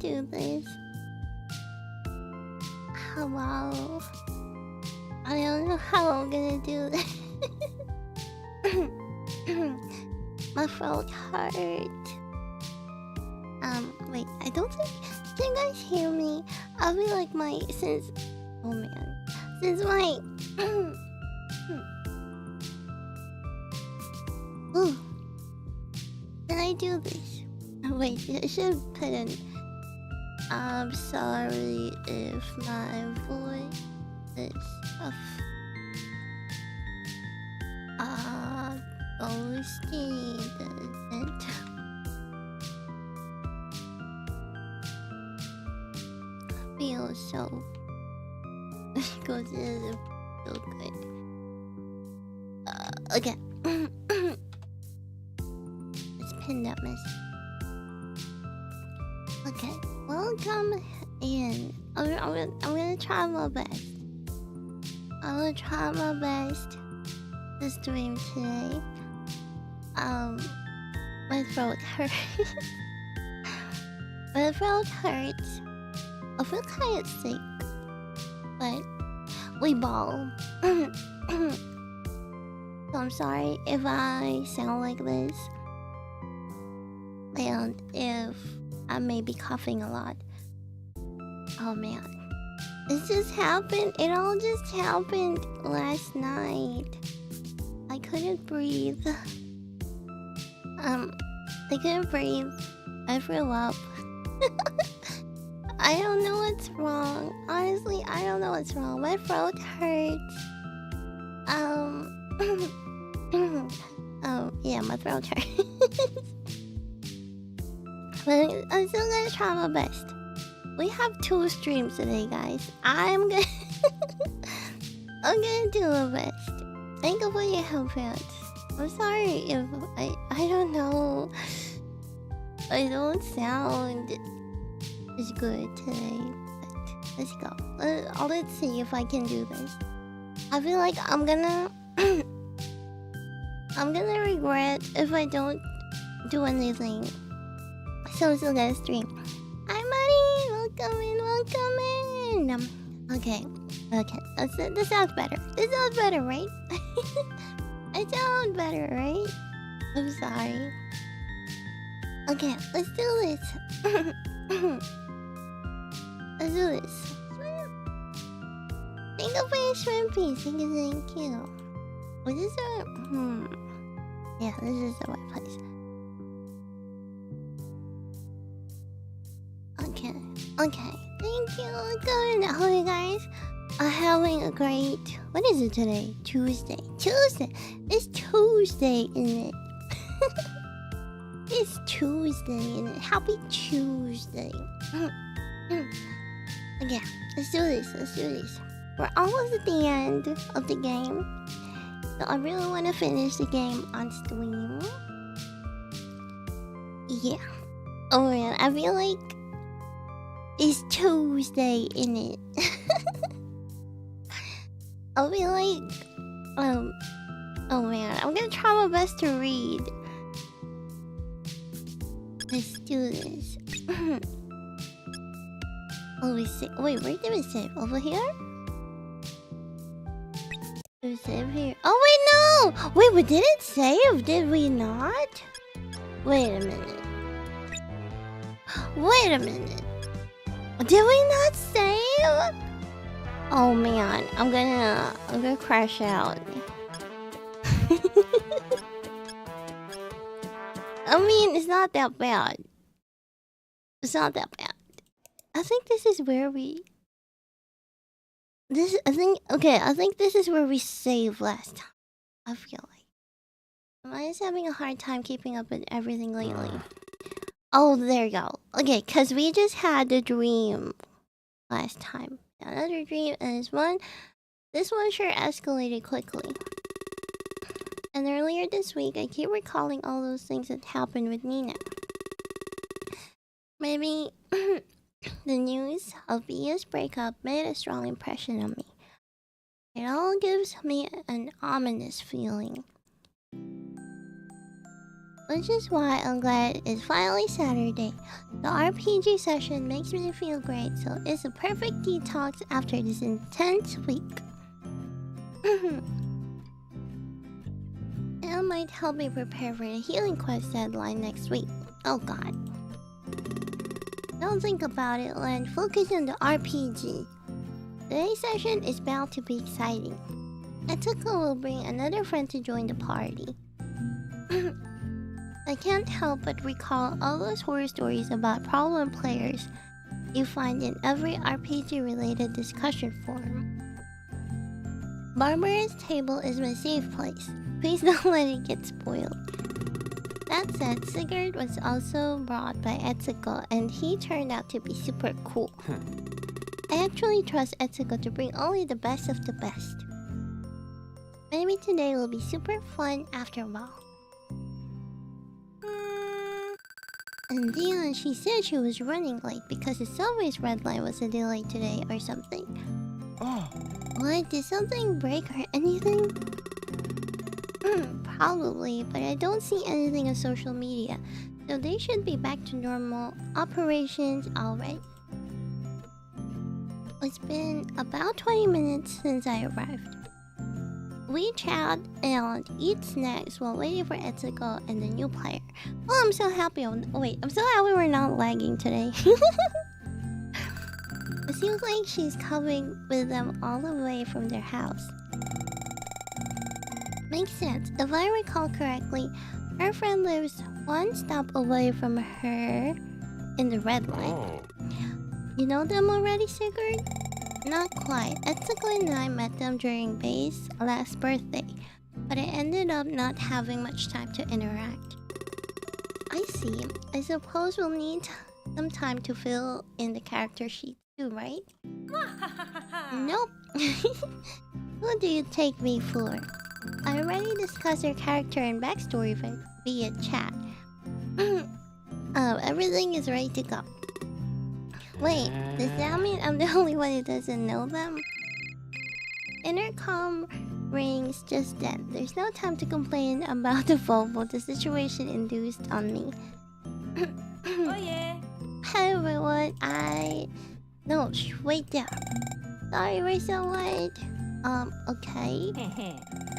do this. Hello. I don't know how I'm gonna do this. My throat hurt. Wait, I don't think... Can you guys hear me? I feel like my... Oh man. Since my... Ooh. Can I do this? Oh, wait, I should put in... I'm sorry if my voice is off. Ghosty doesn't feel so... Because it doesn't feel good. Okay. Let's pin that message. Okay, welcome in. I'm gonna try my best. I'm gonna try my best to stream today. My throat hurts. My throat hurts. I feel kind of sick, but we ball. So I'm sorry if I sound like this, and if I may be coughing a lot. Oh man, this just happened. It all just happened last night. I couldn't breathe. I couldn't breathe. I threw up. I don't know what's wrong. Honestly, I don't know what's wrong. My throat hurts. Oh yeah, my throat hurts. But I'm still gonna try my best. We have 2 streams today, guys. I'm gonna do my best. Thank you for your help out. I'm sorry if I don't know. I don't sound as good today. But let's go. Let's see if I can do this. I feel like I'm gonna regret if I don't do anything. So I'm still gonna stream. Hi, Buddy! Welcome in. Okay. This sounds better. This sounds better, right? I sound better, right? I'm sorry. Okay, let's do this. Let's do this. Thank you for your shrimpies. Thank you. Was this a... Yeah, this is the right place. Okay. Thank you. Good. How are you guys? Are having a great... What is it today? Tuesday. It's Tuesday, isn't it? It's Tuesday, isn't it? Happy Tuesday. Okay, let's do this. We're almost at the end of the game. So I really want to finish the game on stream. Yeah. Oh man, I feel like it's Tuesday, innit? I'll be like, oh man, I'm gonna try my best to read. Let's do this. Oh, we save. Wait, where did we save? Over here? Did we save here? Oh wait, no! Wait, we didn't save, did we not? Wait a minute. Did we not save? Oh man, I'm gonna crash out. I mean, it's not that bad. I think this is where we... I think this is where we saved last time. I feel like. I'm just having a hard time keeping up with everything lately. Oh, there you go. Okay, because we just had the dream last time. Another dream, and this one sure escalated quickly. And earlier this week, I keep recalling all those things that happened with Nina. Maybe the news of Via's breakup made a strong impression on me. It all gives me an ominous feeling. Which is why I'm glad it's finally Saturday. The RPG session makes me feel great, so it's a perfect detox after this intense week. It might help me prepare for the healing quest deadline next week. Oh god. Don't think about it, Len. Focus on the RPG. Today's session is bound to be exciting. Etsuko will bring another friend to join the party. I can't help but recall all those horror stories about problem players you find in every RPG-related discussion forum. Barbara's table is my safe place. Please don't let it get spoiled. That said, Sigurd was also brought by Etsuko, and he turned out to be super cool. I actually trust Etsuko to bring only the best of the best. Maybe today will be super fun after all. And Dion, she said she was running late because the subway's red line was a delay today or something. Oh. What? Did something break or anything? Probably, but I don't see anything on social media, so they should be back to normal operations already. It's been about 20 minutes since I arrived. We chat and eat snacks while waiting for Etsuko and the new player. Oh, I'm so happy. Wait, I'm so happy we're not lagging today. It seems like she's coming with them all the way from their house. Makes sense. If I recall correctly, her friend lives one stop away from her in the red line. Oh. You know them already, Sigurd? Not quite. Etsuko and I met them during Bay's last birthday, but I ended up not having much time to interact. I see. I suppose we'll need some time to fill in the character sheet too, right? Nope. Who do you take me for? I already discussed her character and backstory via chat. Everything is ready to go. Wait, does that mean I'm the only one who doesn't know them? Intercom rings just then. There's no time to complain about the Volvo the situation induced on me. Oh yeah. Hi everyone, No, wait there. Sorry we're so late. Okay.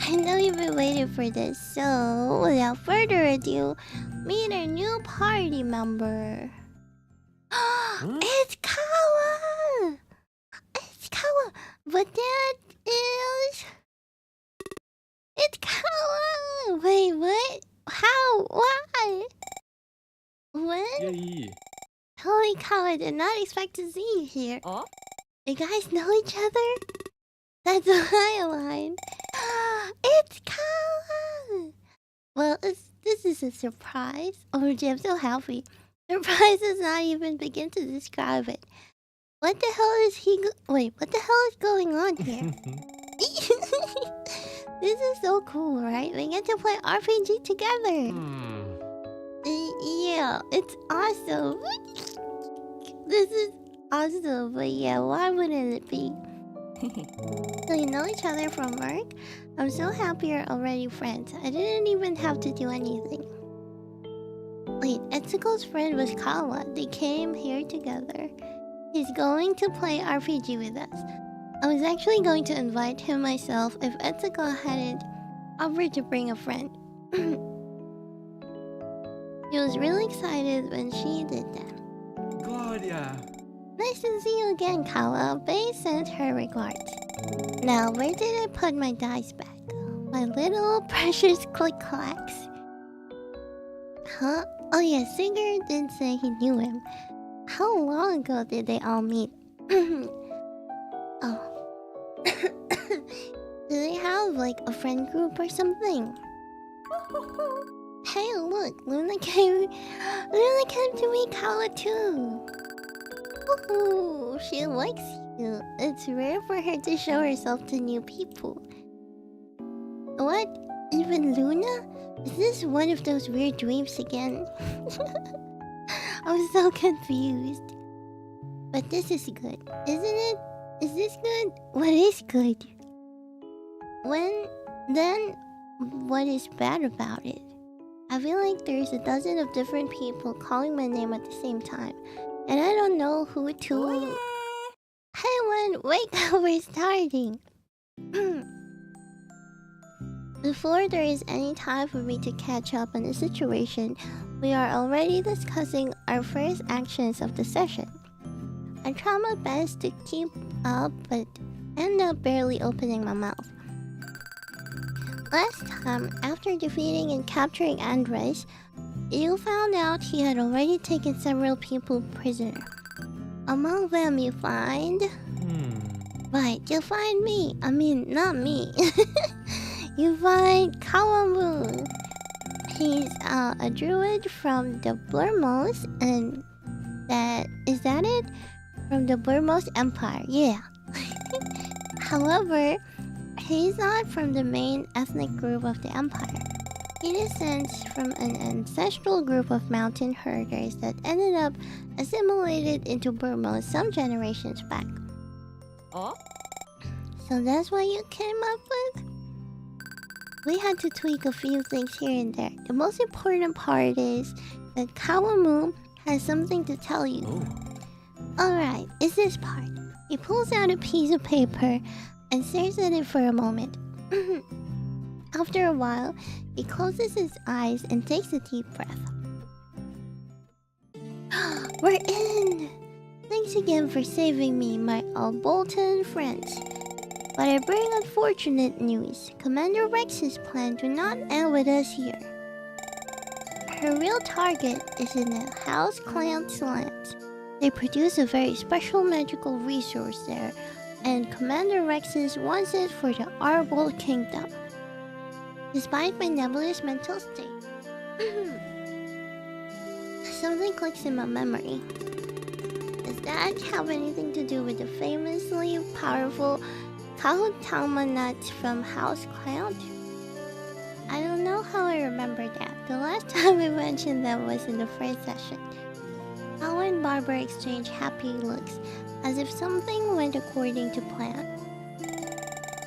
I know you've been waiting for this, so without further ado, meet our new party member. It's Kawa! It's Kawa! But that is... It's Kawa! Wait, what? How? Why? When? Yay. Holy cow, I did not expect to see you here. Oh? You guys know each other? That's a highline. It's Kawa! Well, this is a surprise. Oh, gee, I'm so happy. Surprise does not even begin to describe it. What the hell is Wait, what the hell is going on here? This is so cool, right? We get to play RPG together. Yeah, it's awesome. This is awesome, but yeah, why wouldn't it be? So you know each other from work? I'm so happy you're already friends. I didn't even have to do anything. Wait, Etsuko's friend was Kawa. They came here together. He's going to play RPG with us. I was actually going to invite him myself if Etsuko hadn't offered to bring a friend. He was really excited when she did that. God, yeah. Nice to see you again, Kawa. Bay sent her regards. Now, where did I put my dice back? My little precious click-clacks. Huh? Oh yeah, Sigurd did say he knew him. How long ago did they all meet? Oh. Do they have like a friend group or something? Hey, look, Luna came to meet Kawa too. Ooh, she likes you. It's rare for her to show herself to new people. What? Even Luna? Is this one of those weird dreams again? I'm so confused. But this is good, isn't it? Is this good? What is good? Then, what is bad about it? I feel like there's a dozen of different people calling my name at the same time, and I don't know who to... Hey, Wen, wake up, we're starting! Before there is any time for me to catch up on the situation, we are already discussing our first actions of the session. I try my best to keep up, but end up barely opening my mouth. Last time, after defeating and capturing Andres, you found out he had already taken several people prisoner. Among them you find... Right, you find me. I mean, not me. You find Kawamu. He's a druid from the Blurmos, and is that it? From the Blurmos Empire, yeah. However, he's not from the main ethnic group of the Empire. He descends from an ancestral group of mountain herders that ended up assimilated into Blurmos some generations back. Oh? So that's what you came up with? We had to tweak a few things here and there. The most important part is that Kawamu has something to tell you. Alright, it's this part. He pulls out a piece of paper and stares at it for a moment. After a while, he closes his eyes and takes a deep breath. We're in! Thanks again for saving me, my Bolton friends. But I bring unfortunate news. Commander Rex's plan do not end with us here. Her real target is in the House Clan's lands. They produce a very special magical resource there, and Commander Rex's wants it for the Arbol Kingdom. Despite my nebulous mental state, something clicks in my memory. Does that have anything to do with the famously powerful Kahutama nuts from House Cloud? I don't know how I remember that. The last time I mentioned them was in the first session. Kao and Barbara exchange happy looks, as if something went according to plan.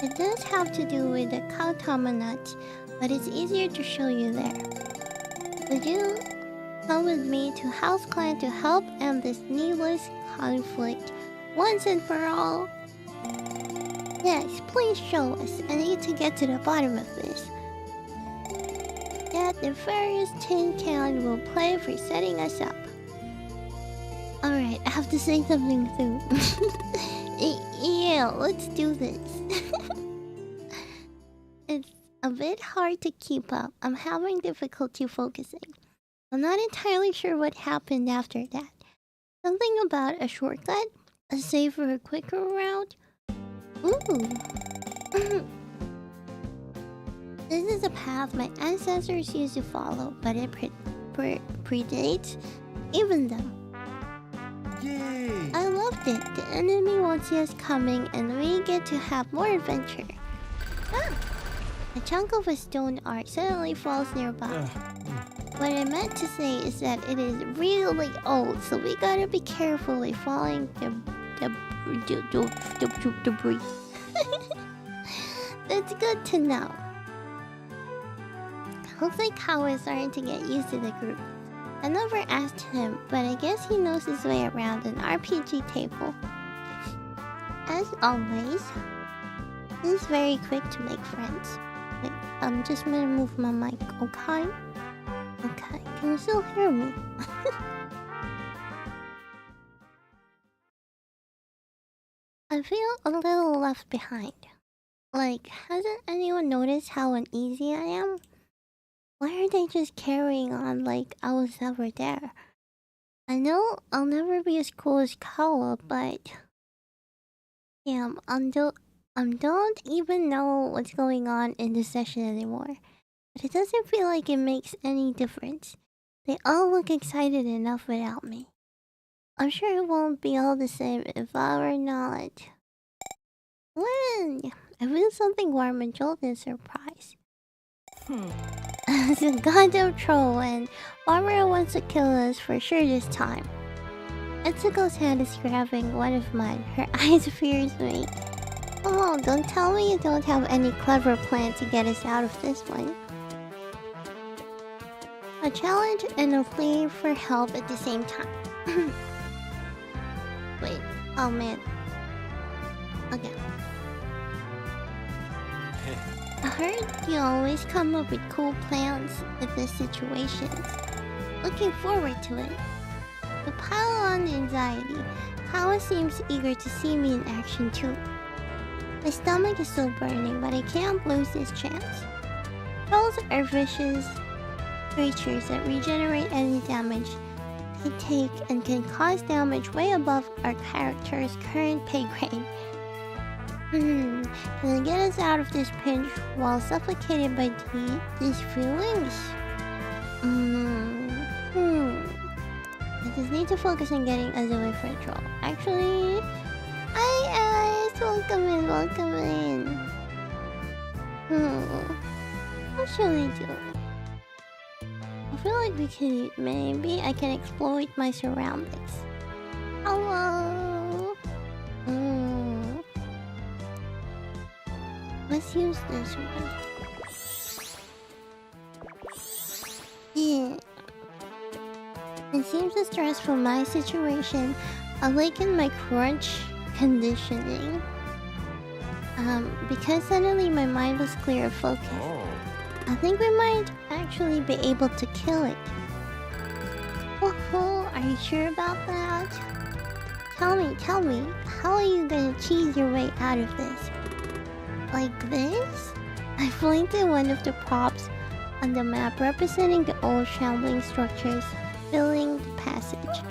It does have to do with the Kahutama nuts, but it's easier to show you there. Would you come with me to House Clan to help end this needless conflict once and for all? Yes, please show us. I need to get to the bottom of this. That nefarious tin can will play for setting us up. Alright, I have to say something too. Yeah, let's do this. It's a bit hard to keep up. I'm having difficulty focusing. I'm not entirely sure what happened after that. Something about a shortcut? A safer, quicker route? Ooh. This is a path my ancestors used to follow, but it predates even them. Yay! I loved it. The enemy won't see us coming, and we get to have more adventure. Ah! A chunk of a stone arch suddenly falls nearby. What I meant to say is that it is really old, so we gotta be careful with falling debris. That's good to know. Looks like Kao is starting to get used to the group. I never asked him, but I guess he knows his way around an RPG table. As always, he's very quick to make friends. Wait, I'm just gonna move my mic, okay? Okay, can you still hear me? I feel a little left behind. Like, hasn't anyone noticed how uneasy I am? Why are they just carrying on like I was never there? I know I'll never be as cool as Kawa, but... Damn, I don't even know what's going on in this session anymore. But it doesn't feel like it makes any difference. They all look excited enough without me. I'm sure it won't be all the same if I were not. When? I feel something warm and jolt in surprise. It's a goddamn troll, and Barbara wants to kill us for sure this time. Etsuko's hand is grabbing one of mine. Her eyes fears me. Oh, don't tell me you don't have any clever plan to get us out of this one. A challenge and a plea for help at the same time. Wait, oh man. Okay. I heard you always come up with cool plans in this situation. Looking forward to it. To pile on the anxiety, Kawa seems eager to see me in action too. My stomach is still burning, but I can't lose this chance. Trolls are vicious creatures that regenerate any damage they take and can cause damage way above our character's current pay grade. Can I get us out of this pinch while suffocated by these feelings? I just need to focus on getting us away from the troll. Actually, hi guys, welcome in, welcome in. What should we do? I feel like we can, maybe I can exploit my surroundings. Hello. Let's use this one. Yeah. It seems the stress from my situation awakened my crunch conditioning. Because suddenly my mind was clear of focus. I think we might actually be able to kill it. Oh, are you sure about that? Tell me, how are you gonna cheese your way out of this? Like this? I pointed one of the props on the map representing the old shambling structures filling the passage.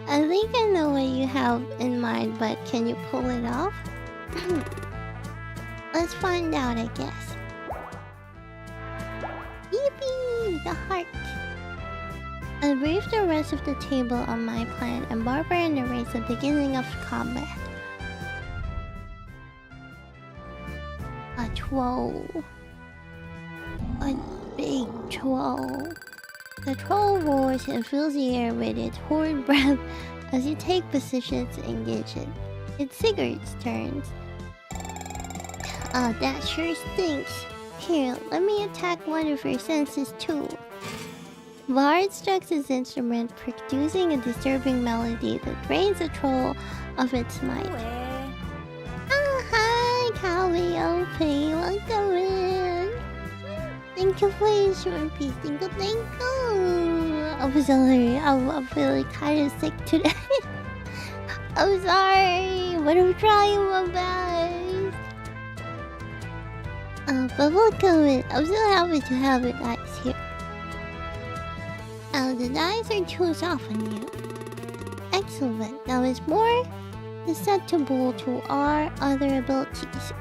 I think I know what you have in mind, but can you pull it off? Let's find out, I guess. Yippee! The heart! I briefed the rest of the table on my plan, and Barbara narrates the beginning of combat. A troll. A big troll. The troll roars and fills the air with its horrid breath as you take positions to engage it. It's Sigurd's turn. That sure stinks. Here, let me attack one of your senses too. Bard strikes his instrument, producing a disturbing melody that drains the troll of its might. Hi, Calliope, welcome in. Thank you for your short piece. Thank you. I'm sorry, I'm feeling kind of sick today. I'm sorry, but I'm trying my best. But welcome in. I'm so happy to have you guys here. The dice are too soft on you. Excellent. Now it's more susceptible to our other abilities.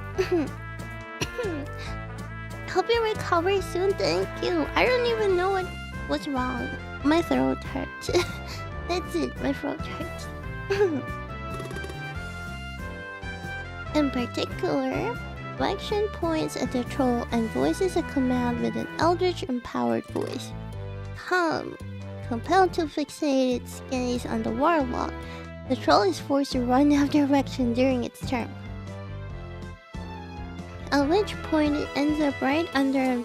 Hope you recover soon. Thank you. I don't even know what's wrong. My throat hurts. That's it. My throat hurts. In particular, Lexion points at the troll and voices a command with an eldritch empowered voice. Come. Compelled to fixate its gaze on the warlock, the troll is forced to run that direction during its turn. At which point it ends up right under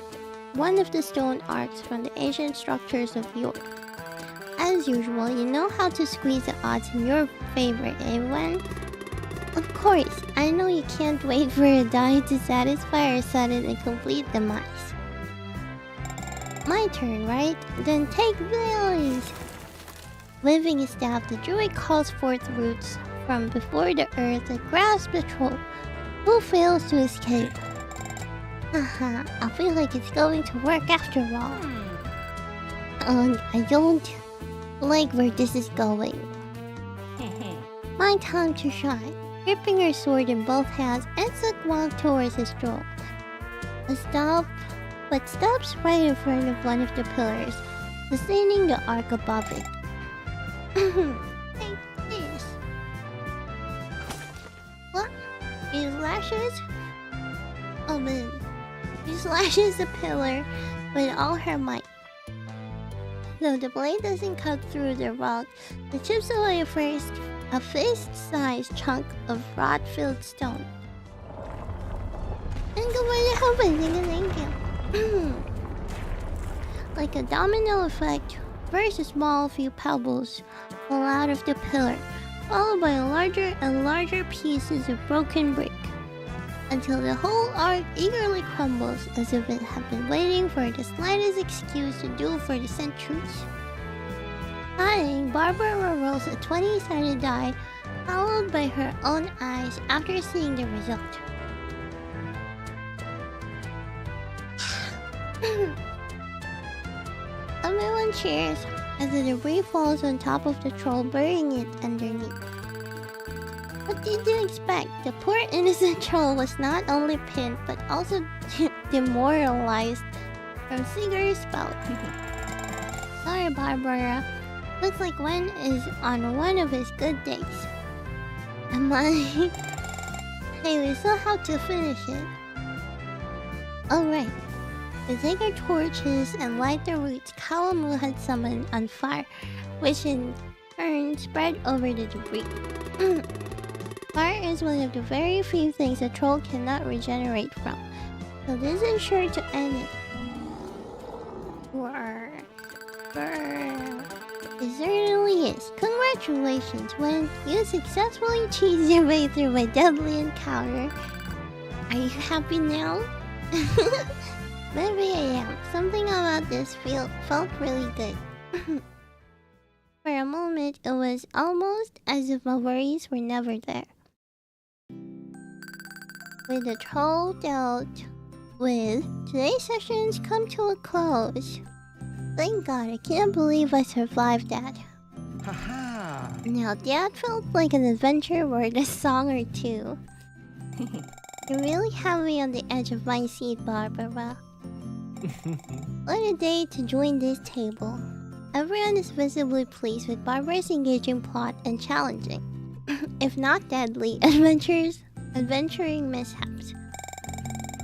one of the stone arcs from the ancient structures of yore. As usual, you know how to squeeze the odds in your favor, eh, Wen? Of course, I know you can't wait for a die to satisfy our sudden and complete demise. My turn, right? Then take this! Waving his staff, the druid calls forth roots from before the earth that grasp the troll, who fails to escape. Haha, I feel like it's going to work after all. I don't like where this is going. My time to shine. Gripping her sword in both hands, Ensuck walks towards his troll. But stops right in front of one of the pillars, sustaining the arc above it. Take this. What? He slashes? Oh man. She slashes the pillar with all her might. Though the blade doesn't cut through the rock, it chips away a fist-sized chunk of rot-filled stone. Thank you for the help, thank you. Like a domino effect, first a small few pebbles fall out of the pillar, followed by larger and larger pieces of broken brick, until the whole arc eagerly crumbles as if it had been waiting for the slightest excuse to do for the centuries. Sighing, Barbara rolls a 20-sided die, followed by her own eyes after seeing the result. Everyone cheers as the debris falls on top of the troll, burying it underneath. What did you expect? The poor innocent troll was not only pinned but also demoralized from Sigurd's spell. Sorry, Barbara. Looks like Gwen is on one of his good days. Am I? Hey, we still have to finish it. Alright. We take our torches and light the roots Kawamu had summoned on fire, which in turn spread over the debris. Fire is one of the very few things a troll cannot regenerate from, so this is sure to end it. It certainly is. Congratulations, when you successfully cheesed your way through my deadly encounter. Are you happy now? Maybe I am. Something about this felt really good. For a moment, it was almost as if my worries were never there. With the troll dealt with, today's sessions come to a close. Thank God, I can't believe I survived that. Haha. Now that felt like an adventure worth a song or two. You really have me on the edge of my seat, Barbara. What a day to join this table. Everyone is visibly pleased with Barbara's engaging plot and challenging, if not deadly, adventuring mishaps.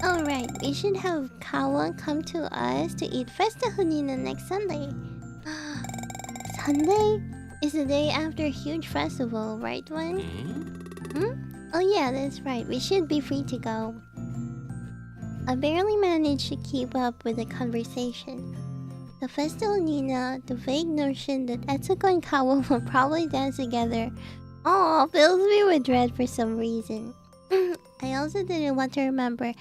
Alright, we should have Kawa come to us to eat Festa Hanina next Sunday. Sunday? Is the day after a huge festival, right one? Oh yeah, that's right. We should be free to go. I barely managed to keep up with the conversation. The Festa Nina, the vague notion that Etsuko and Kawa will probably dance together, fills me with dread for some reason. I also didn't want to remember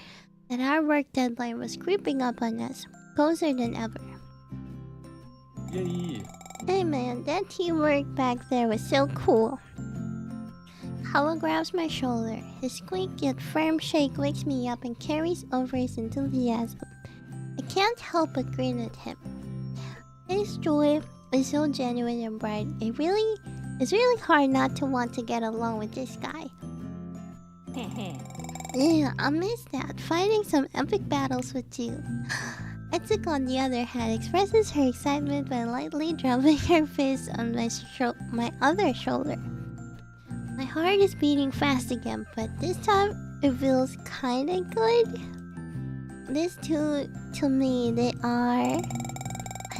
that our work deadline was creeping up on us, closer than ever. Yay. Hey man, that teamwork back there was so cool. Kawa grabs my shoulder. His squeak yet firm shake wakes me up and carries over his enthusiasm. I can't help but grin at him. His joy is so genuine and bright. It's really hard not to want to get along with this guy. Yeah, I miss that. Fighting some epic battles with you. Etsuko, on the other hand, expresses her excitement by lightly drumming her fist on my other shoulder. My heart is beating fast again, but this time it feels kinda good. These two, to me, they are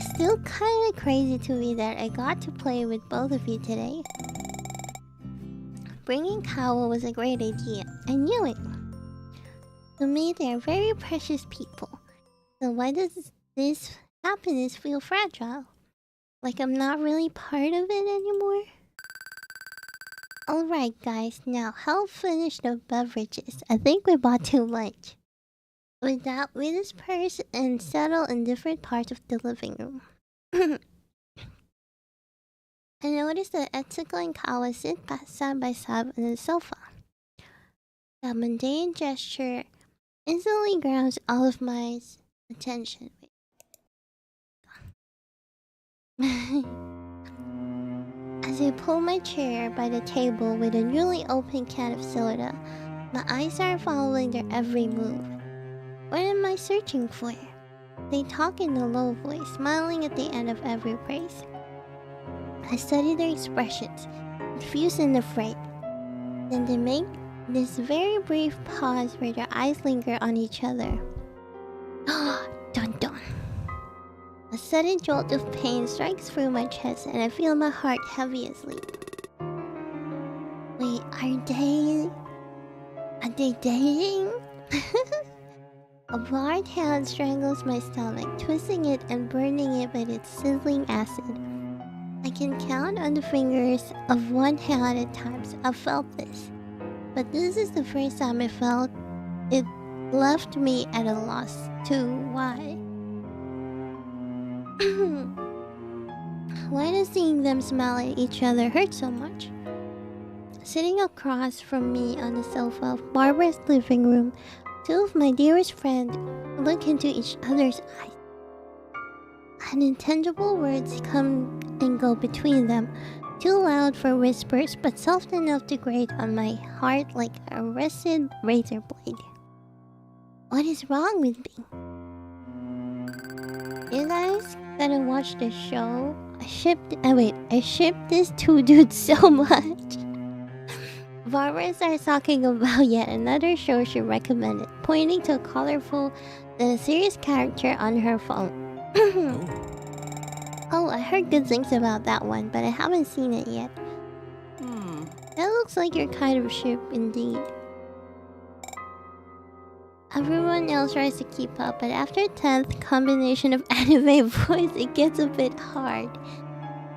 still kinda crazy to me that I got to play with both of you today. Bringing Kawa was a great idea. I knew it. To me, they are very precious people. So why does this happiness feel fragile? Like I'm not really part of it anymore? Alright guys, now help finish the beverages. I think we bought too much. With that, we disperse and settle in different parts of the living room. I noticed that Etsuko and Kawa sit side by side on the sofa. That mundane gesture instantly grabs all of my attention. As I pull my chair by the table with a newly opened can of soda, my eyes are following their every move. What am I searching for? They talk in a low voice, smiling at the end of every phrase. I study their expressions, confused and afraid. Then they make this very brief pause where their eyes linger on each other. Dun dun. A sudden jolt of pain strikes through my chest and I feel my heart heavy as lead. Wait, are they dating? A hard hand strangles my stomach, twisting it and burning it with its sizzling acid. I can count on the fingers of one hand at times. I've felt this. But this is the first time I felt it left me at a loss to why. Why does seeing them smile at each other hurt so much? Sitting across from me on the sofa of Barbara's living room, two of my dearest friends look into each other's eyes. Unintelligible words come and go between them, too loud for whispers but soft enough to grate on my heart like a rusted razor blade. What is wrong with me? You guys gotta watch this show. I shipped this two dudes so much. Barbara starts talking about yet another show she recommended, pointing to a colorful and serious character on her phone. Oh, I heard good things about that one, but I haven't seen it yet. That looks like your kind of ship indeed. Everyone else tries to keep up, but after 10th combination of anime voice, it gets a bit hard.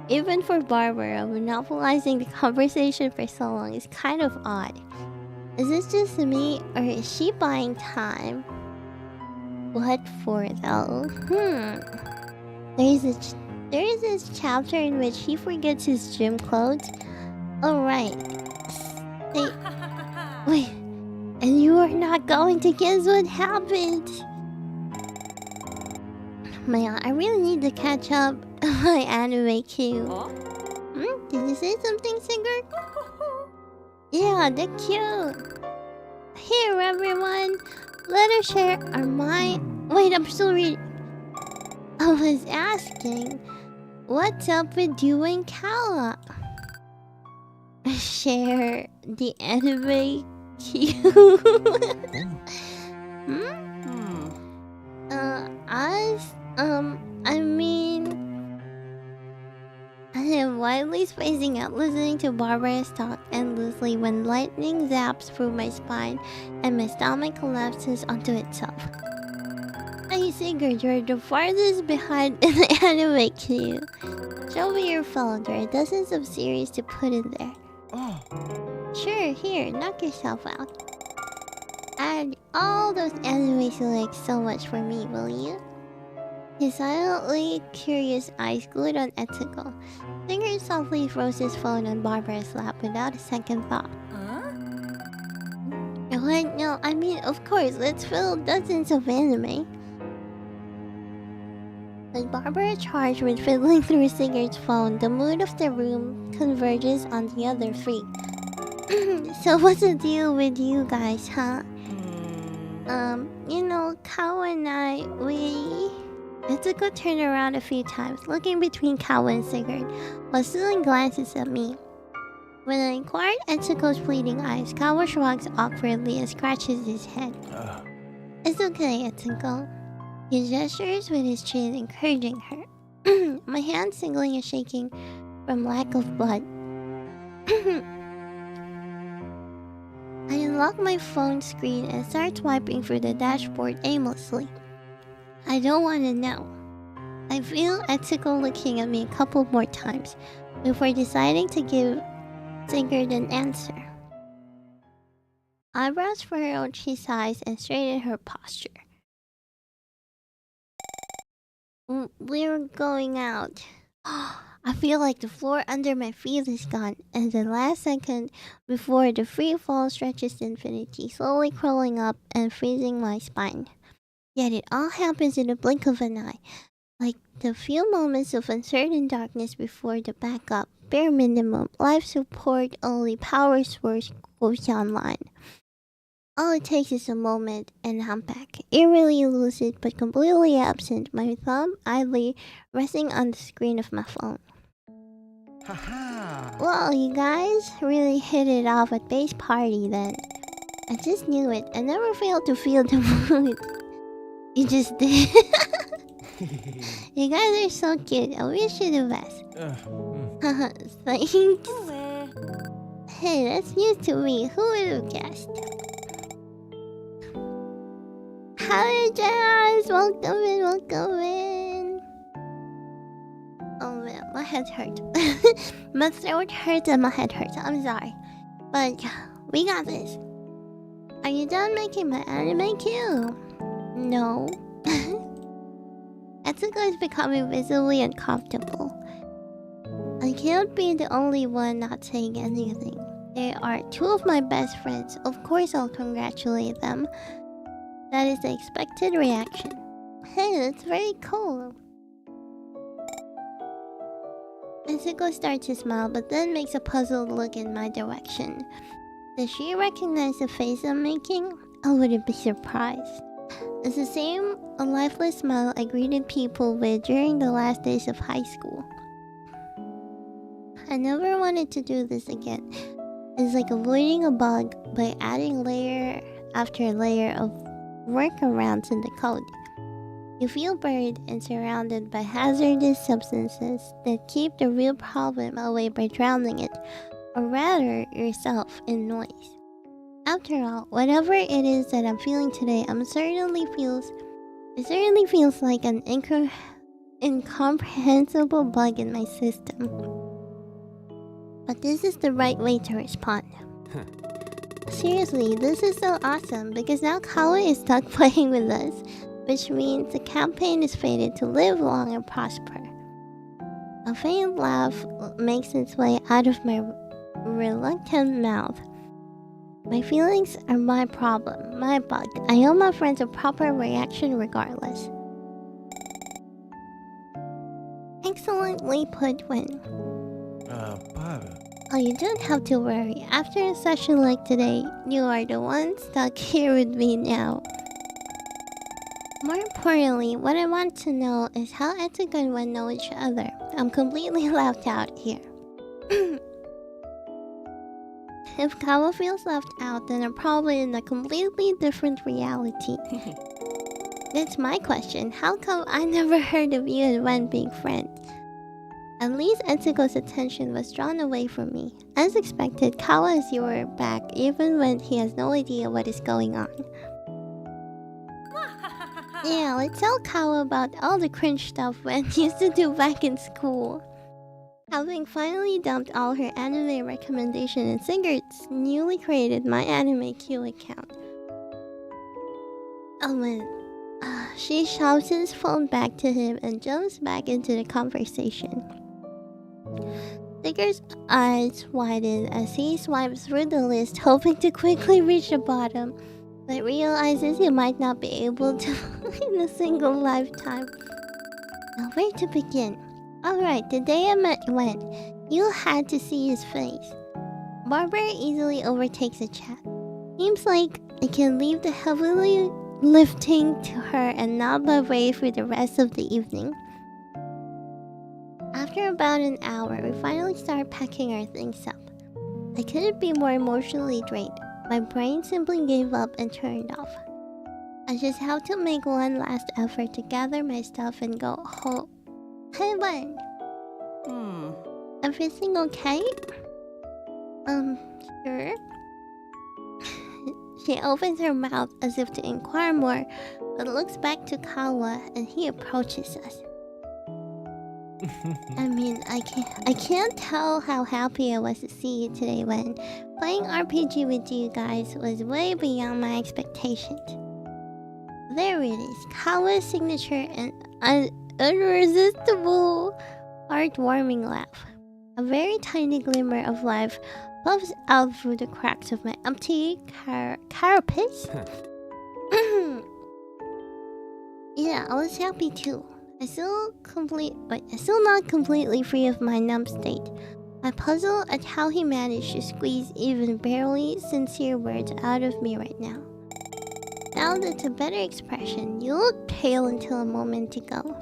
Even for Barbara, monopolizing the conversation for so long is kind of odd. Is this just me, or is she buying time? What for though? There is this chapter in which he forgets his gym clothes. Oh right. Wait, and you are not going to guess what happened? Man, I really need to catch up on my anime queue. Did you say something, Sigurd? Yeah, they're cute. Here, everyone. Let us share our mind. Wait, I'm still reading. I was asking, what's up with you and Kala? Share the anime queue. I am widely spacing out listening to Barbara's talk endlessly when lightning zaps through my spine and my stomach collapses onto itself. Hey Sigurd, you're the farthest behind in the anime queue. Show me your phone, there are dozens of series to put in there. Sure, here, knock yourself out. Add all those animes you like so much for me, will you? His silently curious eyes glued on Etsuko. Sigurd softly throws his phone on Barbara's lap without a second thought. What? No, I mean, of course, let's fill dozens of anime. When Barbara charged with fiddling through Sigurd's phone, the mood of the room converges on the other three. So what's the deal with you guys, huh? You know, Kao and I, Etsuko turned around a few times, looking between Kao and Sigurd, while stealing glances at me. When I inquired Etsuko's pleading eyes, Kao shrugs awkwardly and scratches his head. It's okay, Etsuko. He gestures with his chin, encouraging her. My hand tingling and shaking from lack of blood. I unlock my phone screen and start swiping through the dashboard aimlessly. I don't want to know. I feel Etsuko looking at me a couple more times before deciding to give Sigurd an answer. Eyebrows furrowed, she sighs and straightened her posture. We're going out. I feel like the floor under my feet is gone, and the last second before the free fall stretches to infinity, slowly crawling up and freezing my spine. Yet it all happens in the blink of an eye, like the few moments of uncertain darkness before the backup, bare minimum, life support only power source goes online. All it takes is a moment, and I'm back, eerily lucid but completely absent, my thumb idly resting on the screen of my phone. Well, you guys really hit it off at base party then. I just knew it. I never failed to feel the mood. You just did. You guys are so cute. I wish you the best. Thanks. Hey, that's news to me. Who would have guessed? Hi, Jazz! Welcome in, welcome in. Oh man, my head hurts. My throat hurts and my head hurts. I'm sorry. But we got this. Are you done making my anime queue? No. Etsuko is becoming visibly uncomfortable. I can't be the only one not saying anything. They are two of my best friends. Of course I'll congratulate them. That is the expected reaction. Hey, that's very cool. Etsuko starts to smile, but then makes a puzzled look in my direction. Does she recognize the face I'm making? I wouldn't be surprised. It's the same lifeless smile I greeted people with during the last days of high school. I never wanted to do this again. It's like avoiding a bug by adding layer after layer of workarounds in the code. You feel buried and surrounded by hazardous substances that keep the real problem away by drowning it, or rather yourself, in noise. After all, whatever it is that I'm feeling today, it certainly feels like an incomprehensible bug in my system. But this is the right way to respond. Seriously, this is so awesome because now Kawa is stuck playing with us, which means the campaign is fated to live long and prosper. A faint laugh makes its way out of my reluctant mouth. My feelings are my problem, my bug. I owe my friends a proper reaction regardless. Excellently put, Win. Oh, you don't have to worry. After a session like today, you are the one stuck here with me now. More importantly, what I want to know is how Etsuko and Wen know each other. I'm completely left out here. If Kawa feels left out, then I'm probably in a completely different reality. That's my question. How come I never heard of you and Wen being friends? At least Etsuko's attention was drawn away from me. As expected, Kawa has your back even when he has no idea what is going on. Yeah, let's tell Kawa about all the cringe stuff Wen used to do back in school. Having finally dumped all her anime recommendation and Sigurd's newly created My Anime Q account. Oh man. She shoves his phone back to him and jumps back into the conversation. Sigurd's eyes widen as he swipes through the list, hoping to quickly reach the bottom, but realizes he might not be able to in a single lifetime. Now where to begin? Alright, the day I met Wen, you had to see his face. Barbara easily overtakes the chat. Seems like I can leave the heavily lifting to her and nod my way through the rest of the evening. After about an hour, we finally start packing our things up. I couldn't be more emotionally drained. My brain simply gave up and turned off. I just have to make one last effort to gather my stuff and go home. Hey, Wen. Everything okay? Sure. She opens her mouth as if to inquire more, but looks back to Kawa and he approaches us. I mean, I can't tell how happy I was to see you today when playing RPG with you guys was way beyond my expectations. There it is, Kawa's signature and unresistible, heartwarming laugh. A very tiny glimmer of life puffs out through the cracks of my empty carapace. Yeah, I was happy too. I'm still not completely free of my numb state. I puzzle at how he managed to squeeze even barely sincere words out of me right now. Now that's a better expression. You look pale until a moment ago.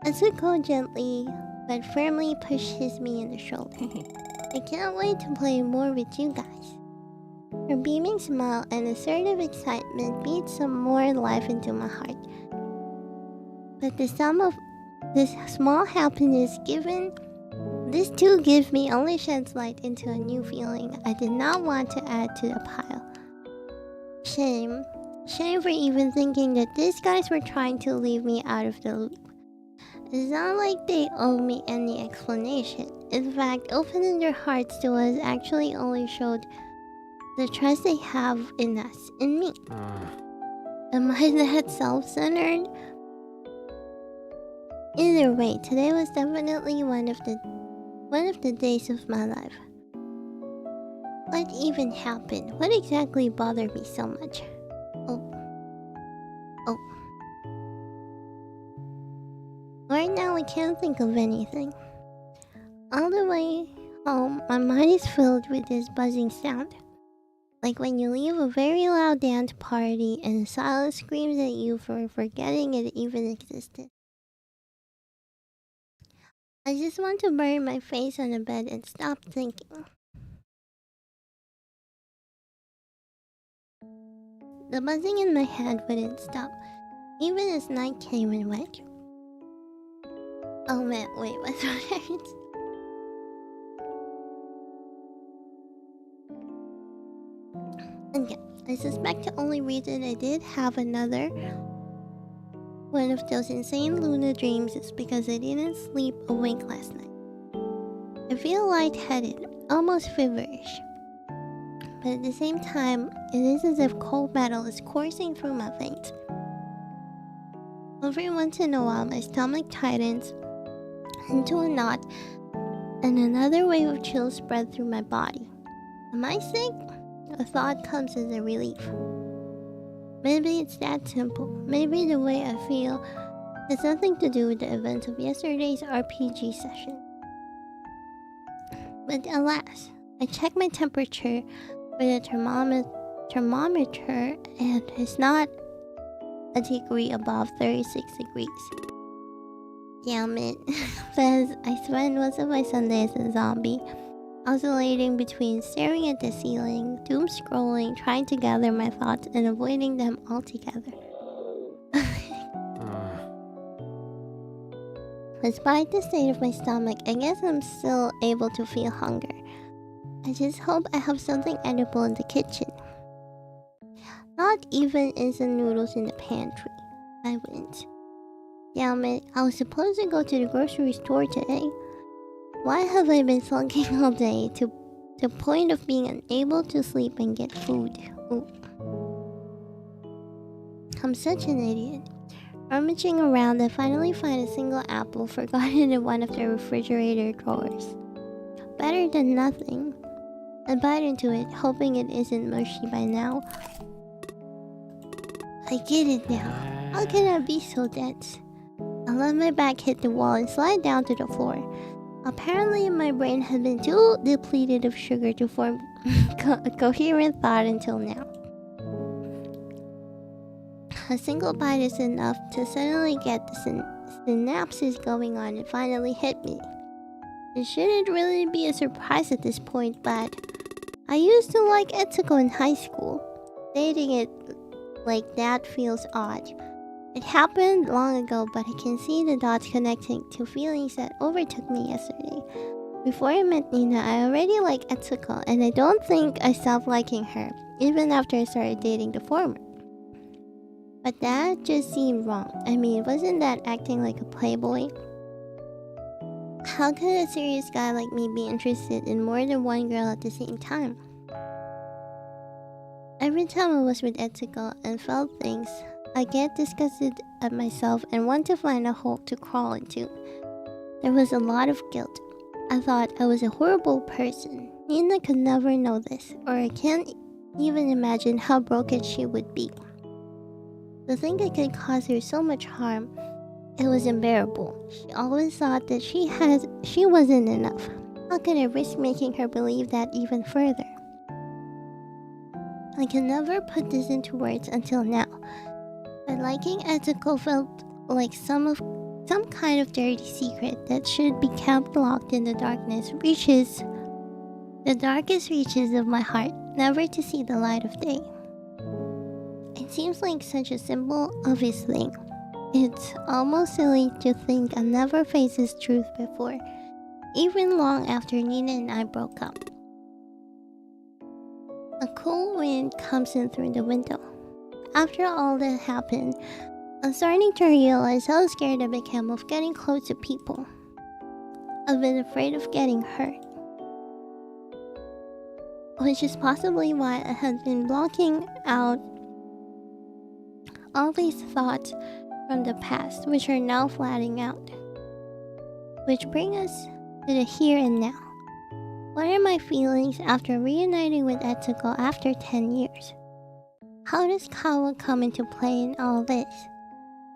Etsuko gently but firmly pushes me in the shoulder. I can't wait to play more with you guys. Her beaming smile and assertive excitement beat some more life into my heart. But the sum of this small happiness this too gives me only sheds light into a new feeling I did not want to add to the pile. Shame. Shame for even thinking that these guys were trying to leave me out of the loop. It's not like they owe me any explanation. In fact, opening their hearts to us actually only showed the trust they have in us, in me. Am I that self-centered? Either way, today was definitely one of the days of my life. What even happened? What exactly bothered me so much? Oh. Right now, I can't think of anything. All the way home, my mind is filled with this buzzing sound. Like when you leave a very loud dance party and silence screams at you for forgetting it even existed. I just want to bury my face on the bed and stop thinking. The buzzing in my head wouldn't stop, even as night came and went. Oh man, wait, my throat hurts. And yeah, I suspect the only reason I did have another one of those insane Luna dreams is because I didn't sleep a wink last night. I feel lightheaded, almost feverish. But at the same time, it is as if cold metal is coursing through my veins. Every once in a while, my stomach tightens into a knot, and another wave of chills spread through my body. Am I sick? A thought comes as a relief. Maybe it's that simple. Maybe the way I feel has nothing to do with the events of yesterday's RPG session. But alas, I checked my temperature with a thermometer and it's not a degree above 36 degrees. Damn it. Because I spent most of my Sundays as a zombie, oscillating between staring at the ceiling, doom scrolling, trying to gather my thoughts, and avoiding them altogether. Despite the state of my stomach, I guess I'm still able to feel hunger. I just hope I have something edible in the kitchen. Not even instant noodles in the pantry. I wouldn't. Damn it, I was supposed to go to the grocery store today. Why have I been sulking all day to the point of being unable to sleep and get food? Ooh. I'm such an idiot. Rummaging around, I finally find a single apple forgotten in one of the refrigerator drawers. Better than nothing. I bite into it, hoping it isn't mushy by now. I get it now. How can I be so dense? I let my back hit the wall and slide down to the floor. Apparently, my brain had been too depleted of sugar to form a coherent thought until now. A single bite is enough to suddenly get the synapses going on and finally hit me. It shouldn't really be a surprise at this point, but I used to like Etsuko in high school. Dating it like that feels odd. It happened long ago, but I can see the dots connecting to feelings that overtook me yesterday. Before I met Nina, I already liked Etsuko, and I don't think I stopped liking her, even after I started dating the former. But that just seemed wrong. I mean, wasn't that acting like a playboy? How could a serious guy like me be interested in more than one girl at the same time? Every time I was with Etsuko and felt things, I get disgusted at myself and want to find a hole to crawl into. There was a lot of guilt. I thought I was a horrible person. Nina could never know this, or I can't even imagine how broken she would be. To think I could cause her so much harm, it was unbearable. She always thought that she wasn't enough. How could I risk making her believe that even further? I can never put this into words until now, but liking Etsuko felt like some kind of dirty secret that should be kept locked in the darkest reaches of my heart, never to see the light of day. It seems like such a simple, obvious thing. It's almost silly to think I never faced this truth before, even long after Nina and I broke up. A cool wind comes in through the window. after all that happened, I'm starting to realize how scared I became of getting close to people. I've been afraid of getting hurt. Which is possibly why I had been blocking out all these thoughts from the past, which are now flattening out. Which bring us to the here and now. What are my feelings after reuniting with Etsuko after 10 years? How does Kawa come into play in all this?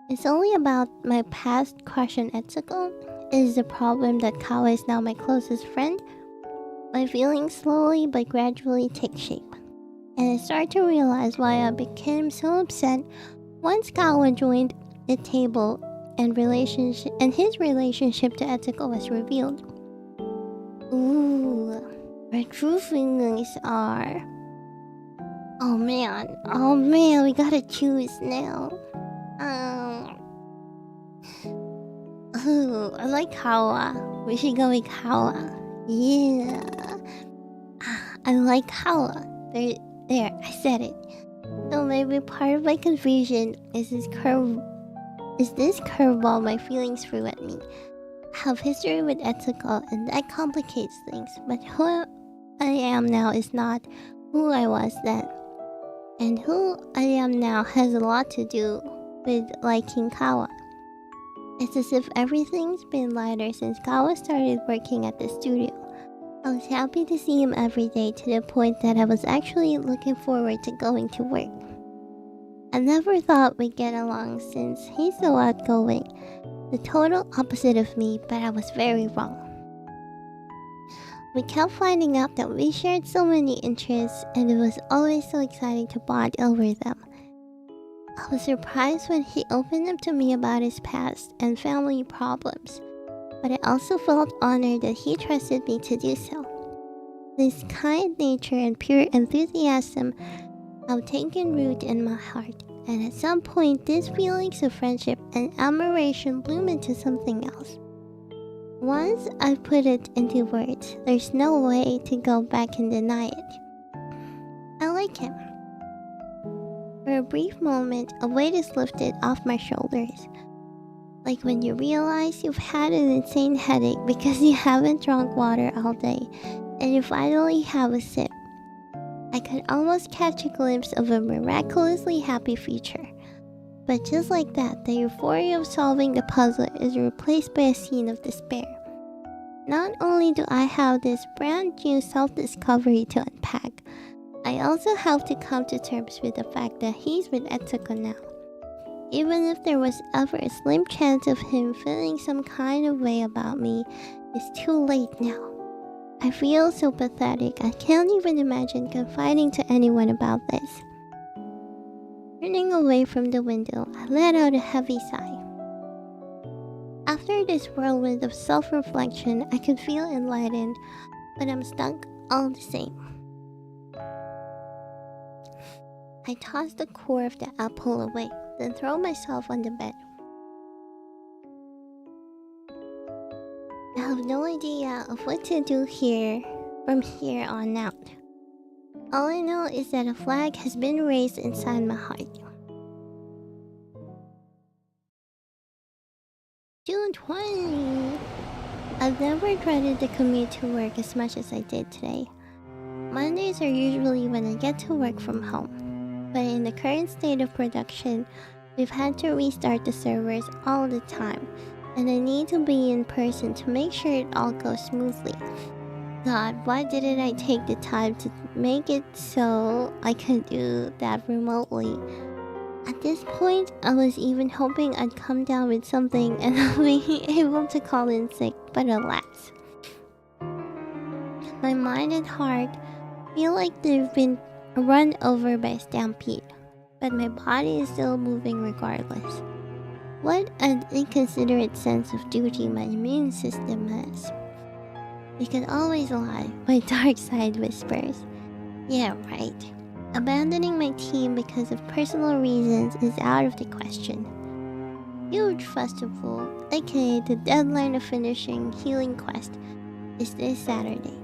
It's only about my past crush on Etsuko? Is the problem that Kawa is now my closest friend? My feelings slowly but gradually take shape. And I start to realize why I became so upset once Kawa joined the table and his relationship to Etsuko was revealed. Ooh, my true feelings are... Oh man, we gotta choose now. I like Kawa. We should go with Kawa. Yeah. I like Kawa. There, I said it. So maybe part of my confusion is this curveball my feelings threw at me. I have history with Etsuko and that complicates things, but who I am now is not who I was then. And who I am now has a lot to do with liking Kawa. It's as if everything's been lighter since Kawa started working at the studio. I was happy to see him every day to the point that I was actually looking forward to going to work. I never thought we'd get along since he's so outgoing, the total opposite of me, but I was very wrong. We kept finding out that we shared so many interests and it was always so exciting to bond over them. I was surprised when he opened up to me about his past and family problems, but I also felt honored that he trusted me to do so. This kind nature and pure enthusiasm have taken root in my heart, and at some point these feelings of friendship and admiration bloom into something else. Once I've put it into words, there's no way to go back and deny it. I like him. For a brief moment, a weight is lifted off my shoulders. Like when you realize you've had an insane headache because you haven't drunk water all day, and you finally have a sip. I could almost catch a glimpse of a miraculously happy future. But just like that, the euphoria of solving the puzzle is replaced by a scene of despair. Not only do I have this brand new self-discovery to unpack, I also have to come to terms with the fact that he's with Etsuko now. Even if there was ever a slim chance of him feeling some kind of way about me, it's too late now. I feel so pathetic, I can't even imagine confiding to anyone about this. Turning away from the window, I let out a heavy sigh. After this whirlwind of self-reflection, I could feel enlightened, but I'm stuck all the same. I toss the core of the apple away, then throw myself on the bed. I have no idea of what to do from here on out. All I know is that a flag has been raised inside my heart. June 20! I've never dreaded the commute to work as much as I did today. Mondays are usually when I get to work from home. But in the current state of production, we've had to restart the servers all the time, and I need to be in person to make sure it all goes smoothly. God, why didn't I take the time to make it so I could do that remotely? At this point, I was even hoping I'd come down with something and I'll be able to call in sick, but alas. My mind and heart feel like they've been run over by a stampede, but my body is still moving regardless. What an inconsiderate sense of duty my immune system has. You can always lie, my dark side whispers. Yeah, right. Abandoning my team because of personal reasons is out of the question. Huge festival, aka the deadline of finishing Healing Quest, is this Saturday.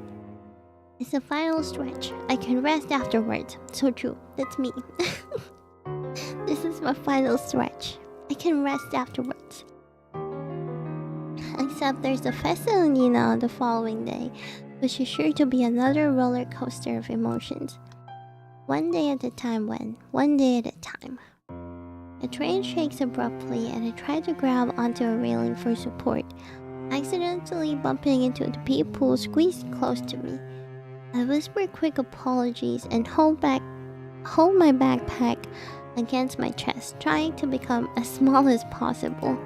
It's the final stretch. I can rest afterwards. So true, that's me. This is my final stretch. I can rest afterwards. Except there's a festival in Nina the following day, which is sure to be another roller coaster of emotions. One day at a time, one day at a time. The train shakes abruptly and I try to grab onto a railing for support, accidentally bumping into the people squeezed close to me. I whisper quick apologies and hold my backpack against my chest, trying to become as small as possible.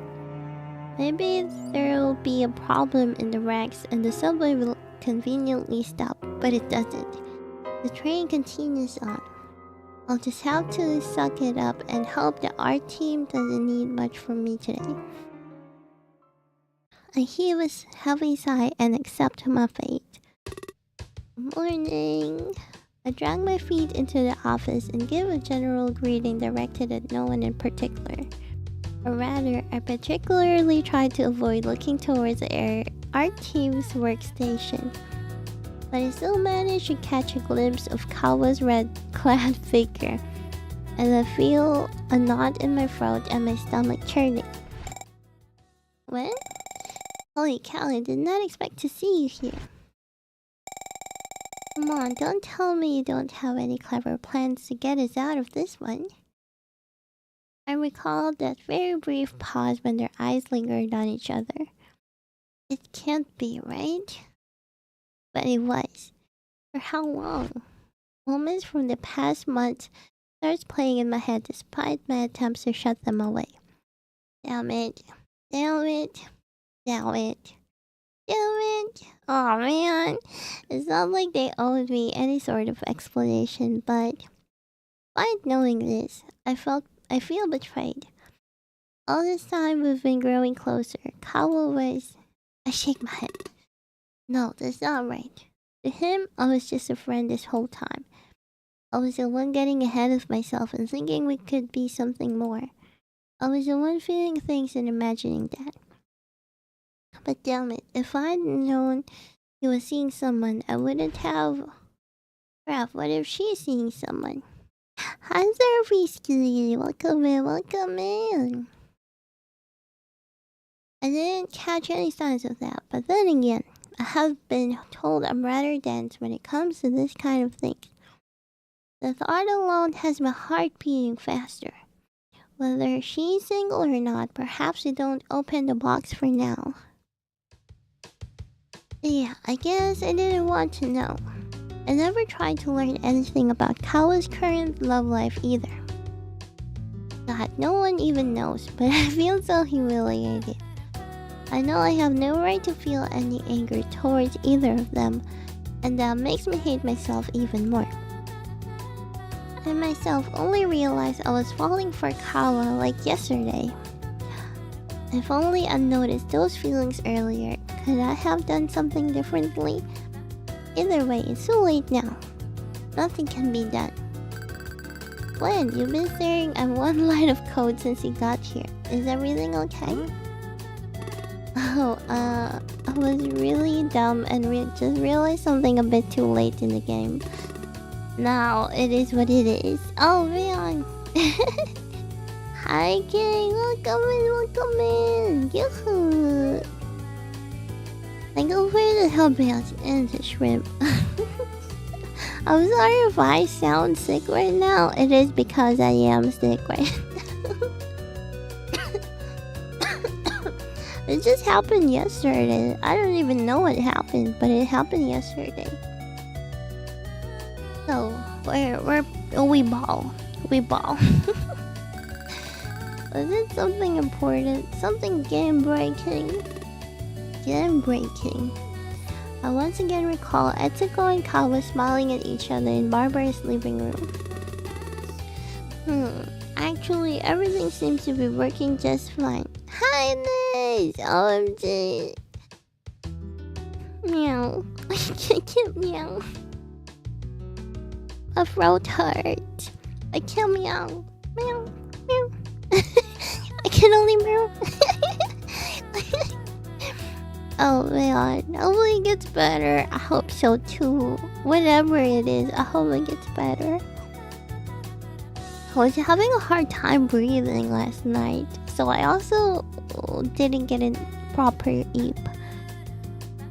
Maybe there'll be a problem in the racks and the subway will conveniently stop, but it doesn't. The train continues on. I'll just have to suck it up and hope the art team doesn't need much from me today. I heave a heavy sigh and accept my fate. Morning. I drag my feet into the office and give a general greeting directed at no one in particular. Or rather, I particularly try to avoid looking towards the art team's workstation. But I still manage to catch a glimpse of Kawa's red-clad figure, and I feel a knot in my throat and my stomach churning. What? Holy cow, I did not expect to see you here. Come on, don't tell me you don't have any clever plans to get us out of this one. I recalled that very brief pause when their eyes lingered on each other. It can't be, right? But it was. For how long? Moments from the past months starts playing in my head despite my attempts to shut them away. Damn it. Damn it. Damn it. Damn it. Aw, man. It's not like they owed me any sort of explanation, but despite knowing this, I feel betrayed. All this time we've been growing closer. Kawa was... I shake my head. No, that's not right. To him, I was just a friend this whole time. I was the one getting ahead of myself and thinking we could be something more. I was the one feeling things and imagining that. But damn it, if I'd known he was seeing someone, I wouldn't have... Crap, what if she's seeing someone? Hi there, Risky. Welcome in, welcome in. I didn't catch any signs of that, but then again, I have been told I'm rather dense when it comes to this kind of thing. The thought alone has my heart beating faster. Whether she's single or not, perhaps we don't open the box for now. Yeah, I guess I didn't want to know. I never tried to learn anything about Kawa's current love life either. God, no one even knows, but I feel so humiliated. I know I have no right to feel any anger towards either of them, and that makes me hate myself even more. I myself only realized I was falling for Kawa like yesterday. If only I noticed those feelings earlier, could I have done something differently? Either way, it's too late now. Nothing can be done. Glenn, you've been staring at one line of code since you got here. Is everything okay? Oh, I was really dumb and just realized something a bit too late in the game. Now, it is what it is. Oh, man. Hi, gang. Welcome in. Yoo-hoo. I go for the hellbells and the shrimp. I'm sorry if I sound sick right now. It is because I am sick right now. It just happened yesterday. I don't even know what happened, but it happened yesterday. So, we ball. Was it something important? Something game breaking? I once again recall Etsuko and Kawa smiling at each other in Barbara's living room. Actually, everything seems to be working just fine. Hi, Liz! OMG! Meow. I can't meow. My throat hurts. I can't meow. Meow. Meow. I can only meow. Oh man, hopefully it gets better. I hope so too. Whatever it is, I hope it gets better. I was having a hard time breathing last night, so I also didn't get a proper eep.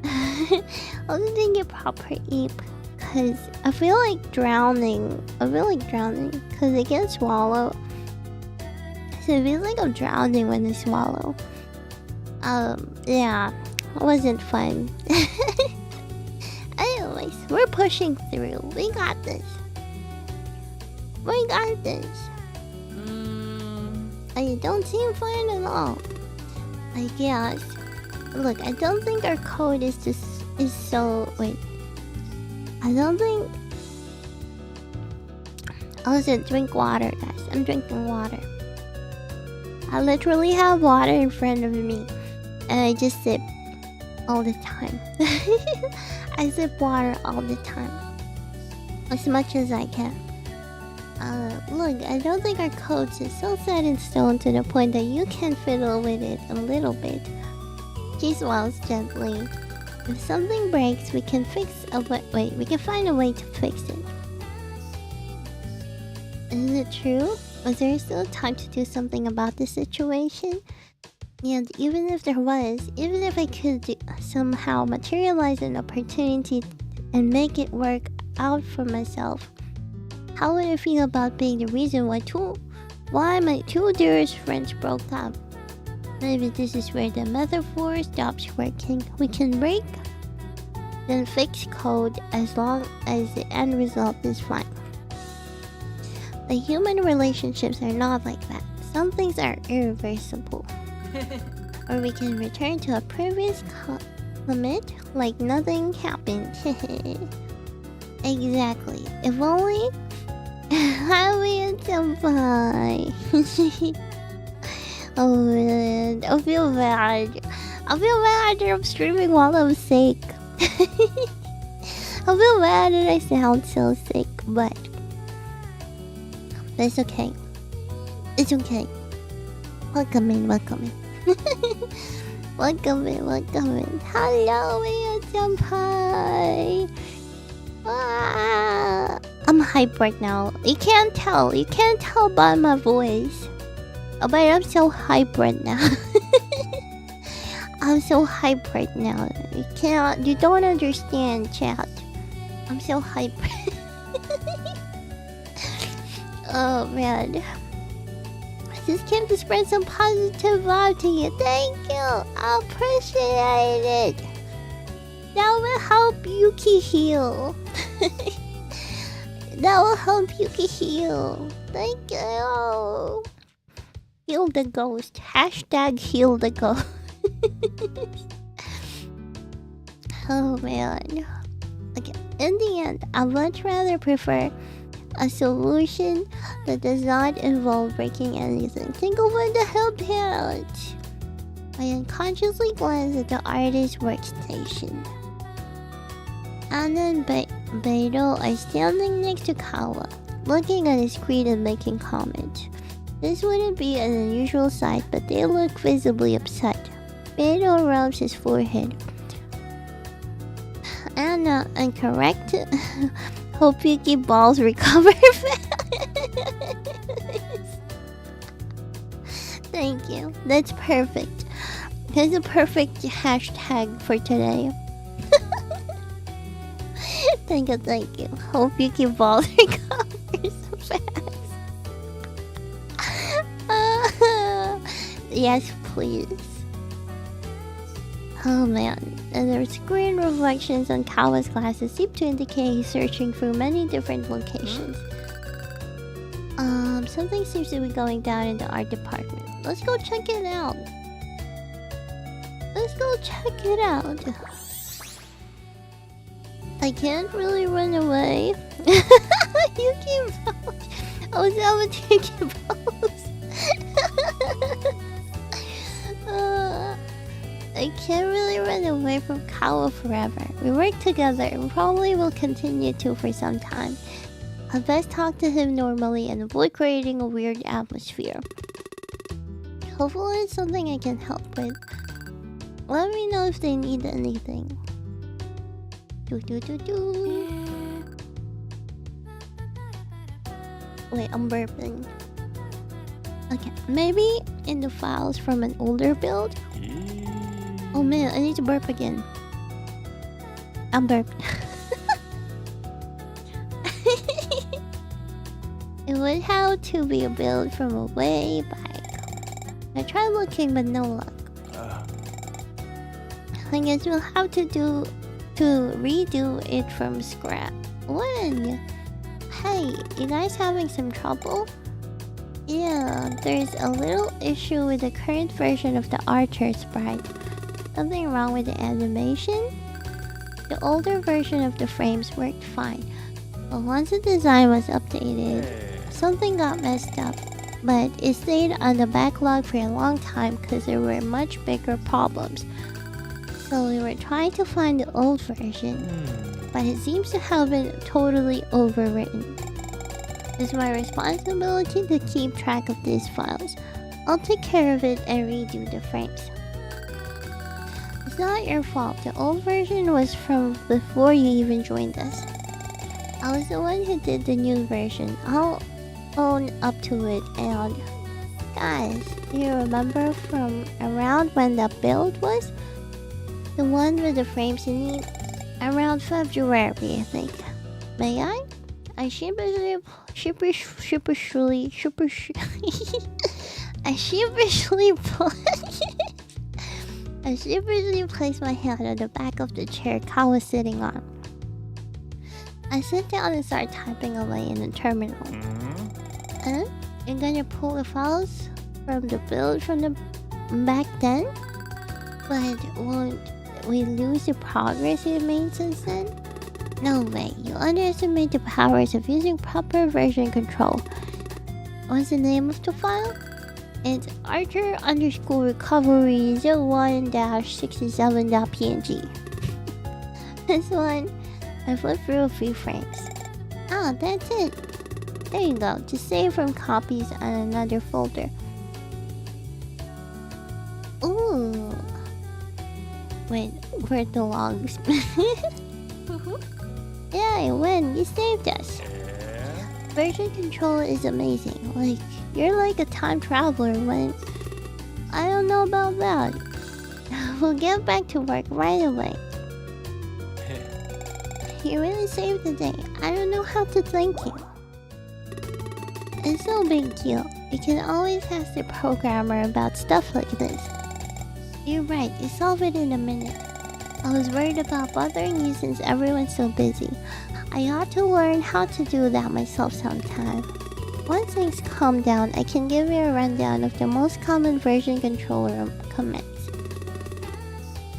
I also didn't get proper eep because I feel like drowning. Because I can't swallow. So it feels like I'm drowning when I swallow. Yeah, it wasn't fun. Anyways, we're pushing through. We got this. We got this. You don't seem fine at all. I guess. Look, I don't think our code is so. Wait. I don't think. Oh, listen, drink water, guys. I'm drinking water. I literally have water in front of me, and I just sip all the time. I sip water all the time, as much as I can. Look, I don't think our codes is so set in stone to the point that you can fiddle with it a little bit. She swells gently. If something breaks, we can we can find a way to fix it. Is it true? Was there still time to do something about the situation? And even if there was, even if I could somehow materialize an opportunity and make it work out for myself, how would I feel about being the reason why my two dearest friends broke up? Maybe this is where the metaphor stops working. We can break, then fix code as long as the end result is fine. The human relationships are not like that. Some things are irreversible. Or we can return to a previous limit like nothing happened. Exactly. If only Happy and senpai. Oh man, I feel bad. I feel bad that I'm streaming while I'm sick. I feel bad that I sound so sick, but it's okay. It's okay. Welcome in. Welcome in. Hello, Mia senpai. I'm hyped right now. You can't tell. You can't tell by my voice. But I'm so hyped right now. I'm so hyped right now. You don't understand, chat. I'm so hyped. Oh man. I just came to spread some positive vibe to you. Thank you. I appreciate it. That will help Yuuki heal. That will help Yuuki heal. Thank you. Heal the ghost. Hashtag heal the ghost. Oh man. Okay. In the end, I much rather prefer a solution that does not involve breaking anything. Think of what the help out. I unconsciously glance at the artist's workstation. Anna and Beidou are standing next to Kawa, looking at his screen and making comments. This wouldn't be an unusual sight, but they look visibly upset. Beidou rubs his forehead. Anna, incorrect. Hope Yuuki balls recover fast. Thank you. That's perfect. That's a perfect hashtag for today. Thank you. Hope Yuuki balls recovers fast. Yes, please. Oh man, and the screen reflections on Kawa's glasses seem to indicate he's searching through many different locations. Something seems to be going down in the art department. Let's go check it out. I can't really run away. Yuuki balls. Oh, is that what Yuuki balls? I can't really run away from Kawa forever. We work together and probably will continue to for some time. I'll best talk to him normally and avoid creating a weird atmosphere. Hopefully it's something I can help with. Let me know if they need anything. Wait, I'm burping. Okay, maybe in the files from an older build? Oh man, I need to burp again. I'm burped. It would have to be a build from a way back. I tried looking, but no luck. I guess we'll have to redo it from scratch. When? Hey, you guys having some trouble? Yeah, there's a little issue with the current version of the Archer sprite. Something wrong with the animation? The older version of the frames worked fine, but once the design was updated, something got messed up. But it stayed on the backlog for a long time because there were much bigger problems. So we were trying to find the old version, but it seems to have been totally overwritten. It's my responsibility to keep track of these files. I'll take care of it and redo the frames. It's not your fault. The old version was from before you even joined us. I was the one who did the new version. I'll own up to it. And guys, do you remember from around when that build was? The one with the frames in it? Around February, I think. May I? I sheepishly placed my hand on the back of the chair Kyle was sitting on. I sat down and started typing away in the terminal. You're gonna pull the files from the build from the back then? But won't we lose the progress you made since then? No way, you underestimate the powers of using proper version control. What's the name of the file? It's Archer_recovery 01-67.png. This one, I flipped through a few frames. Ah, that's it. There you go, just save from copies on another folder. Ooh. Wait, where'd the logs? Yeah, I win. You saved us. Version control is amazing. Like, you're like a time traveler when... I don't know about that. We'll get back to work right away. You really saved the day. I don't know how to thank you. It's no big deal. You can always ask the programmer about stuff like this. You're right, you solve it in a minute. I was worried about bothering you since everyone's so busy. I ought to learn how to do that myself sometime. Once things calm down, I can give you a rundown of the most common version controller commands.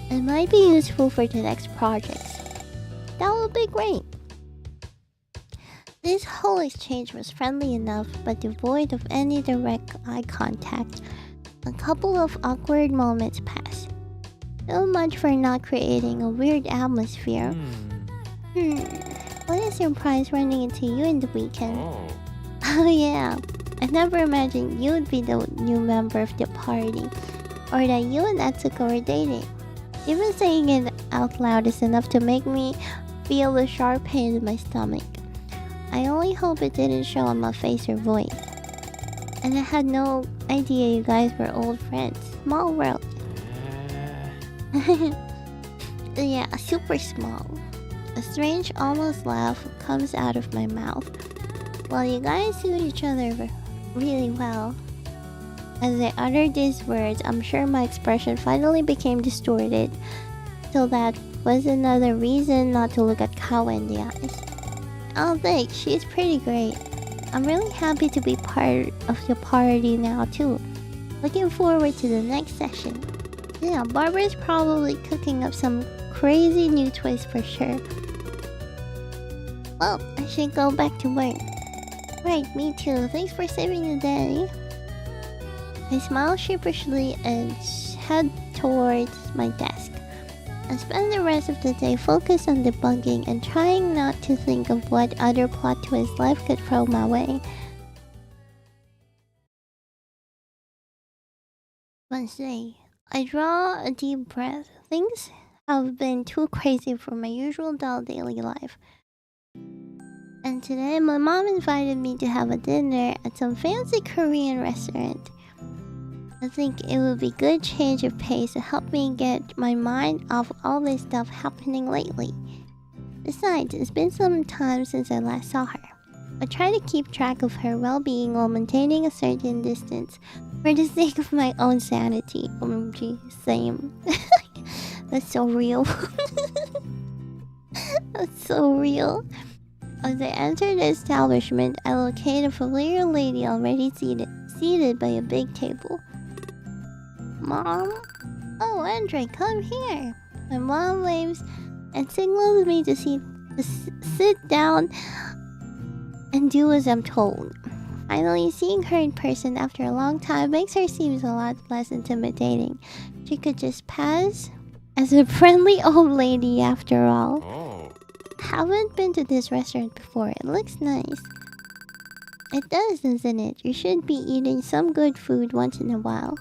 It might be useful for the next projects. That would be great. This whole exchange was friendly enough, but devoid of any direct eye contact. A couple of awkward moments passed. So much for not creating a weird atmosphere. What a surprise running into you in the weekend. Oh yeah, I never imagined you'd be the new member of the party. Or that you and Etsuko were dating. Even saying it out loud is enough to make me feel a sharp pain in my stomach. I only hope it didn't show on my face or voice. And I had no idea you guys were old friends. Small world. Yeah, super small. A strange, almost laugh comes out of my mouth. Well, you guys suit each other really well. As I uttered these words, I'm sure my expression finally became distorted. So that was another reason not to look at Kawa in the eyes. Oh, thanks, she's pretty great. I'm really happy to be part of the party now too. Looking forward to the next session. Yeah, Barbara's probably cooking up some crazy new twist for sure. Well, I should go back to work. Right, me too. Thanks for saving the day. I smile sheepishly and head towards my desk. I spend the rest of the day focused on debugging and trying not to think of what other plot twist life could throw my way. Wednesday. I draw a deep breath. Things have been too crazy for my usual dull daily life. And today my mom invited me to have a dinner at some fancy Korean restaurant. I think it would be good change of pace to help me get my mind off all this stuff happening lately. Besides, it's been some time since I last saw her. I try to keep track of her well-being while maintaining a certain distance for the sake of my own sanity. OMG, same. That's so real. That's so real. As I enter the establishment, I locate a familiar lady already seated by a big table. Mom? Oh, Andre, come here. My mom waves and signals me to sit down and do as I'm told. Finally, seeing her in person after a long time makes her seem a lot less intimidating. She could just pass as a friendly old lady after all. Oh. Haven't been to this restaurant before. It looks nice. It does, doesn't it? You should be eating some good food once in a while.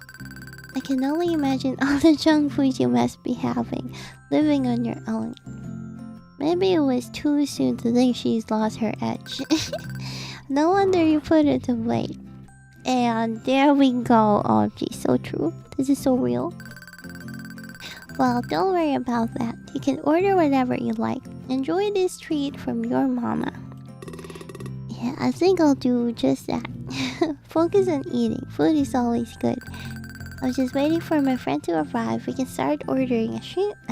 I can only imagine all the junk food you must be having, living on your own. Maybe it was too soon to think she's lost her edge. No wonder you put it away. And there we go. Oh, geez, so true. This is so real. Well, don't worry about that. You can order whatever you like. Enjoy this treat from your mama. Yeah, I think I'll do just that. Focus on eating. Food is always good. I was just waiting for my friend to arrive. We can start ordering as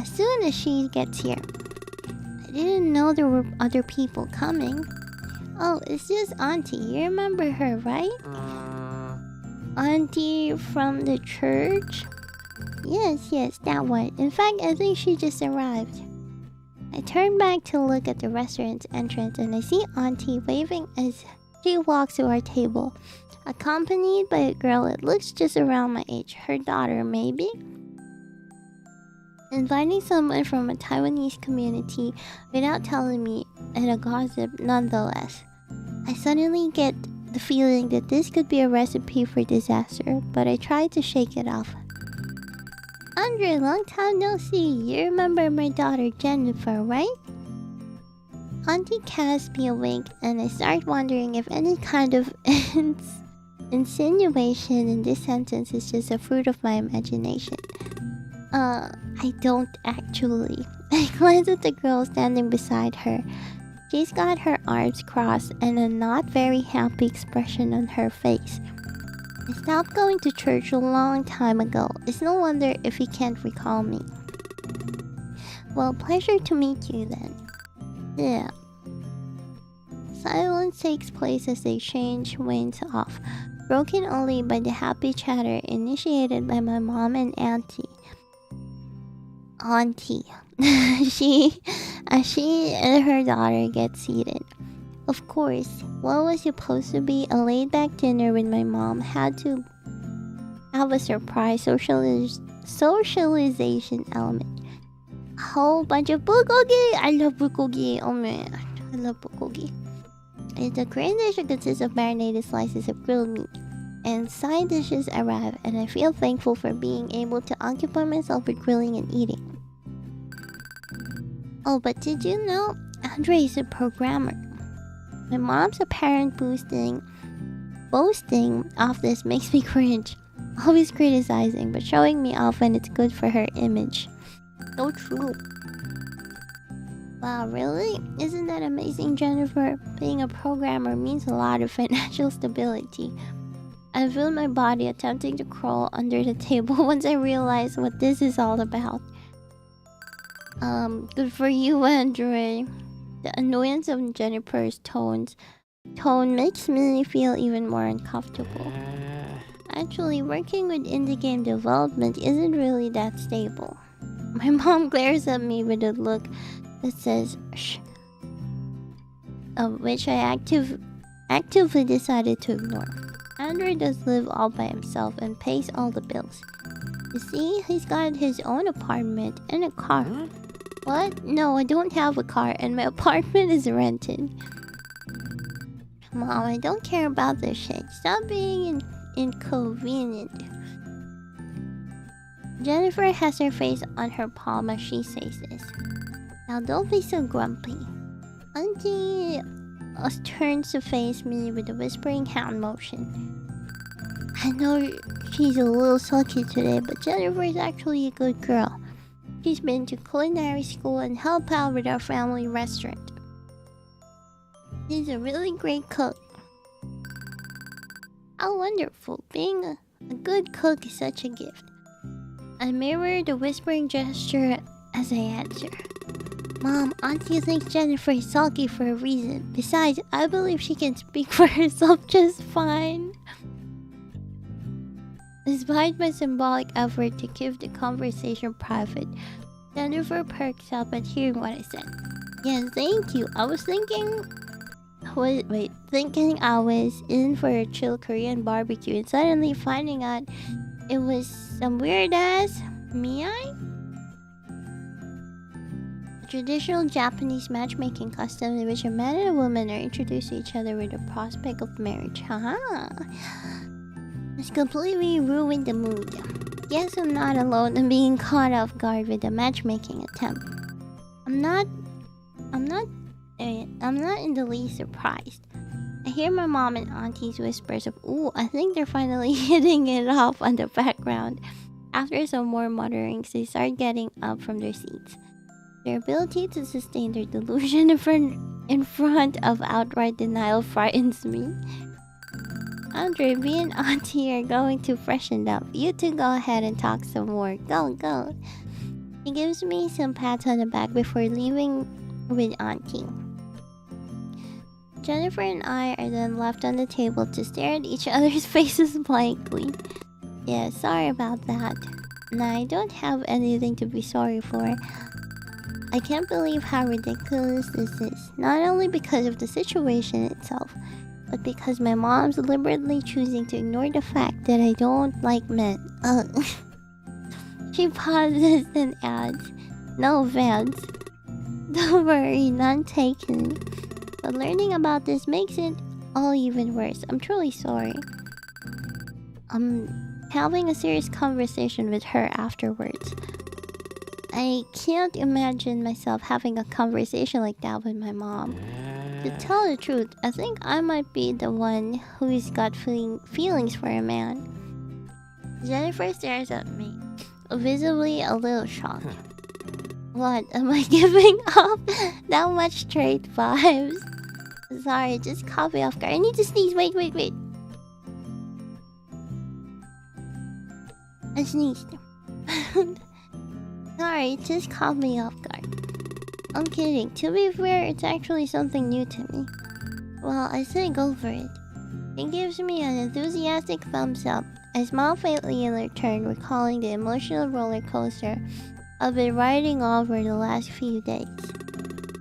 soon as she gets here. I didn't know there were other people coming. Oh, it's just Auntie. You remember her, right? Auntie from the church? Yes, that one. In fact, I think she just arrived. I turn back to look at the restaurant's entrance and I see Auntie waving as she walks to our table, accompanied by a girl that looks just around my age, her daughter maybe. Inviting someone from a Taiwanese community without telling me and a gossip nonetheless. I suddenly get the feeling that this could be a recipe for disaster, but I try to shake it off. Andre, long time no see. You remember my daughter Jennifer, right? Auntie casts me a wink and I start wondering if any kind of insinuation in this sentence is just a fruit of my imagination. I don't actually. I glance at the girl standing beside her. She's got her arms crossed and a not very happy expression on her face. I stopped going to church a long time ago. It's no wonder if he can't recall me. Well, pleasure to meet you then. Yeah. Silence takes place as the exchange wanes off, broken only by the happy chatter initiated by my mom and auntie. She and her daughter get seated. Of course, what was supposed to be a laid-back dinner with my mom had to have a surprise socialization element. A whole bunch of bulgogi! I love bulgogi! Oh man, I love bulgogi. It's a Korean dish that consists of marinated slices of grilled meat. And side dishes arrive, and I feel thankful for being able to occupy myself with grilling and eating. Oh, but did you know Andre is a programmer? My mom's apparent boasting off this makes me cringe. Always criticizing, but showing me off when it's good for her image. So true. Wow, really? Isn't that amazing, Jennifer? Being a programmer means a lot of financial stability. I feel my body attempting to crawl under the table once I realize what this is all about. Good for you, Andre. The annoyance of Jennifer's tone makes me feel even more uncomfortable. Actually, working with indie game development isn't really that stable. My mom glares at me with a look that says shh, which I actively decided to ignore. Andre does live all by himself and pays all the bills. You see, he's got his own apartment and a car. What? No, I don't have a car and my apartment is rented. Mom, I don't care about this shit. Stop being inconvenient. Jennifer has her face on her palm as she says this. Now don't be so grumpy. Auntie, turns to face me with a whispering hand motion. I know she's a little sulky today, but Jennifer is actually a good girl. She's been to culinary school and helped out with our family restaurant. She's a really great cook. How wonderful. Being a good cook is such a gift. I mirror the whispering gesture as I answer. Mom, Auntie thinks Jennifer is sulky for a reason. Besides, I believe she can speak for herself just fine. Despite my symbolic effort to keep the conversation private, Jennifer perks up at hearing what I said. Yes, thank you. I was thinking... thinking I was in for a chill Korean barbecue and suddenly finding out it was some weird-ass miai? A traditional Japanese matchmaking custom in which a man and a woman are introduced to each other with the prospect of marriage. Haha. It's completely ruined the mood. Guess I'm not alone in being caught off guard with the matchmaking attempt. I'm not in the least surprised. I hear my mom and auntie's whispers of, "Ooh, I think they're finally hitting it off" on the background. After some more mutterings, they start getting up from their seats. Their ability to sustain their delusion in front of outright denial frightens me. Andre, me and Auntie are going to freshen up. You two go ahead and talk some more. Go, go. He gives me some pats on the back before leaving with Auntie. Jennifer and I are then left on the table to stare at each other's faces blankly. Yeah, sorry about that. Nah, I don't have anything to be sorry for. I can't believe how ridiculous this is. Not only because of the situation itself, but because my mom's deliberately choosing to ignore the fact that I don't like men. She pauses and adds, "No offense. Don't worry, none taken. But learning about this makes it all even worse. I'm truly sorry." I'm having a serious conversation with her afterwards. I can't imagine myself having a conversation like that with my mom. To tell the truth, I think I might be the one who's got feelings for a man. Jennifer stares at me, visibly a little shocked. What, am I giving up that much straight vibes? Sorry, just caught me off guard. I need to sneeze. Wait. I sneezed. Sorry, it just caught me off guard. I'm kidding. To be fair, it's actually something new to me. Well, I say go for it. He gives me an enthusiastic thumbs up. I smile faintly in return, recalling the emotional roller coaster I've been riding over the last few days.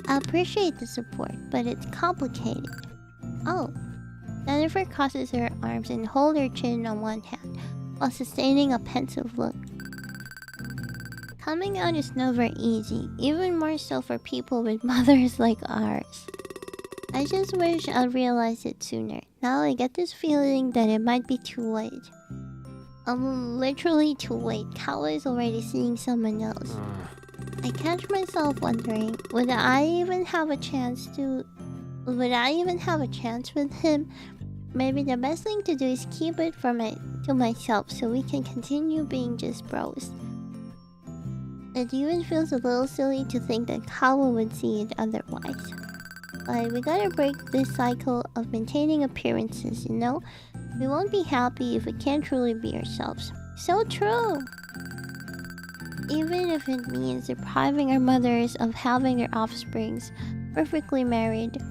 I appreciate the support, but it's complicated. Oh. Jennifer crosses her arms and holds her chin on one hand, while sustaining a pensive look. Coming out is never easy, even more so for people with mothers like ours. I just wish I'd realized it sooner. Now I get this feeling that it might be too late. Literally too late. Kao is already seeing someone else. I catch myself wondering, would I even have a chance with him? Maybe the best thing to do is keep it to myself so we can continue being just bros. It even feels a little silly to think that Kawa would see it otherwise. But we gotta break this cycle of maintaining appearances, you know? We won't be happy if we can't truly be ourselves. So true! Even if it means depriving our mothers of having their offsprings perfectly married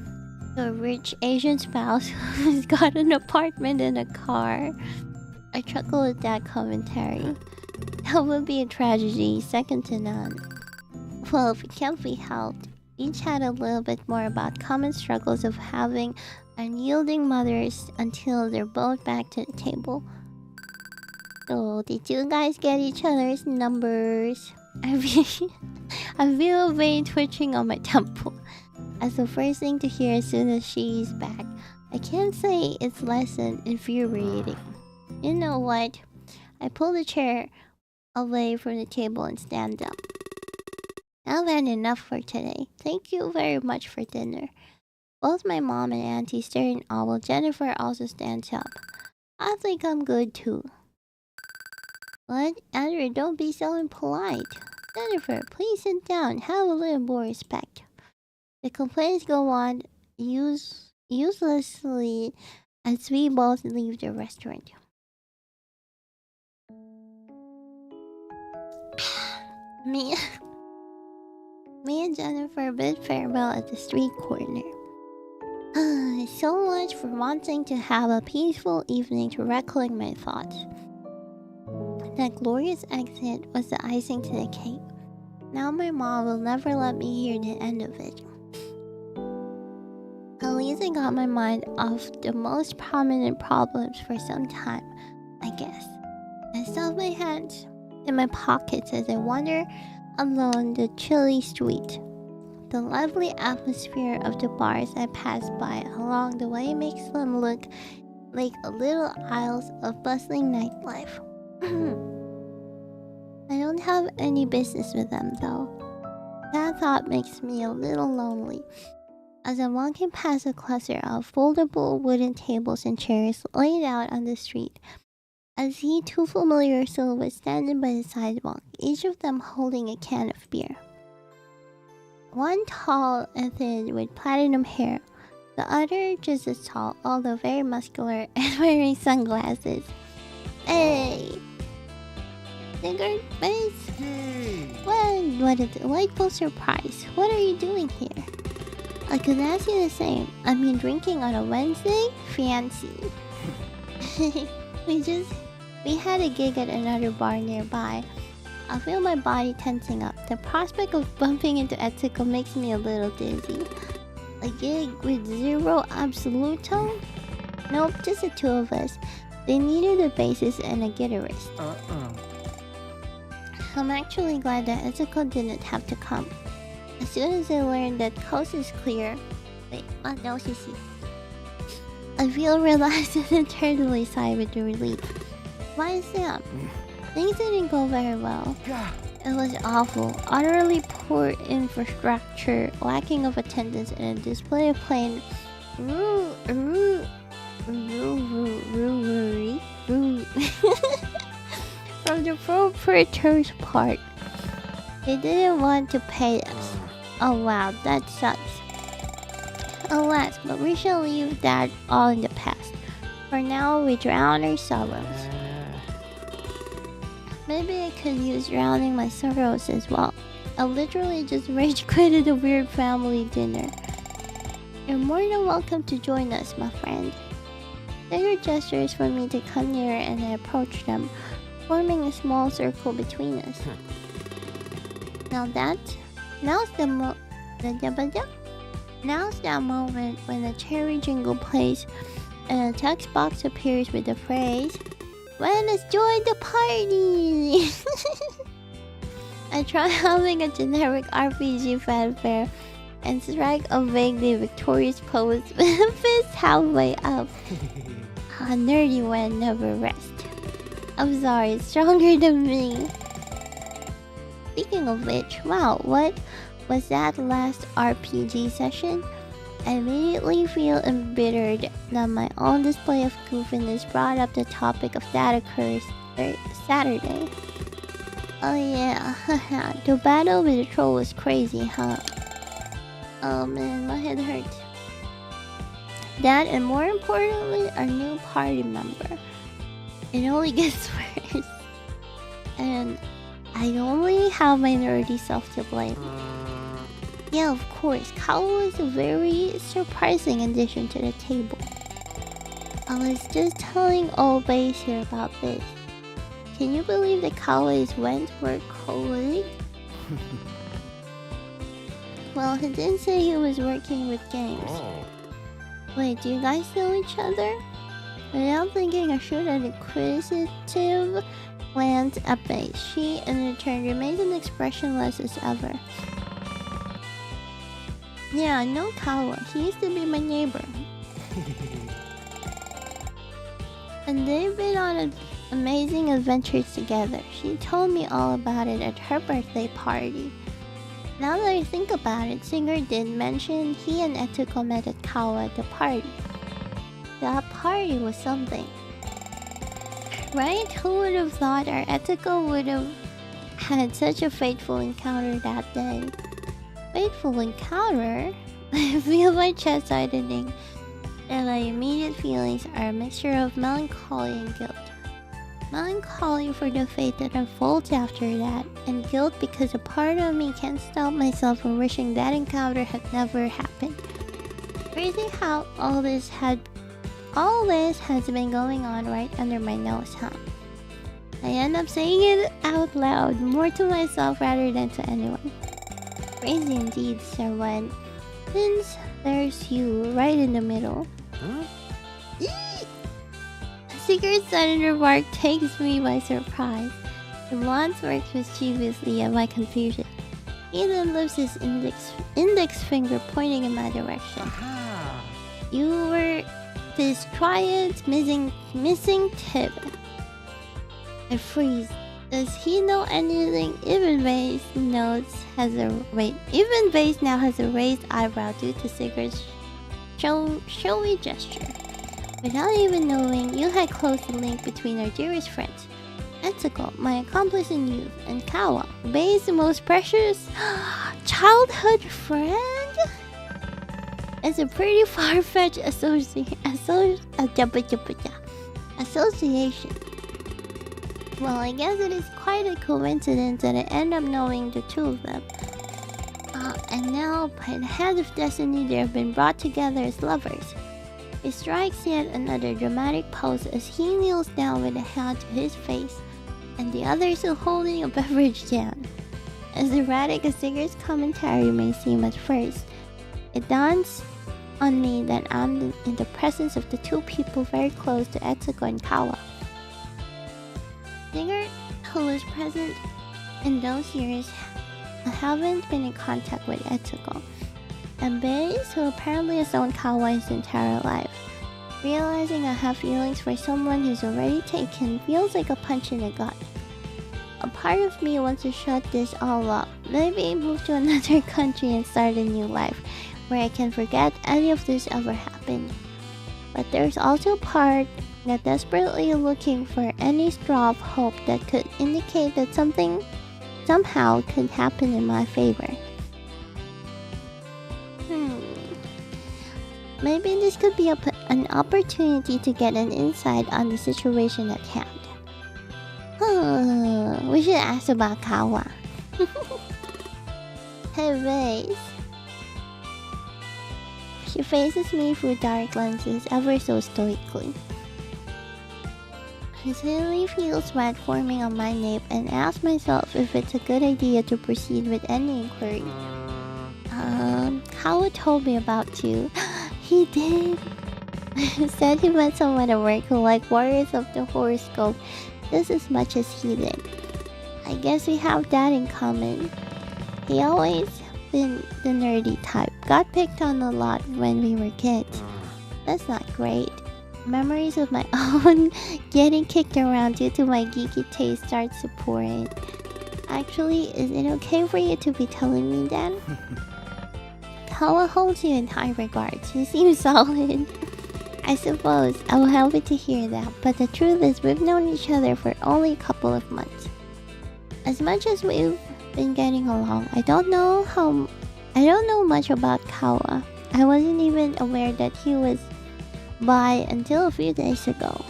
to a rich Asian spouse who's got an apartment and a car. I chuckle at that commentary. That would be a tragedy, second to none. Well, if it can't be helped, we chat a little bit more about common struggles of having unyielding mothers until they're both back to the table. So, did you guys get each other's numbers? I feel a vein twitching on my temple as the first thing to hear as soon as she's back. I can't say it's less than infuriating. You know what? I pull the chair away from the table and stand up. I've had enough for today. Thank you very much for dinner. Both my mom and auntie stare in awe while Jennifer also stands up. I think I'm good too. What? Andrew, don't be so impolite. Jennifer, please sit down. Have a little more respect. The complaints go on uselessly as we both leave the restaurant. Me and Jennifer bid farewell at the street corner. So much for wanting to have a peaceful evening to recollect my thoughts. That glorious exit was the icing to the cake. Now my mom will never let me hear the end of it. At least I got my mind off the most prominent problems for some time, I guess. I stuffed my hands in my pockets as I wander along the chilly street. The lovely atmosphere of the bars I pass by along the way makes them look like little aisles of bustling nightlife. I don't have any business with them though. That thought makes me a little lonely. As I'm walking past a cluster of foldable wooden tables and chairs laid out on the street, I see two familiar silhouettes standing by the sidewalk, each of them holding a can of beer. One tall and thin with platinum hair, the other just as tall, although very muscular and wearing sunglasses. Hey! Digger face? Yay! What a delightful surprise. What are you doing here? I could ask you the same. I mean, drinking on a Wednesday? Fancy. We had a gig at another bar nearby. I feel my body tensing up. The prospect of bumping into Etsuko makes me a little dizzy. A gig with zero absoluto? Nope, just the two of us. They needed a bassist and a guitarist. I'm actually glad that Etsuko didn't have to come. As soon as I learned that coast is clear... Wait, what? No, CC. I feel relaxed and internally sigh with relief. Why is that? Things didn't go very well. It was awful. Utterly poor infrastructure, lacking of attendance, and a display of plain from the proprietor's part. They didn't want to pay us. Oh wow, that sucks. Alas, but we shall leave that all in the past. For now, we drown our sorrows. Maybe I could use drowning my sorrows as well. I literally just rage quitted a weird family dinner. You're more than welcome to join us, my friend. Bigger gestures for me to come nearer and I approach them, forming a small circle between us. Now's that moment when the cherry jingle plays and a text box appears with the phrase, "Let us join the party!" I try humming a generic RPG fanfare and strike a vaguely victorious pose with a fist halfway up. A nerdy one never rests. I'm sorry, it's stronger than me. Speaking of which, wow, what was that last RPG session? I immediately feel embittered that my own display of goofiness brought up the topic of that occurs Saturday. Oh yeah, haha, the battle with the troll was crazy, huh? Oh man, my head hurts. That and more importantly, our new party member. It only gets worse. And I only have my nerdy self to blame. Yeah, of course, Kawa was a very surprising addition to the table. I was just telling old Base here about this. Can you believe that Kawa is Wentworth colleague? Well, he didn't say he was working with games. Wait, do you guys know each other? Without thinking, I shoot an inquisitive glance at Base. She, in return, remains as expressionless as ever. Yeah, I know Kawa. He used to be my neighbor. And they've been on amazing adventures together. She told me all about it at her birthday party. Now that I think about it, Singer did mention he and Etsuko met at Kawa at the party. That party was something. Right? Who would have thought our Etsuko would have had such a fateful encounter that day? Fateful encounter? I feel my chest tightening, and my immediate feelings are a mixture of melancholy and guilt. Melancholy for the fate that unfolds after that, and guilt because a part of me can't stop myself from wishing that encounter had never happened. Crazy how all this has been going on right under my nose, huh? I end up saying it out loud, more to myself rather than to anyone. Crazy indeed, Sir Wen. Since there's you right in the middle. Huh? Secret Senator Mark takes me by surprise. The blonde smirks mischievously at my confusion. He then lifts his index finger pointing in my direction. Aha. You were this triad's missing tip. I freeze. Does he know anything? Even Vase now has a raised eyebrow due to Sigurd's showy gesture. Without even knowing, you had closed the link between our dearest friends. Etsuko, my accomplice in youth, and Kawa, Vei's most precious childhood friend? It's a pretty far-fetched association. Well, I guess it is quite a coincidence that I end up knowing the two of them. And now, by the hand of destiny, they have been brought together as lovers. He strikes yet another dramatic pose as he kneels down with a hand to his face, and the other still holding a beverage can. As erratic as Sigurd's commentary may seem at first, it dawns on me that I'm in the presence of the two people very close to Etsuko and Kawa. Sigurd, who was present in those years, haven't been in contact with Etsuko, and Base, who apparently has known Kawa his entire life. Realizing I have feelings for someone who's already taken feels like a punch in the gut. A part of me wants to shut this all up, maybe move to another country and start a new life, where I can forget any of this ever happened. But there's also a part that desperately looking for any straw of hope that could indicate that something somehow could happen in my favor. Maybe this could be an opportunity to get an insight on the situation at hand. We should ask about Kawa. Hey, Vase. She faces me through dark lenses ever so stoically. I suddenly feel sweat forming on my nape and ask myself if it's a good idea to proceed with any inquiry. Kawa told me about you. He did. Said he met someone at work who liked warriors of the horoscope just as much as he did. I guess we have that in common. He always been the nerdy type. Got picked on a lot when we were kids. That's not great. Memories of my own getting kicked around due to my geeky taste starts to pour in. Actually, is it okay for you to be telling me that? Kawa holds you in high regards. You seem solid. I suppose I'm happy to hear that, but the truth is we've known each other for only a couple of months. As much as we've been getting along, I don't know much about Kawa. I wasn't even aware that he was bi until a few days ago.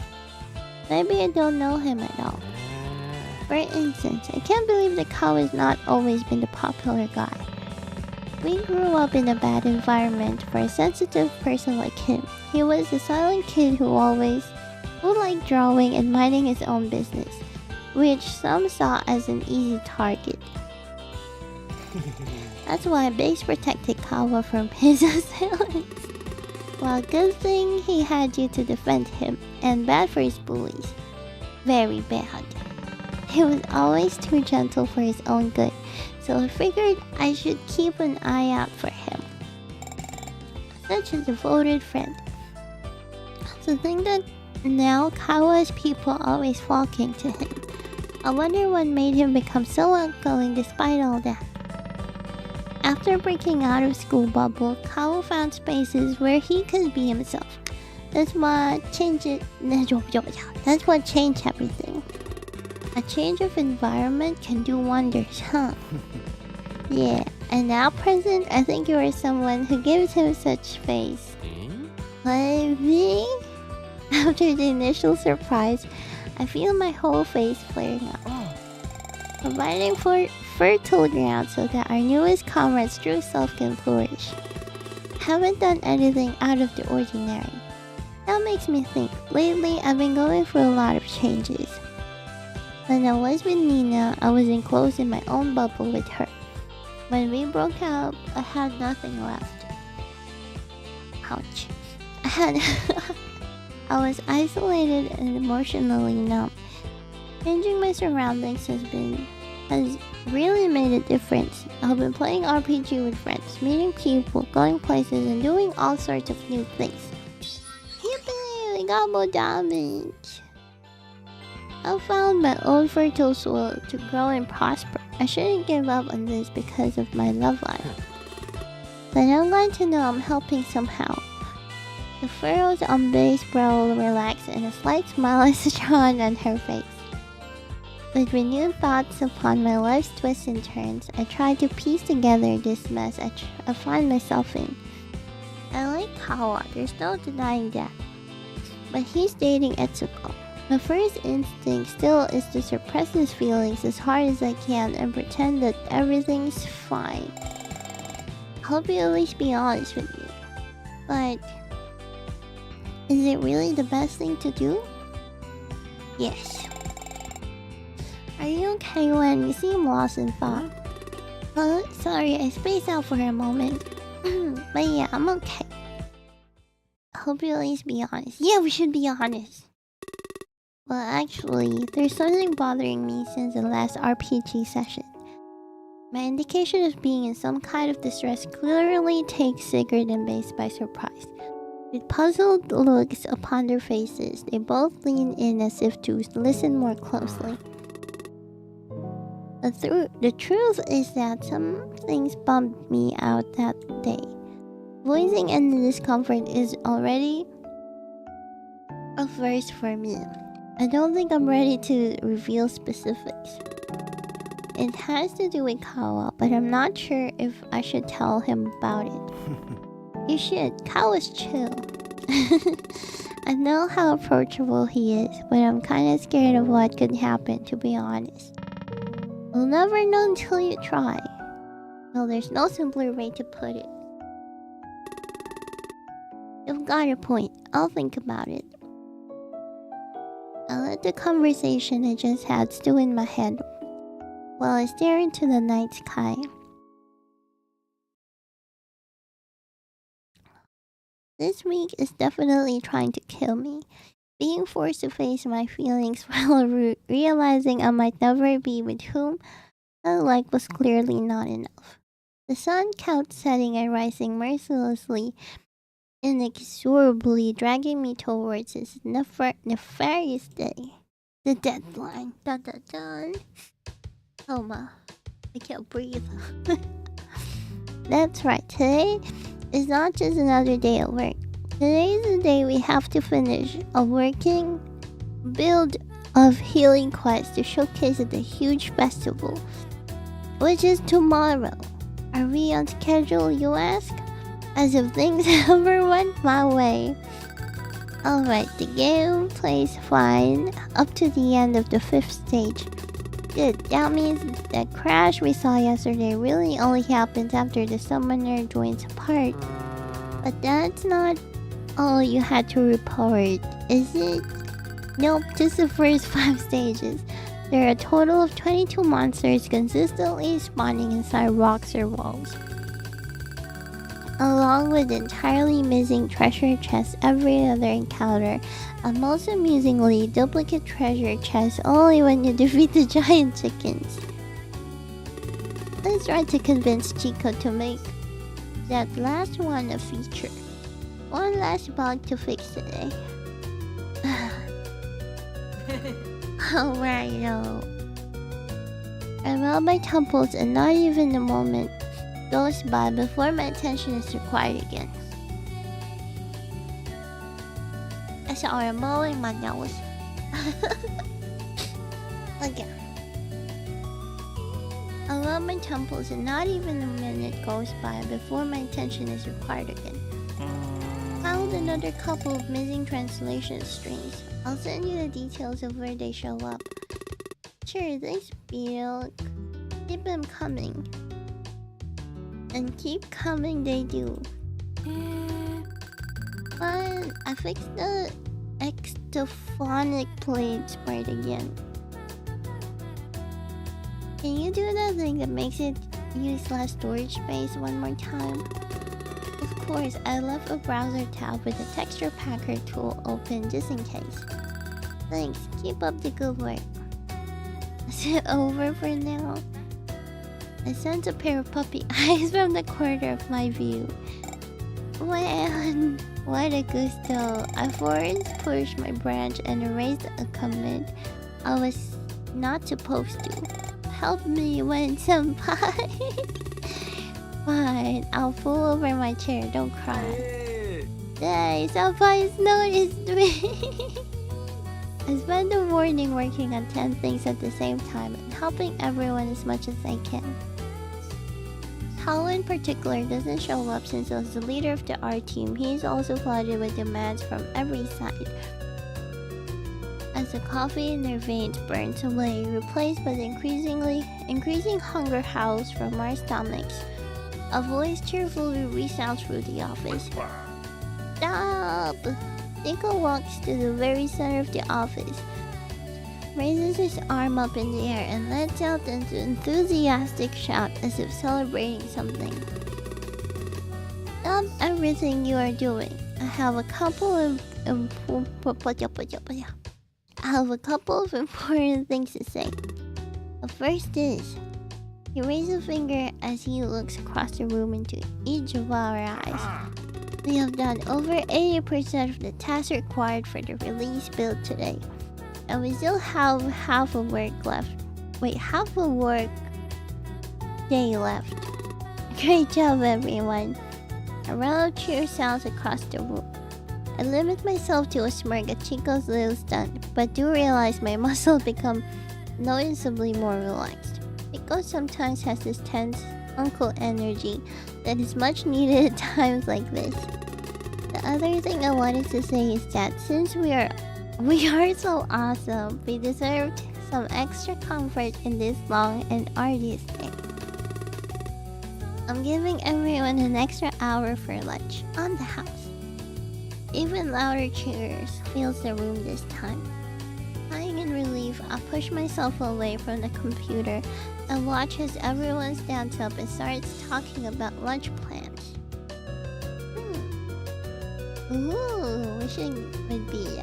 Maybe I don't know him at all. For instance, I can't believe that Kawa's not always been the popular guy. We grew up in a bad environment for a sensitive person like him. He was a silent kid who liked drawing and minding his own business, which some saw as an easy target. That's why Base protected Kawa from his assailants. Well, good thing he had you to defend him, and bad for his bullies. Very bad. He was always too gentle for his own good, so I figured I should keep an eye out for him. Such a devoted friend. To think that now Kawa's people always flocking to him. I wonder what made him become so outgoing despite all that. After breaking out of school bubble, Kao found spaces where he could be himself. That's what changed it. That's what changed everything. A change of environment can do wonders, huh? Yeah, and now present, I think you are someone who gives him such space. But me? After the initial surprise, I feel my whole face flaring up. Providing for fertile ground so that our newest comrade's true self can flourish. Haven't done anything out of the ordinary. That makes me think, lately I've been going through a lot of changes. When I was with Nina, I was enclosed in my own bubble with her. When we broke up, I had nothing left. Ouch. I was isolated and emotionally numb. Changing my surroundings has really made a difference. I've been playing RPG with friends, meeting people, going places, and doing all sorts of new things. Yippee! We got more damage. I found my own fertile soil to grow and prosper. I shouldn't give up on this because of my love life. But I'm glad to know I'm helping somehow. The furrows on Bay's brow relax and a slight smile is drawn on her face. With renewed thoughts upon my life's twists and turns, I try to piece together this mess I find myself in. I like Kawa, there's no denying that. But he's dating Etsuko. My first instinct still is to suppress his feelings as hard as I can and pretend that everything's fine. I hope you at least be honest with me. But is it really the best thing to do? Yes. Are you okay when you seem lost in thought? Sorry, I spaced out for a moment. But yeah, I'm okay. I hope you at least be honest. Yeah, we should be honest. Well, actually, there's something bothering me since the last RPG session. My indication of being in some kind of distress clearly takes Sigurd and Base by surprise. With puzzled looks upon their faces, they both lean in as if to listen more closely. The truth is that some things bummed me out that day. Voicing any discomfort is already a first for me. I don't think I'm ready to reveal specifics. It has to do with Kawa, but I'm not sure if I should tell him about it. You should. Kawa's chill. I know how approachable he is, but I'm kinda scared of what could happen, to be honest. You'll never know until you try. Well, there's no simpler way to put it. You've got a point. I'll think about it. I let the conversation I just had stew in my head while I stare into the night sky. This week is definitely trying to kill me. Being forced to face my feelings while realizing I might never be with whom I like was clearly not enough. The sun kept setting and rising mercilessly, inexorably dragging me towards this nefarious day. The deadline. Dun dun dun. Coma. I can't breathe. That's right. Today is not just another day at work. Today is the day we have to finish a working build of healing quest to showcase at the huge festival, which is tomorrow. Are we on schedule, you ask? As if things ever went my way. Alright, the game plays fine up to the end of the 5th stage. Good, that means that crash we saw yesterday really only happens after the summoner joins a part. But that's not all you had to report, is it? Nope, just the first 5 stages. There are a total of 22 monsters consistently spawning inside rocks or walls, along with entirely missing treasure chests every other encounter, and most amusingly, duplicate treasure chests only when you defeat the giant chickens. Let's try to convince Chico to make that last one a feature. One last bug to fix today. Alright, I rub my temples and not even a moment goes by before my attention is required again. Sorry, I'm blowing my nose. Again. I love my temples and not even a minute goes by before my attention is required again. Found another couple of missing translation strings. I'll send you the details of where they show up. Sure, thanks, Beetle. Keep them coming. And keep coming they do. But I fixed the extophonic plates part again. Can you do that thing that makes it use less storage space one more time? Of course, I left a browser tab with the texture packer tool open just in case. Thanks, keep up the good work. Is it over for now? I sent a pair of puppy eyes from the corner of my view. Man, what a gusto. I forward pushed my branch and erased a comment I was not supposed to. Help me when somebody... Fine, I'll fall over my chair, don't cry. Hey, somebody's noticed me. I spent the morning working on 10 things at the same time and helping everyone as much as I can. Hao in particular doesn't show up since as the leader of the art team, he is also flooded with demands from every side. As the coffee in their veins burns away, replaced by the increasing hunger howls from our stomachs, a voice cheerfully resounds through the office. Stop! Nico walks to the very center of the office, raises his arm up in the air, and lets out an enthusiastic shout as if celebrating something. Stop everything you are doing. I have a couple of important things to say. The first is, he raises a finger as he looks across the room into each of our eyes. We have done over 80% of the tasks required for the release build today. And we still have half a work day left. Great job, everyone. A round of cheer sounds across the room. I limit myself to a smirk at Chico's little stunt, but do realize my muscles become noticeably more relaxed. Chico sometimes has this tense uncle energy that is much needed at times like this. The other thing I wanted to say is that since we are so awesome, we deserved some extra comfort in this long and arduous day. I'm giving everyone an extra hour for lunch on the house. Even louder cheers fills the room this time. Sighing in relief, I push myself away from the computer and watch as everyone stands up and starts talking about lunch plans. Ooh, wishing would be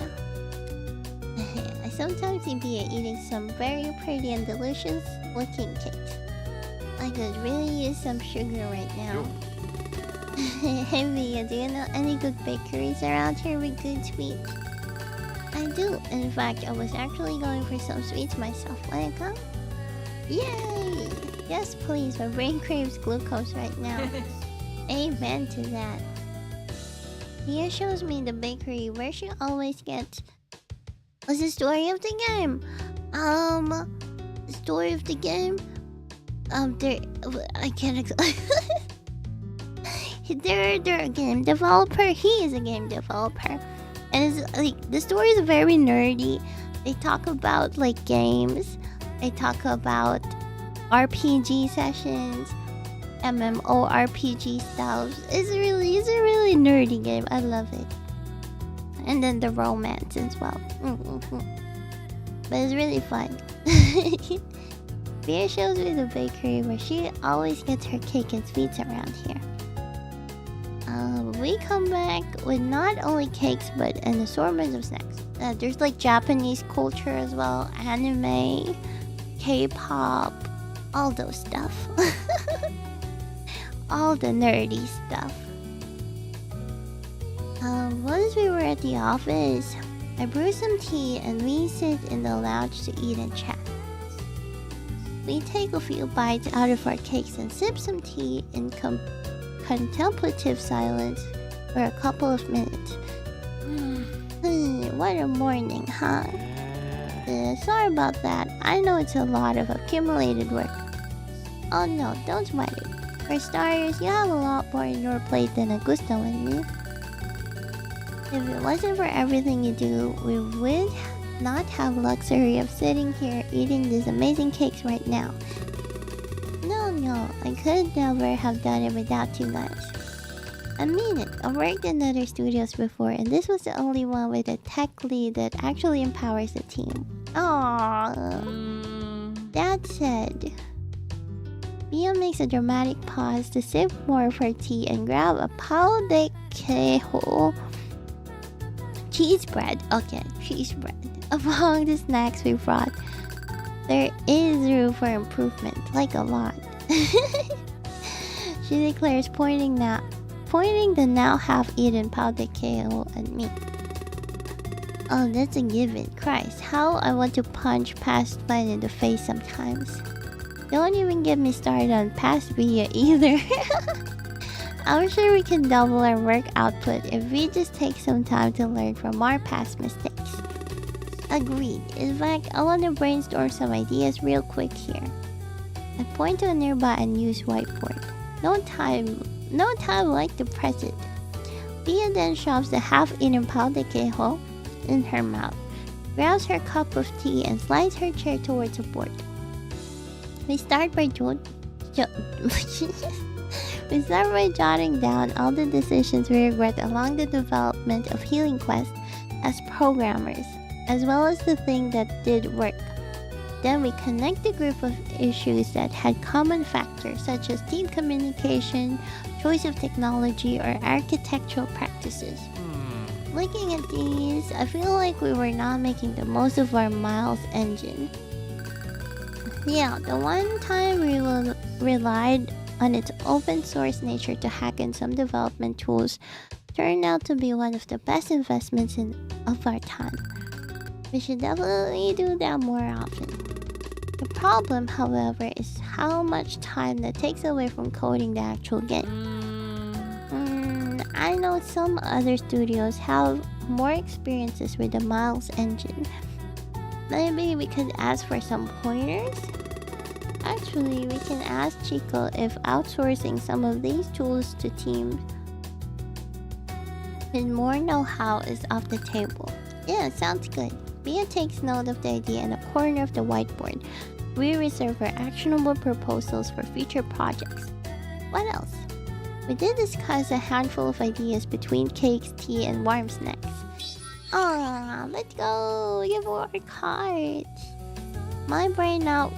I sometimes be eating some very pretty and delicious looking cakes. I could really use some sugar right now. Hey Via, do you know any good bakeries around here with good sweets? I do. In fact, I was actually going for some sweets myself. Wanna come? Yay! Yes, please. My brain craves glucose right now. Amen to that. Via shows me the bakery where she always gets... What's the story of the game? The story of the game? I can't explain. They're a game developer. He is a game developer. And it's like, the story is very nerdy. They talk about like games. They talk about RPG sessions, MMORPG styles. It's a really nerdy game. I love it. And then the romance as well. But it's really fun. Bea shows me the bakery where she always gets her cake and sweets around here. We come back with not only cakes but an assortment of snacks. There's like Japanese culture as well, anime, K-pop, all those stuff. All the nerdy stuff. Once we were at the office, I brewed some tea and we sit in the lounge to eat and chat. We take a few bites out of our cakes and sip some tea in contemplative silence for a couple of minutes. What a morning, huh? Sorry about that. I know it's a lot of accumulated work. Oh no, don't sweat it. For starters, you have a lot more on your plate than Augusto and me. If it wasn't for everything you do, we would not have luxury of sitting here eating these amazing cakes right now. No, I could never have done it without you guys. I mean it. I've worked in other studios before, and this was the only one with a tech lead that actually empowers the team. Aww. That said, Mia makes a dramatic pause to sip more of her tea and grab a pao de queijo cheese bread. Okay, cheese bread. Among the snacks we brought, there is room for improvement, like a lot. She declares, pointing the now half-eaten pao de queijo at me. Oh, that's a given. Christ, how I want to punch past Glenn in the face sometimes. Don't even get me started on past Via either. I'm sure we can double our work output if we just take some time to learn from our past mistakes. Agreed. In fact, I want to brainstorm some ideas real quick here. I point to a nearby unused whiteboard. No time like the present. Via then shoves the half-eaten pao de queijo in her mouth, grabs her cup of tea and slides her chair towards the board. We start by jotting down all the decisions we regret along the development of Healing Quest as programmers, as well as the thing that did work. Then we connect the group of issues that had common factors such as team communication, choice of technology, or architectural practices. Looking at these, I feel like we were not making the most of our Miles engine. Yeah, the one time we relied on its open source nature to hack in some development tools turned out to be one of the best investments of our time. We should definitely do that more often. The problem, however, is how much time that takes away from coding the actual game. I know some other studios have more experiences with the Miles engine. Maybe we could ask for some pointers? Actually, we can ask Chico if outsourcing some of these tools to teams with more know-how is off the table. Yeah, sounds good. Mia takes note of the idea in a corner of the whiteboard. We reserve our actionable proposals for future projects. What else? We did discuss a handful of ideas between cakes, tea, and warm snacks. Let's go! Give our cards! My brain not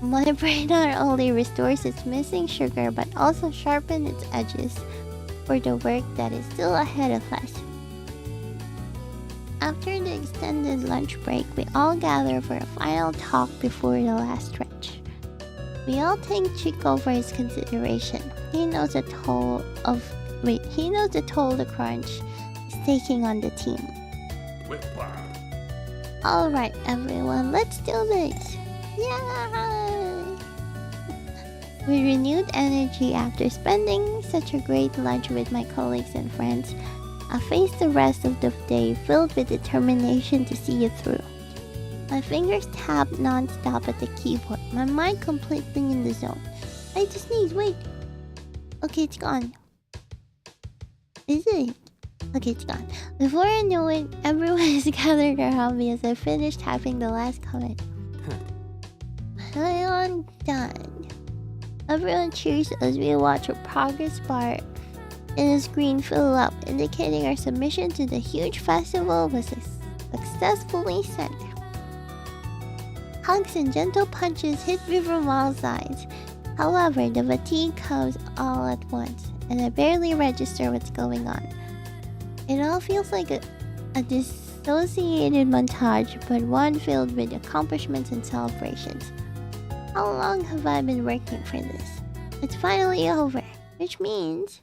only restores its missing sugar, but also sharpens its edges for the work that is still ahead of us. After the extended lunch break, we all gather for a final talk before the last stretch. We all thank Chico for his consideration. He knows the toll the crunch is taking on the team. Alright everyone, let's do this! Yeah! With renewed energy after spending such a great lunch with my colleagues and friends, I face the rest of the day filled with determination to see it through. My fingers tap non-stop at the keyboard, my mind completely in the zone. I just sneeze, wait! Okay, it's gone. Is it? Okay, it's gone. Before I know it, everyone is gathered around me as I finish typing the last comment. I am done. Everyone cheers as we watch a progress bar in the screen fill up, indicating our submission to the huge festival was successfully sent. Hugs and gentle punches hit me from all sides. However, the fatigue comes all at once, and I barely register what's going on. It all feels like a dissociated montage, but one filled with accomplishments and celebrations. How long have I been working for this? It's finally over, which means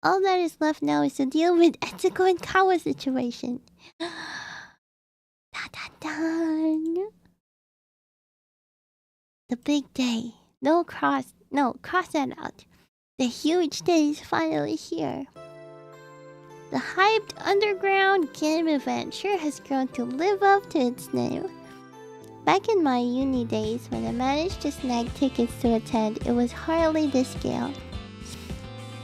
all that is left now is to deal with Etsuko and Kawa's situation. Dun dun dun. The big day. Cross that out. The huge day is finally here. The hyped underground game event sure has grown to live up to its name. Back in my uni days, when I managed to snag tickets to attend, it was hardly this scale.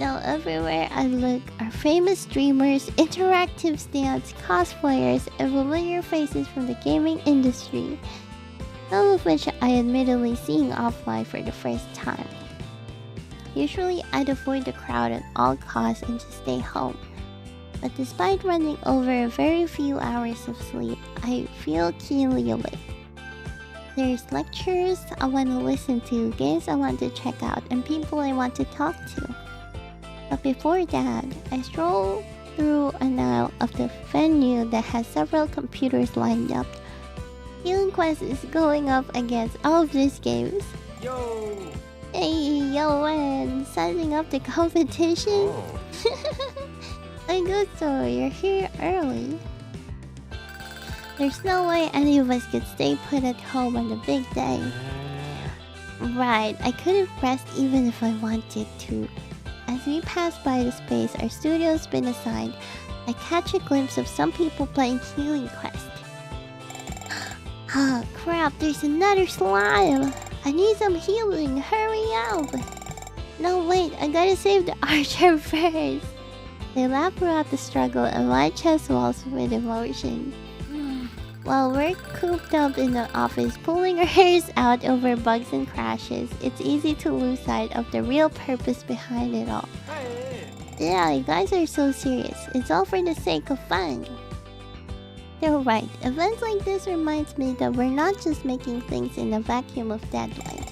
Now everywhere I look are famous streamers, interactive stands, cosplayers, and familiar faces from the gaming industry. Some of which I admittedly seeing offline for the first time. Usually I'd avoid the crowd at all costs and just stay home. But despite running over a very few hours of sleep, I feel keenly awake. There's lectures I want to listen to, games I want to check out, and people I want to talk to. But before that, I stroll through an aisle of the venue that has several computers lined up. Healing Quest is going up against all of these games. Yo! Hey, yo, and signing up the competition? I guess so, you're here early. There's no way any of us could stay put at home on the big day. Right, I couldn't rest even if I wanted to. As we pass by the space our studio's been assigned, I catch a glimpse of some people playing Healing Quest. Oh crap, there's another slime! I need some healing, hurry up! No wait, I gotta save the archer first! They laugh throughout the struggle and my chest walls with emotion. While we're cooped up in the office pulling our hairs out over bugs and crashes, it's easy to lose sight of the real purpose behind it all. Yeah, you guys are so serious. It's all for the sake of fun. They're right. Events like this reminds me that we're not just making things in a vacuum of deadlines.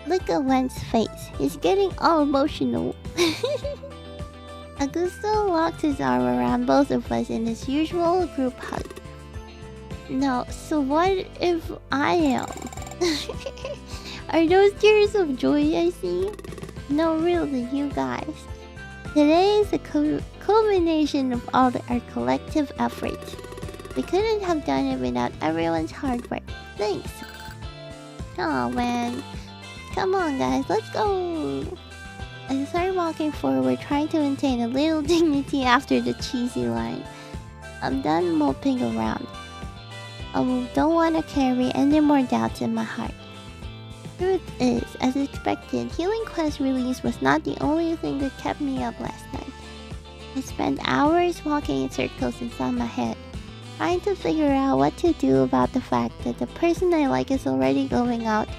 Look at Wen's face. He's getting all emotional. Augusto locked his arm around both of us in his usual group hug. No, so what if I am? Are those tears of joy I see? No, really, you guys. Today is a culmination of all our collective efforts. We couldn't have done it without everyone's hard work. Thanks. Oh man. Come on guys, let's go. I start walking forward, trying to maintain a little dignity after the cheesy line. I'm done moping around. I don't want to carry any more doubts in my heart. Truth is, as expected, Healing Quest release was not the only thing that kept me up last night. I spent hours walking in circles inside my head, trying to figure out what to do about the fact that the person I like is already going out.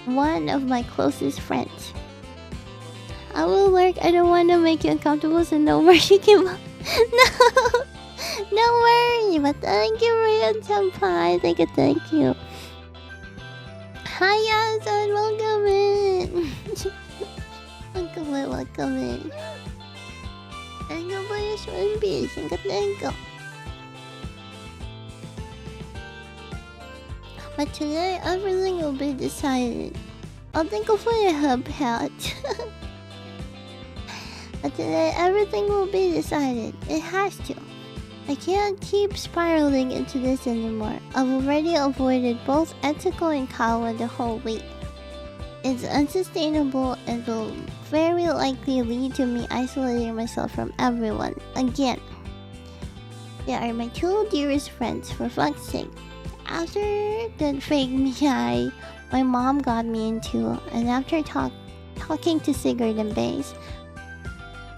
One of my closest friends. I will work. I don't want to make you uncomfortable, so no worry. No! Don't worry, but thank you, Ryan Senpai. Thank you. Hi, Yasan, welcome in. welcome in. Thank you for your swim piece. Thank you. But today, everything will be decided. I'll thank you for your hub hat. But today, everything will be decided. It has to. I can't keep spiraling into this anymore. I've already avoided both Etsuko and Kawa the whole week. It's unsustainable and will very likely lead to me isolating myself from everyone again. They are my two dearest friends, for fuck's sake. After the fake Mihai my mom got me into, and after talking to Sigurd and Base,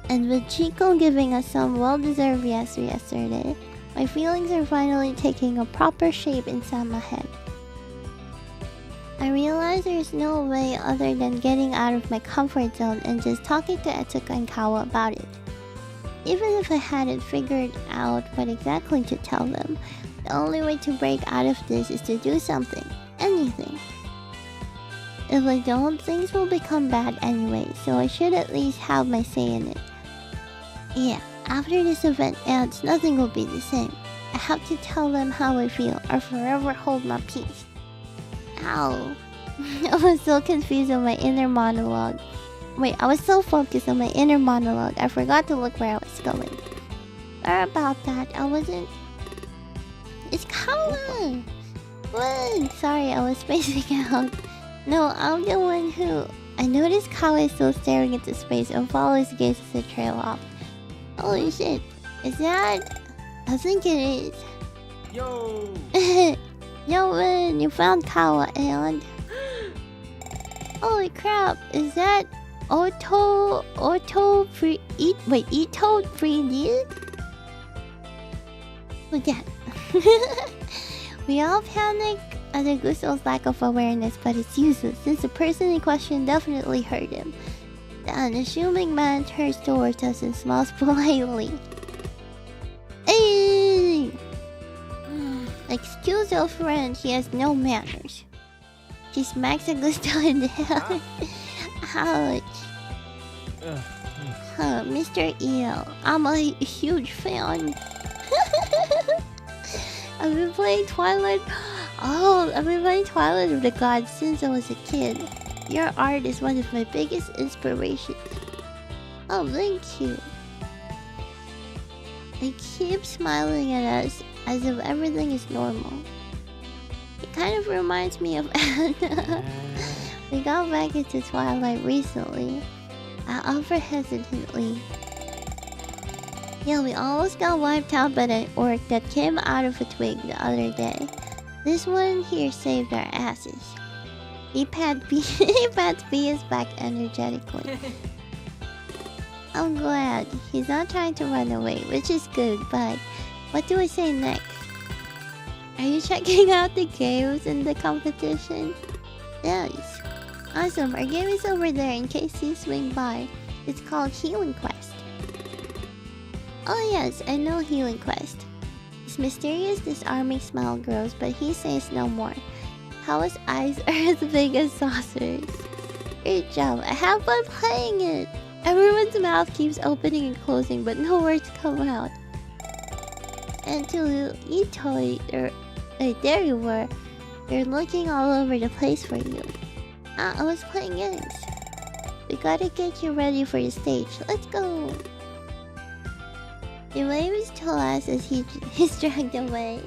and with Chico giving us some well-deserved yes yesterday, my feelings are finally taking a proper shape inside my head. I realize there's no way other than getting out of my comfort zone and just talking to Etsuko and Kawa about it. Even if I hadn't figured out what exactly to tell them, the only way to break out of this is to do something. Anything. If I don't, things will become bad anyway, so I should at least have my say in it. Yeah, after this event ends, nothing will be the same. I have to tell them how I feel, or forever hold my peace. Ow. I was so confused on my inner monologue. Wait, I was so focused on my inner monologue, I forgot to look where I was going. Sorry about that, I wasn't... It's Kawa! What? Sorry, I was spacing out. No, I'm the one who... I noticed Kawa is still staring into space and follows his gaze as they trail off. Holy shit. Is that... I think it is. Yo! Yo, man, you found Kawa and... Holy crap, is that... Ito 3D? Who's that? We all panic at the Gusto's lack of awareness, but it's useless since the person in question definitely heard him. The unassuming man turns towards us and smiles politely. Hey! Excuse your friend, he has no manners. She smacks a Gusto in the head. Ouch. Mr. EL, I'm a huge fan. I've been playing Twilight. Oh, I've been playing Twilight of the Gods since I was a kid. Your art is one of my biggest inspirations. Oh, thank you. They keep smiling at us as if everything is normal. It kind of reminds me of Anna. We got back into Twilight recently. I offer hesitantly. Yeah, we almost got wiped out by an orc that came out of a twig the other day. This one here saved our asses. He pats Bia's back energetically. I'm glad. He's not trying to run away, which is good, but what do I say next? Are you checking out the games in the competition? Yes. Awesome, our game is over there in case you swing by. It's called Healing Quest. Oh yes, I know Healing Quest. His mysterious disarming smile grows, but he says no more. Kawa's eyes are as big as saucers. Great job, I have fun playing it! Everyone's mouth keeps opening and closing, but no words come out. And to Itoi, there you were. They're looking all over the place for you. I was playing games. We gotta get you ready for the stage. Let's go! He waves to us as he's dragged away.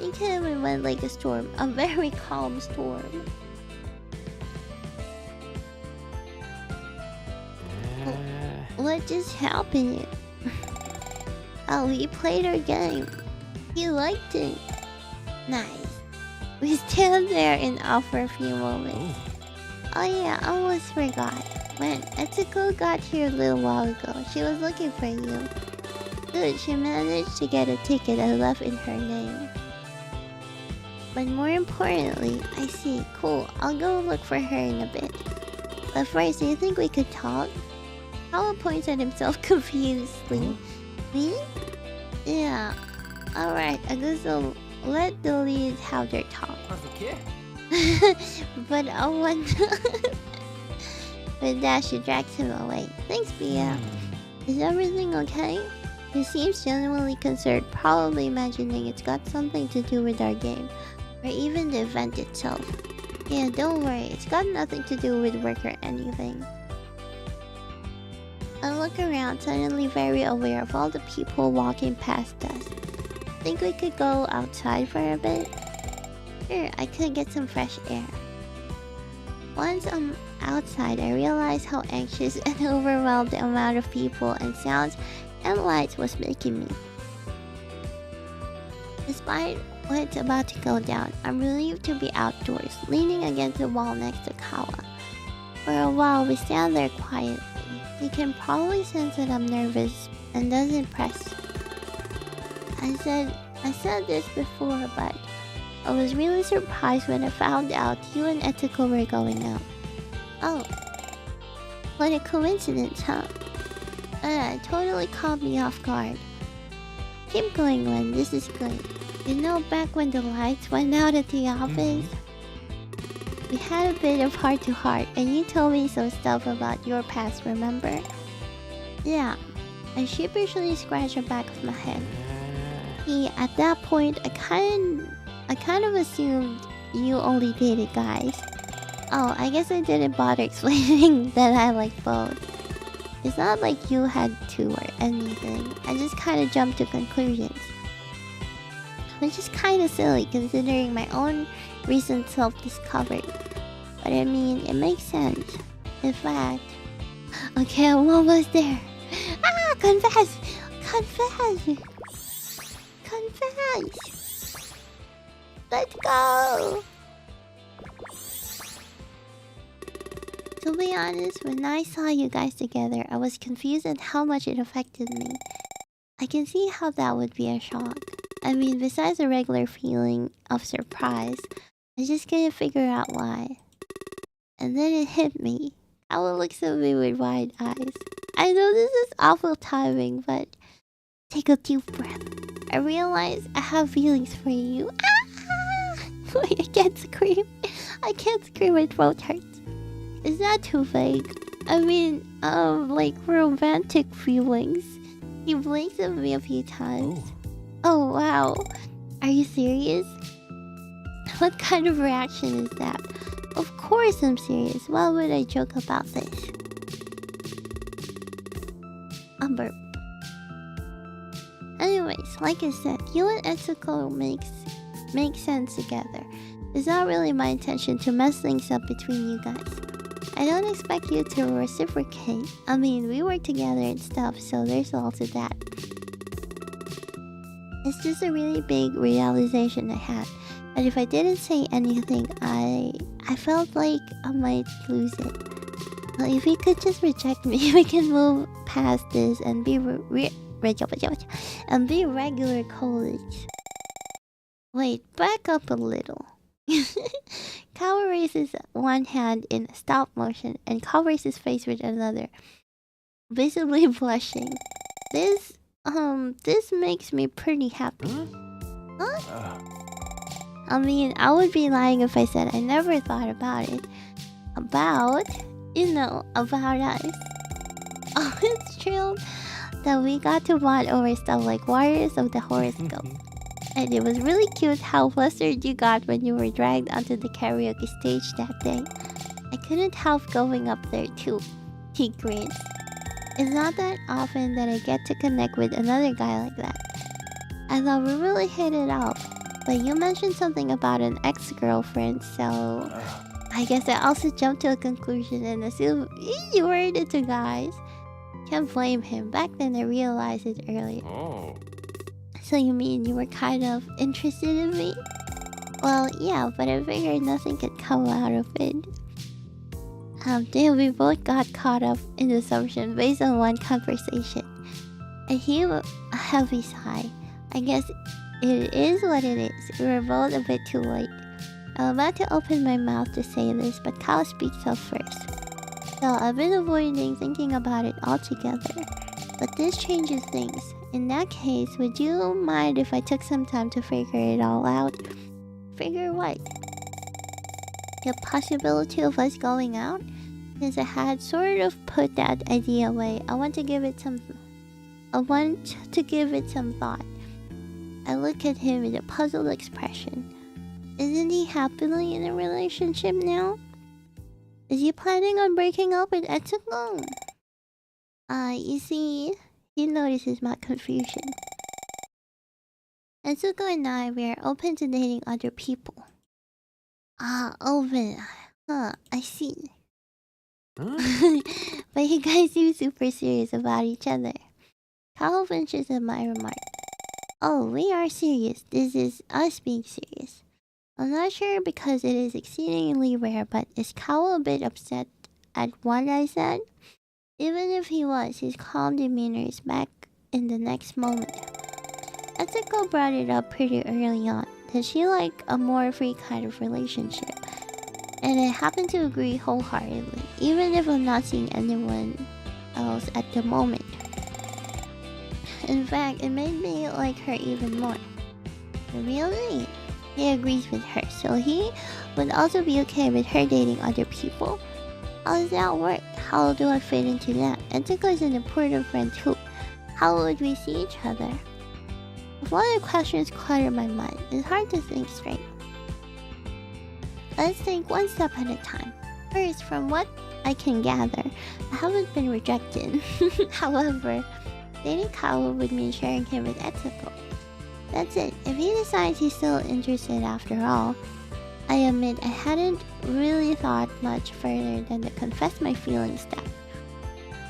He came and went like a storm. A very calm storm. What just happened? Oh, he played our game. He liked it. Nice. We stand there in awe for a few moments. Oh yeah, I almost forgot. When Etsuko got here a little while ago, she was looking for you. Good, she managed to get a ticket I left in her name. But more importantly, I see. Cool, I'll go look for her in a bit. But first, do you think we could talk? Howell points at himself confusedly. Me? Yeah. Alright, I guess I'll let the leads have their talk. But I want... With that, she drags him away. Thanks, Bia. Is everything okay? He seems genuinely concerned, probably imagining it's got something to do with our game. Or even the event itself. Yeah, don't worry, it's got nothing to do with work or anything. I look around, suddenly very aware of all the people walking past us. Think we could go outside for a bit? Sure, I could get some fresh air. Once I'm outside, I realized how anxious and overwhelmed the amount of people and sounds and lights was making me. Despite what's about to go down, I'm relieved to be outdoors, leaning against the wall next to Kawa. For a while, we stand there quietly. He can probably sense that I'm nervous and doesn't press. I said this before, but I was really surprised when I found out you and Etsuko were going out. Oh, what a coincidence, huh? It totally caught me off guard. Keep going, Len, this is good. You know, back when the lights went out at the office? We had a bit of heart-to-heart, and you told me some stuff about your past, remember? Yeah, I sheepishly scratched the back of my head. At that point, I kind of assumed you only dated guys. Oh, I guess I didn't bother explaining that I like both. It's not like you had to or anything. I just kind of jumped to conclusions. which is kind of silly considering my own recent self-discovery. But I mean, it makes sense. In fact, okay, I'm almost there. Ah, confess! Confess! Confess! Let's go! To be honest, when I saw you guys together, I was confused at how much it affected me. I can see how that would be a shock. I mean, besides the regular feeling of surprise, I just couldn't figure out why. And then it hit me. Owl looks at me with wide eyes. I know this is awful timing, but take a deep breath. I realize I have feelings for you. Ah! Wait, I can't scream. I can't scream, my throat hurts. Is that too vague? I mean, like romantic feelings. He blinks at me a few times. Oh wow. Are you serious? What kind of reaction is that? Of course I'm serious. Why would I joke about this? Burp. Anyways, like I said, you and Etsuko make sense together. It's not really my intention to mess things up between you guys. I don't expect you to reciprocate. I mean, we work together and stuff, so there's also that. It's just a really big realization I had. But if I didn't say anything, I felt like I might lose it. Well, if you could just reject me, we can move past this and be regular colleagues. Wait, back up a little. Kawa raises one hand in stop motion and covers his face with another, visibly blushing. This makes me pretty happy. Huh? I mean, I would be lying if I said I never thought about it. About us. Oh, it's true that we got to bond over stuff like Warriors of the Horoscope. And it was really cute how flustered you got when you were dragged onto the karaoke stage that day. I couldn't help going up there too. He grins. It's not that often that I get to connect with another guy like that. I thought we really hit it off. But you mentioned something about an ex-girlfriend, so I guess I also jumped to a conclusion and assumed you were into guys. Can't blame him. Back then I realized it earlier. So you mean you were kind of interested in me? Well, yeah, but I figured nothing could come out of it. Then we both got caught up in the assumption based on one conversation. I heaved a heavy sigh. I guess it is what it is. We were both a bit too late. I'm about to open my mouth to say this, but Kyle speaks up first. So I've been avoiding thinking about it altogether. But this changes things. In that case, would you mind if I took some time to figure it all out? Figure what? The possibility of us going out? Since I had sort of put that idea away, I want to give it some thought. I look at him with a puzzled expression. Isn't he happily in a relationship now? Is he planning on breaking up with Etsuko? You see, he notices my confusion. Etsuko and I, we are open to dating other people. Open. I see. Huh? But you guys seem super serious about each other. Kyle flinches at my remark. Oh, we are serious. This is us being serious. I'm not sure because it is exceedingly rare, but is Kyle a bit upset at what I said? Even if he was, his calm demeanor is back in the next moment. Etsuko brought it up pretty early on that she liked a more free kind of relationship. And I happen to agree wholeheartedly, even if I'm not seeing anyone else at the moment. In fact, it made me like her even more. Really? He agrees with her, so he would also be okay with her dating other people? How does that work? How do I fit into that? Etsuko is an important friend too. How would we see each other? A lot of questions clutter my mind. It's hard to think straight. Let's take one step at a time. First, from what I can gather, I haven't been rejected. However, dating Kawa would mean sharing him with Etsuko. That's it. If he decides he's still interested after all, I admit I hadn't really thought much further than to confess my feelings step.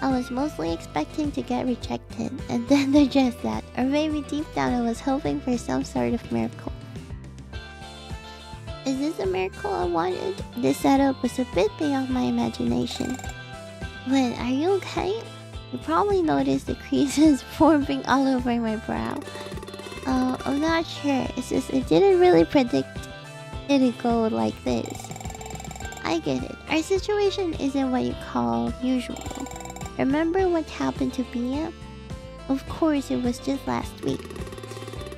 I was mostly expecting to get rejected, and then there's just that. Or maybe deep down I was hoping for some sort of miracle. Is this a miracle I wanted? This setup was a bit beyond my imagination. But are you okay? You probably noticed the creases forming all over my brow. I'm not sure. It's just I didn't really predict it'd go like this. I get it. Our situation isn't what you call usual. Remember what happened to Bia? Of course, it was just last week.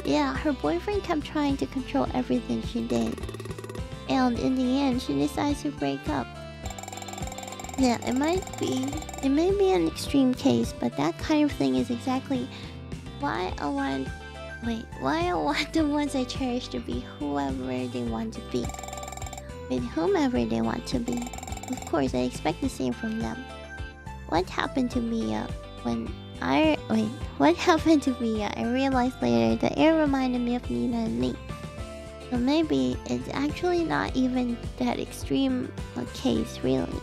Yeah, her boyfriend kept trying to control everything she did. And in the end, she decides to break up. Yeah, it may be an extreme case, but that kind of thing is exactly why I want the ones I cherish to be whoever they want to be. With whomever they want to be. Of course, I expect the same from them. What happened to Mia I realized later that it reminded me of Nina and me. So maybe it's actually not even that extreme a case, really.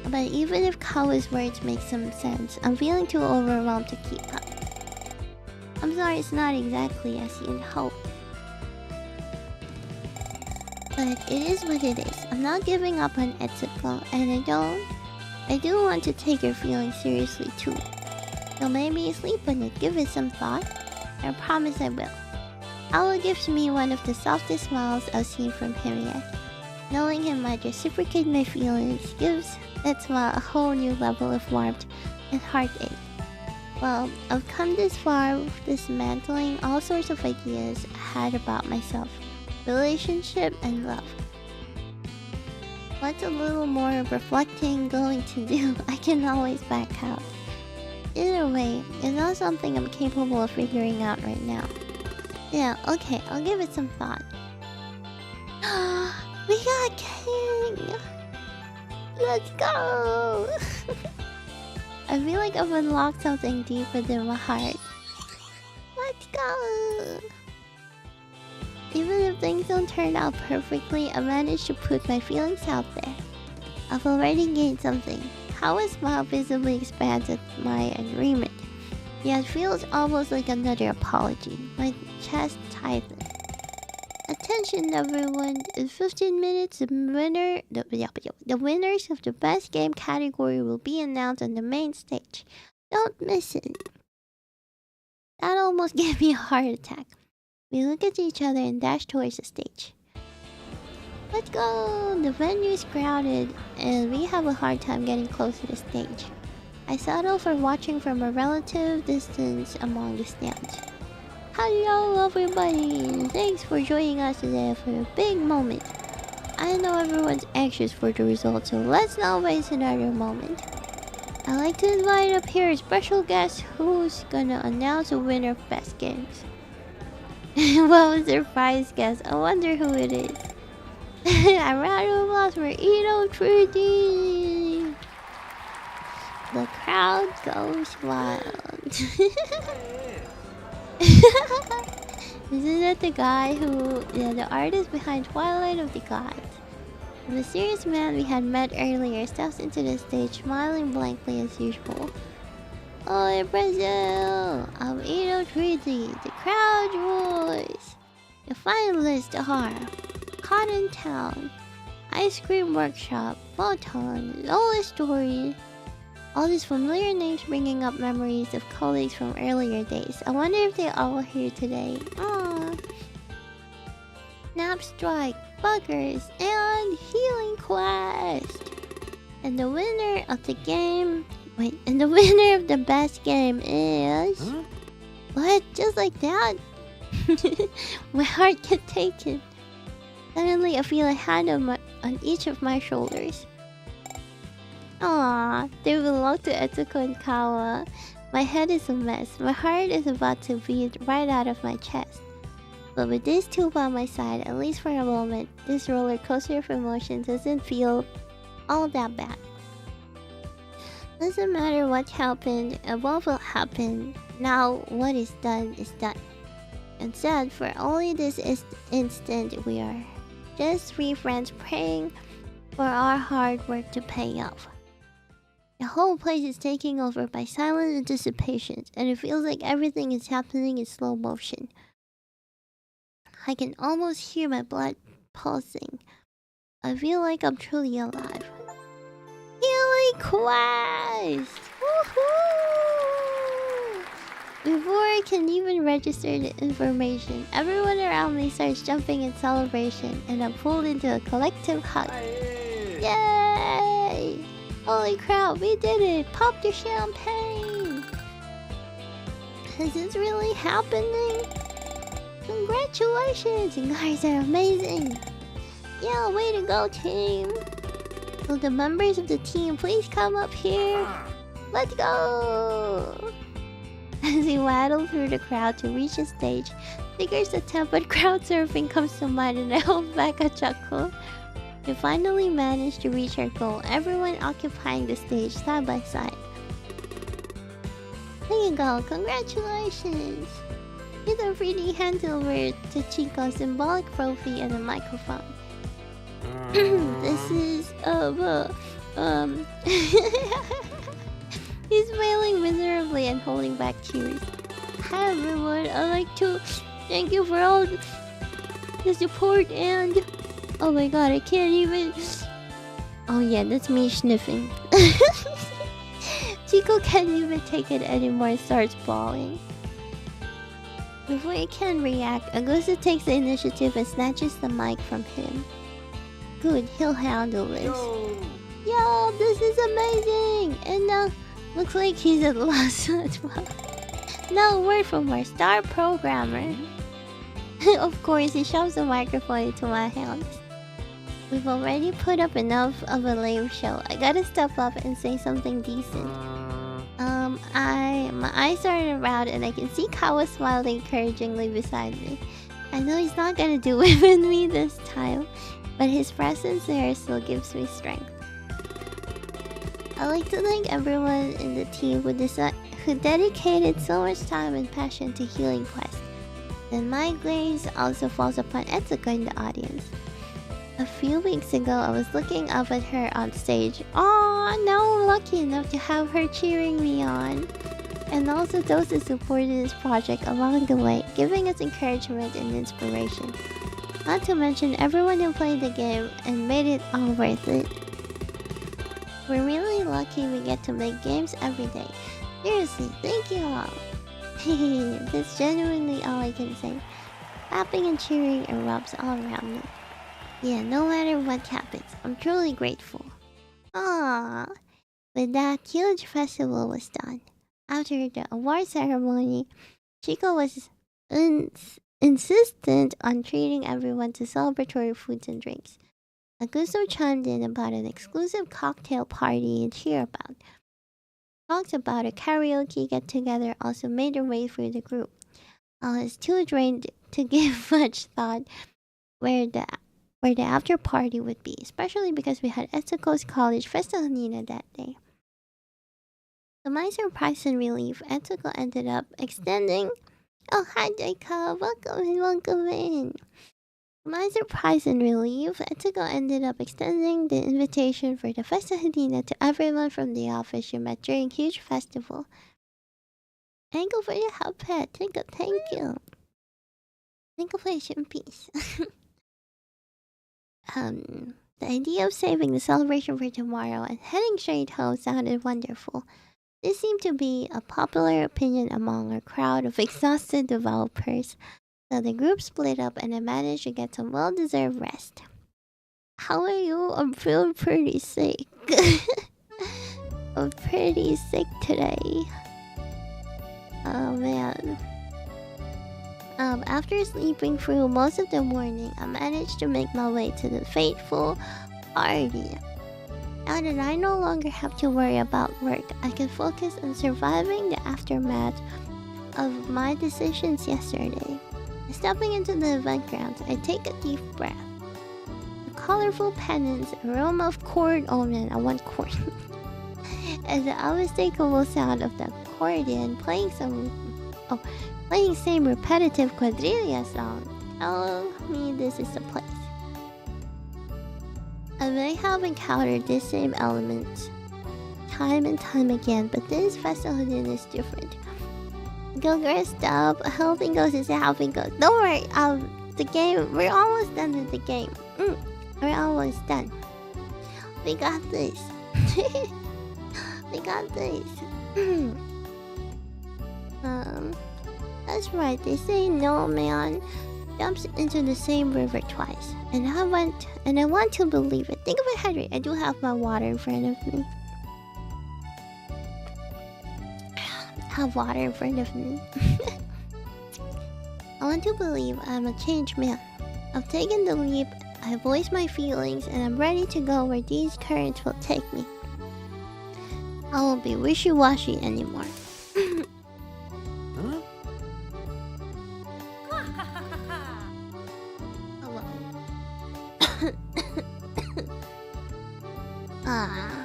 But even if Kawa's words make some sense, I'm feeling too overwhelmed to keep up. I'm sorry it's not exactly as you'd hope. But it is what it is. I'm not giving up on Etsuko, and I do want to take your feelings seriously too. So maybe sleep on it, give it some thought. I promise I will. Awa gives me one of the softest smiles I've seen from him yet. Knowing him might reciprocate my feelings gives that smile a whole new level of warmth and heartache. Well, I've come this far dismantling all sorts of ideas I had about myself, relationship, and love. What's a little more reflecting going to do? I can always back out. Either way, it's not something I'm capable of figuring out right now. Yeah, okay, I'll give it some thought. We got King! Let's go! I feel like I've unlocked something deep within my heart. Let's go! Even if things don't turn out perfectly, I managed to put my feelings out there. I've already gained something. How a smile visibly expands at my agreement. Yet it feels almost like another apology. My chest tightens. Attention everyone, in 15 minutes the winners of the best game category will be announced on the main stage. Don't miss it. That almost gave me a heart attack. We look at each other and dash towards the stage. Let's go! The venue is crowded and we have a hard time getting close to the stage. I settle for watching from a relative distance among the stands. Hello everybody! Thanks for joining us today for a big moment. I know everyone's anxious for the results, so let's not waste another moment. I'd like to invite up here a special guest who's gonna announce the winner of Best Games. What was their prize guess? I wonder who it is. A round of applause for TwT! The crowd goes wild. Isn't that the guy who... Yeah, the artist behind Twilight of the Gods. The mysterious man we had met earlier steps into the stage, smiling blankly as usual. Oi, Brazil! I'm TwT. The crowd roars. The finalists are Cotton Town, Ice Cream Workshop, Photon, Lola Story. All these familiar names bringing up memories of colleagues from earlier days. I wonder if they're all here today. Aww. Snap Strike, Buggers, and Healing Quest. And the winner of the game... Wait, and the winner of the best game is... Huh? What? Just like that? My heart can't take it. Suddenly I feel a hand on each of my shoulders. Aww, they belong to Etsuko and Kawa. My head is a mess. My heart is about to beat right out of my chest. But with these two by my side, at least for a moment, this roller coaster of emotions doesn't feel all that bad. Doesn't matter what happened and what will happen, Now, what is done is done. Instead, for only this instant, we are just three friends praying for our hard work to pay off. The whole place is taken over by silent anticipation, and it feels like everything is happening in slow motion. I can almost hear my blood pulsing. I feel like I'm truly alive. Healing quest! Woohoo! Before I can even register the information, everyone around me starts jumping in celebration, and I'm pulled into a collective hug. Yay! Holy crap, we did it! Pop the champagne! Is this really happening? Congratulations! You guys are amazing! Yeah, way to go, team! Will the members of the team please come up here? Let's go! As we waddle through the crowd to reach the stage, Tigger's attempt at crowd surfing comes to mind and I hold back a chuckle. We finally managed to reach our goal, everyone occupying the stage side by side. There you go, congratulations! Either freely hand over to Chico's symbolic trophy and a microphone. This is He's failing miserably and holding back tears. Hi everyone, I'd like to thank you for all the support and... Oh my god, I can't even... Oh yeah, that's me sniffing. Chico can't even take it anymore and starts bawling. Before he can react, Augusta takes the initiative and snatches the mic from him. Good, he'll handle this. Yo, this is amazing! And looks like he's at loss as well. Now a word from our star programmer. Of course, he shoves the microphone into my hands. We've already put up enough of a lame show. I gotta step up and say something decent. My eyes are around and I can see Kawa smiling encouragingly beside me. I know he's not gonna do it with me this time, but his presence there still gives me strength. I'd like to thank everyone in the team who dedicated so much time and passion to Healing Quest. And my gaze also falls upon Etsuko in the audience. A few weeks ago, I was looking up at her on stage. Aww, now I'm lucky enough to have her cheering me on. And also those who supported this project along the way, giving us encouragement and inspiration. Not to mention everyone who played the game and made it all worth it. We're really lucky we get to make games every day. Seriously, thank you all. That's genuinely all I can say. Clapping and cheering erupts all around me. Yeah, no matter what happens, I'm truly grateful. Aww. With that, huge festival was done. After the award ceremony, Chico was insistent on treating everyone to celebratory foods and drinks. Augusto chimed in about an exclusive cocktail party in Cheerabout. Talks about a karaoke get-together also made their way through the group. I was too drained to give much thought where the after party would be, especially because we had Etsuko's college Festa Hanina that day. To my surprise and relief, Etsuko ended up extending... Oh, hi Jacob! Welcome in, welcome in! To my surprise and relief, Etsuko ended up extending the invitation for the Festa Hanina to everyone from the office she met during huge festival. Thank you for your help, Pet. Thank you. Thank you for your peace. The idea of saving the celebration for tomorrow and heading straight home sounded wonderful. This seemed to be a popular opinion among a crowd of exhausted developers, so the group split up and I managed to get some well-deserved rest. How are you? I'm feeling pretty sick. I'm pretty sick today. Oh man. After sleeping through most of the morning, I managed to make my way to the fateful party. Now that I no longer have to worry about work, I can focus on surviving the aftermath of my decisions yesterday. Stepping into the event grounds, I take a deep breath. The colorful pennants, aroma of corn, oh man, I want corn. And the unmistakable sound of the accordion playing some Oh, playing same repetitive quadrilla song. Tell me this is the place. I may have encountered this same element time and time again, but this festival is different. Go girl, stop. How thing goes is how thing goes. Don't worry. The game. We're almost done with the game. We're almost done. We got this. We got this. That's right. They say no man jumps into the same river twice, and I want to believe it. Think of it, Henry. I do have my water in front of me. Have water in front of me. I want to believe I'm a changed man. I've taken the leap, I voiced my feelings, and I'm ready to go where these currents will take me. I won't be wishy-washy anymore. Huh? Hello. Ah.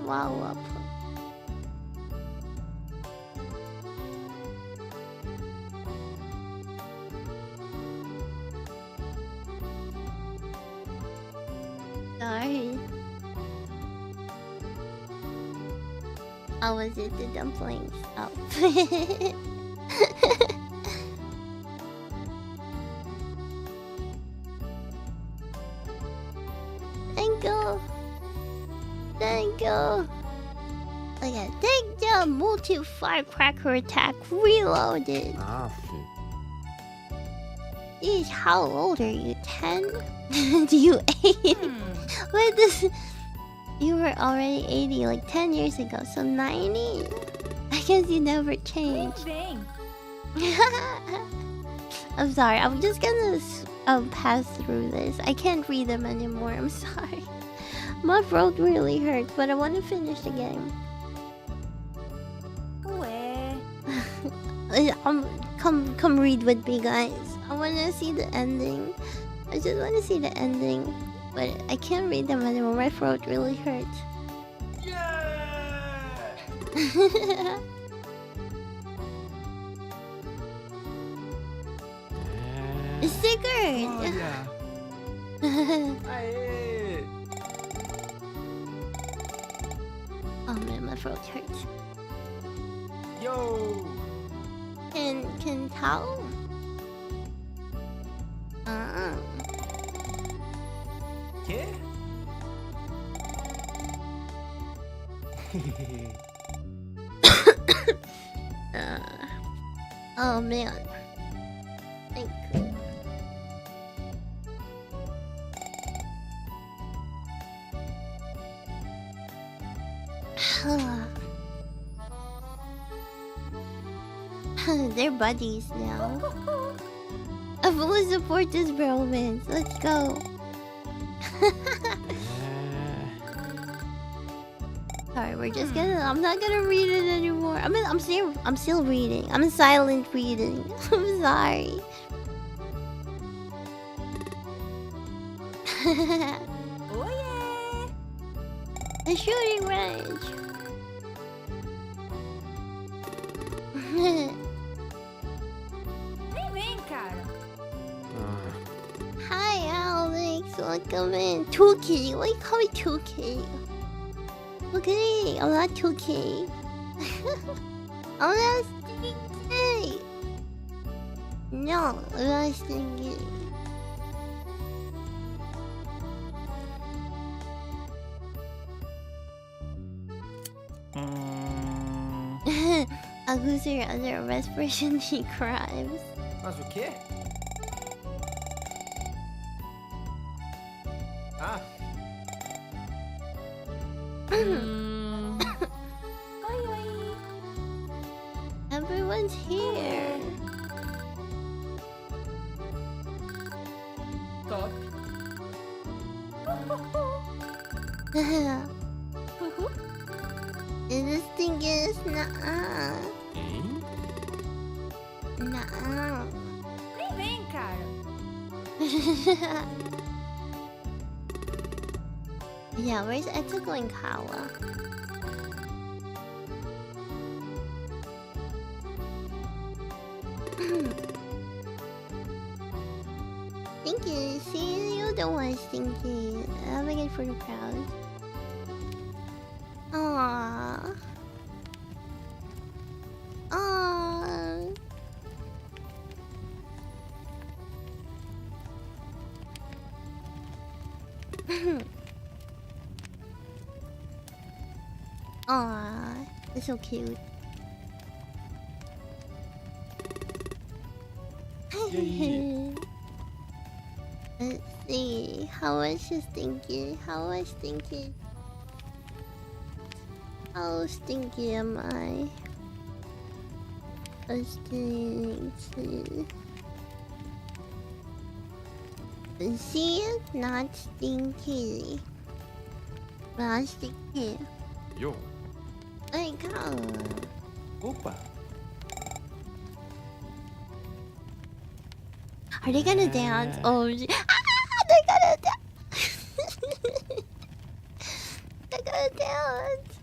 Wow. Sorry. Oh, was it the dumplings? Oh. Thank you. Okay, take the multi-firecracker attack reloaded. Ah, shit. Geez, how old are you? 10? Do you 8? What this? You were already 80 like 10 years ago, so 90? I guess you never changed. Vem. I'm sorry, I'm just gonna pass through this. I can't read them anymore, I'm sorry. My throat really hurts, but I want to finish the game. Ué. Come read with me, guys. I want to see the ending. I just want to see the ending, but I can't read them anymore. My throat really hurts. Yeah! It's Sigurd! Oh, yeah. Aye. Oh man, my throat hurts. Yo! Can tell? ¿Qué? Oh man. Thank you. They're buddies now. I fully support this bromance. Let's go. Sorry, we're just gonna. I'm not gonna read it anymore. I'm still reading. I'm silent reading. I'm sorry. Oiê. The shooting range. Vem, cara. Hi, Alex. Welcome in. 2K. Why you call me 2K? Okay, I'm not 2K. I'm not stinky. No, I'm not stinky. A loser under arrest for shiny crimes. Mas o quê? Ah. Oi, oi. Everyone's here. Top. Is this thing is nah. Hein? Nah. Vem, cara. Yeah, where's Etsuko and Kawa? Stinky, see, you're the one, Stinky. Having it for the crowd. Aww. Aww. Aww, it's so cute. Yeah. Let's see, how much is Stinky? How much Stinky? How stinky am I? A stinky. See, not stinky. Not stinky. Yo. I go. Opa. Are they gonna dance? Oh, they're gonna dance. They're gonna dance.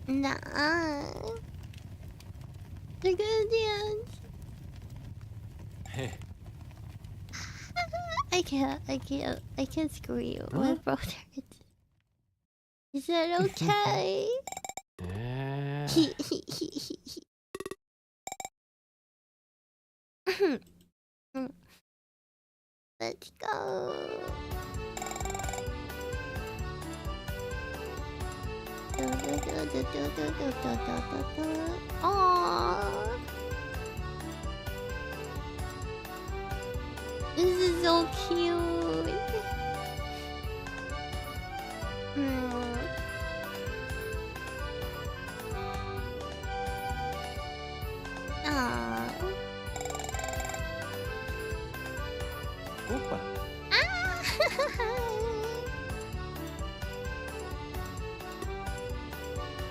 Nah. They're gonna dance. Hey. I can't scream. My throat hurts. Is that okay? Let's go. Aww. This is so cute. Aww. Opa.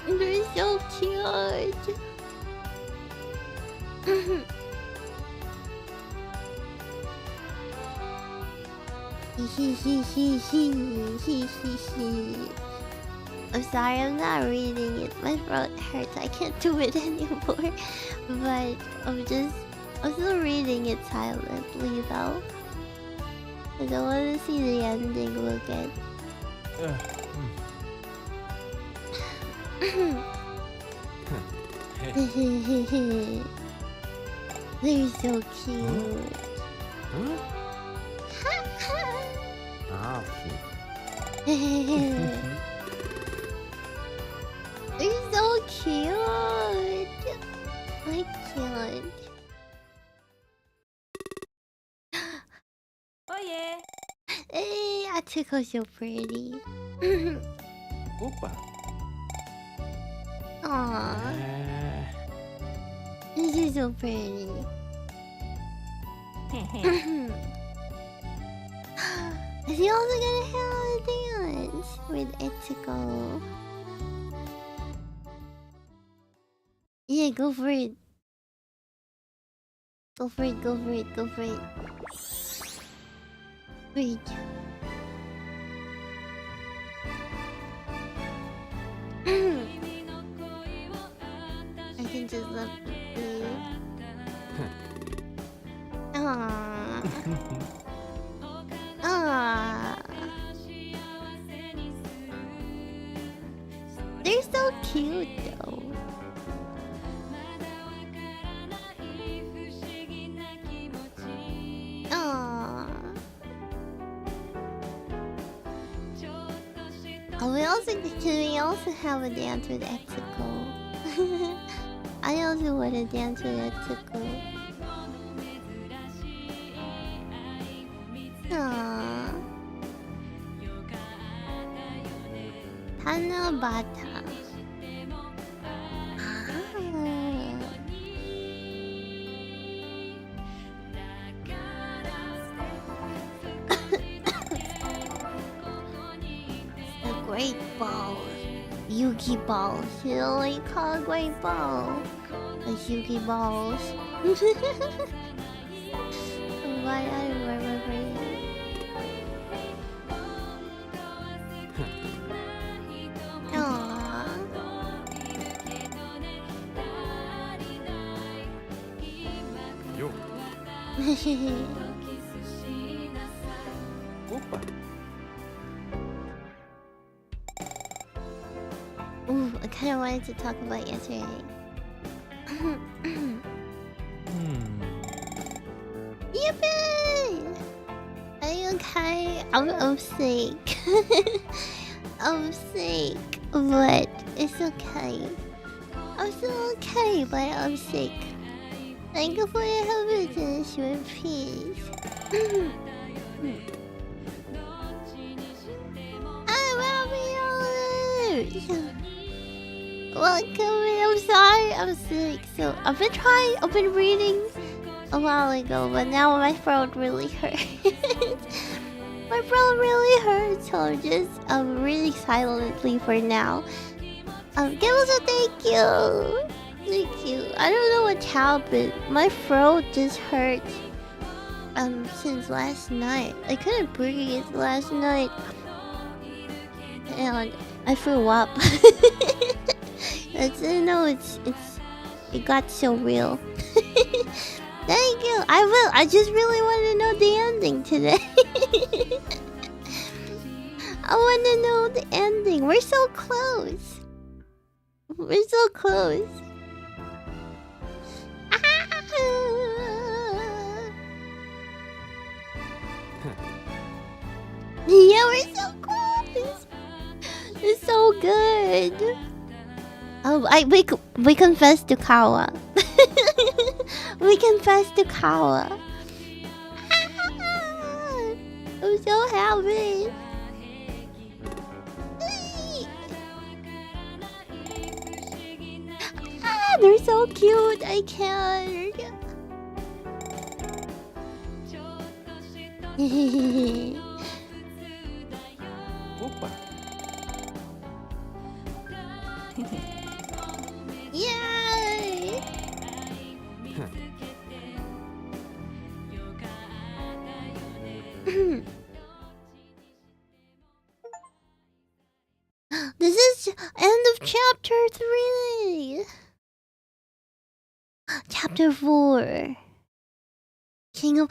They're so cute. I'm sorry, I'm not reading it. My throat hurts. I can't do it anymore. But I'm still reading it silently though. I don't want to see the ending look at. They're so cute. Ah, shit. They're so cute. I can't. Oh yeah. Hey, Atsuko's so pretty. Opa. Aww, this is so pretty. Is he also gonna have a dance with Etsuko? Yeah, go for it. Go for it, go for it, go for it. Wait. I can just love you. Aww. Aww. They're so cute though. Aww. Oh, can we also have a dance with Etsuko? I also want to dance with Etsuko. Aww. Tanabata. The great ball. Yuuki balls. You know what you call a great ball? It's Yuuki balls. Why I remember Opa! Ooh, I kind of wanted to talk about yesterday. Yippee! Are you okay? I'm sick. I'm sick, but it's okay. I'm still okay, but I'm sick. Thank you for your help with this, with peace. I love you. Welcome. I'm sorry, I'm sick. So I've been reading a while ago, but now my throat really hurts. My throat really hurts, so I'm just reading silently for now. Give us a thank you. Thank you. I don't know what happened. My throat just hurts since last night. I couldn't breathe last night. And I threw up. I didn't know it got so real. Thank you. I will. I just really want to know the ending today. I want to know the ending. We're so close. We're so close. Yeah, we're so close. It's so good. Oh, we confessed to Kawa. We confessed to Kawa. I'm so happy. They're so cute. I can't. Opa! Yay! This is end of chapter 3. Chapter 4. King of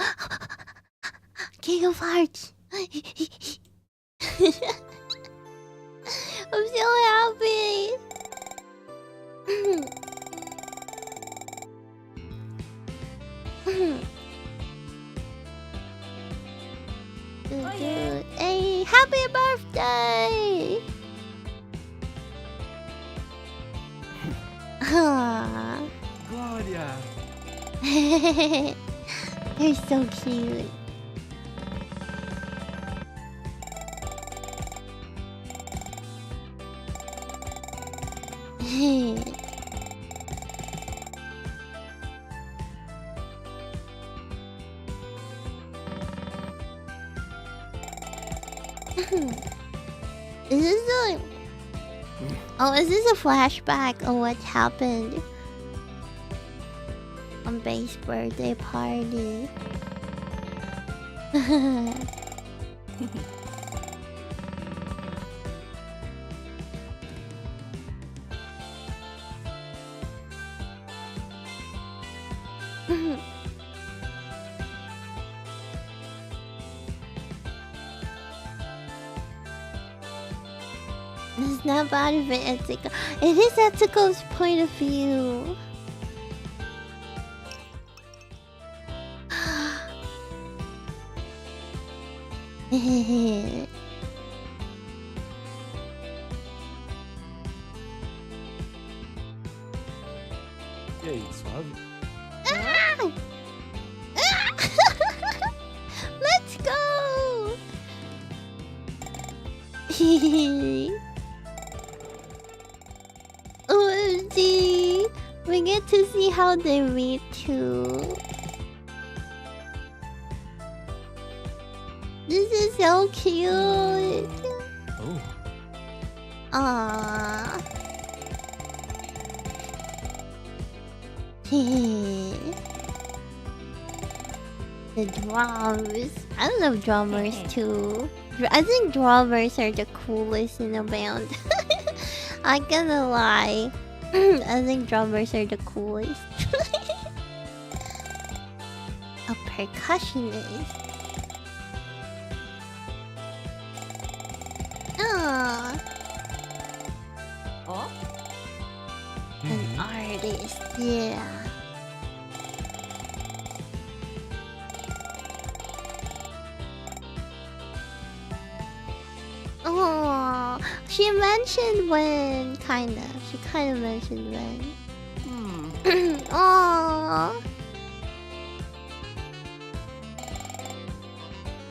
Hearts. I'm so happy. Hey, happy birthday! Glória! You're so cute. Is this a... Oh, is this a flashback of what happened on Bae's birthday party? It's not bad of it, Etsuko. It is Etsuko's point of view. E aí, suave? Let's go! OMG! We get to see how they meet too. This is so cute. Oh. Aww. The drums. I love drummers too. I think drummers are the coolest in a band. I'm gonna lie. I think drummers are the coolest. A percussionist. Oh, Oh? an artist, yeah. Oh, she mentioned when, kinda. She kinda mentioned when. Oh.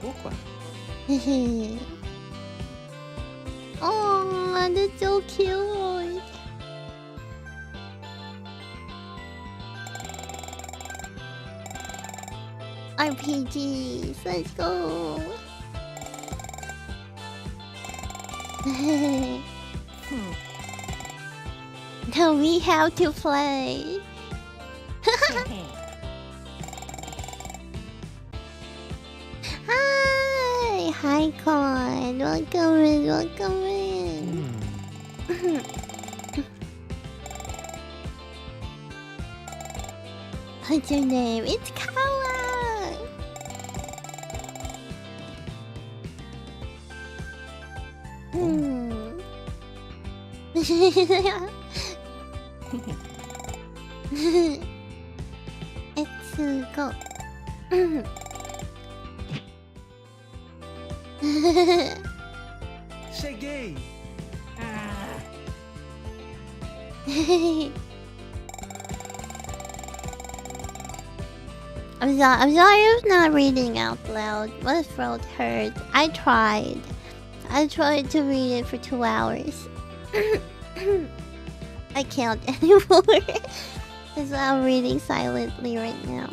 Opa! Oh, that's so cute. RPGs, let's go. Now we have to play. Hi, hi, Con. Welcome in, welcome in. What's your name? It's Kawa. It's go. Cheguei! I'm sorry if not reading out loud. My throat hurt. I tried to read it for 2 hours. I can't anymore. That's why I'm reading silently right now.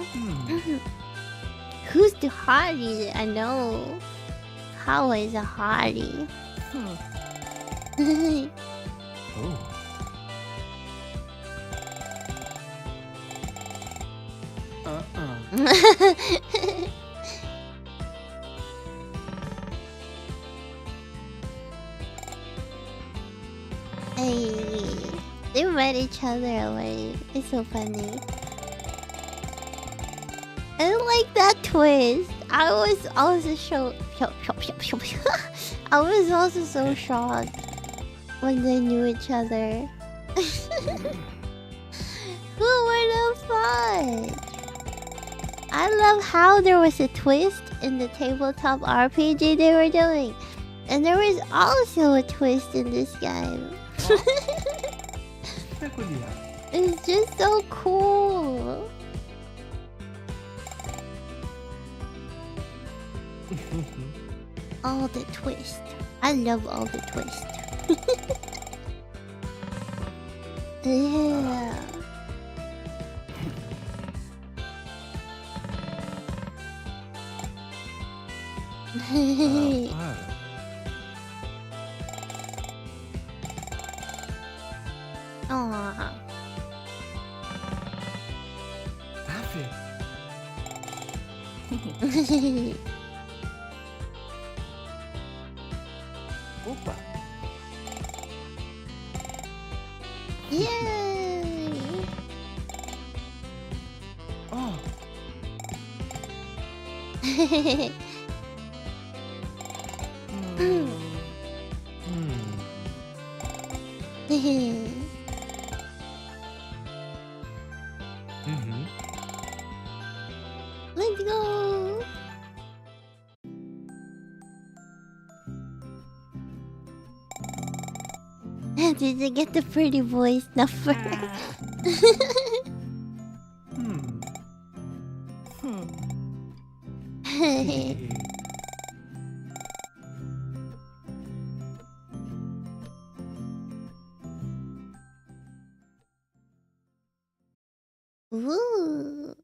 Who's the hottie? I know. How is a hottie? Oh. Hey, they met each other already. It's so funny. I like that twist. I was also I was also so shocked when they knew each other. Who would have thought? I love how there was a twist in the tabletop RPG they were doing. And there was also a twist in this game. Peculiar. It's just so cool. All the twist. I love all the twist. Yeah. Para. Aw. Ave. Opa! Yay! Oh! Let's go! Did you get the pretty voice number? Ooh.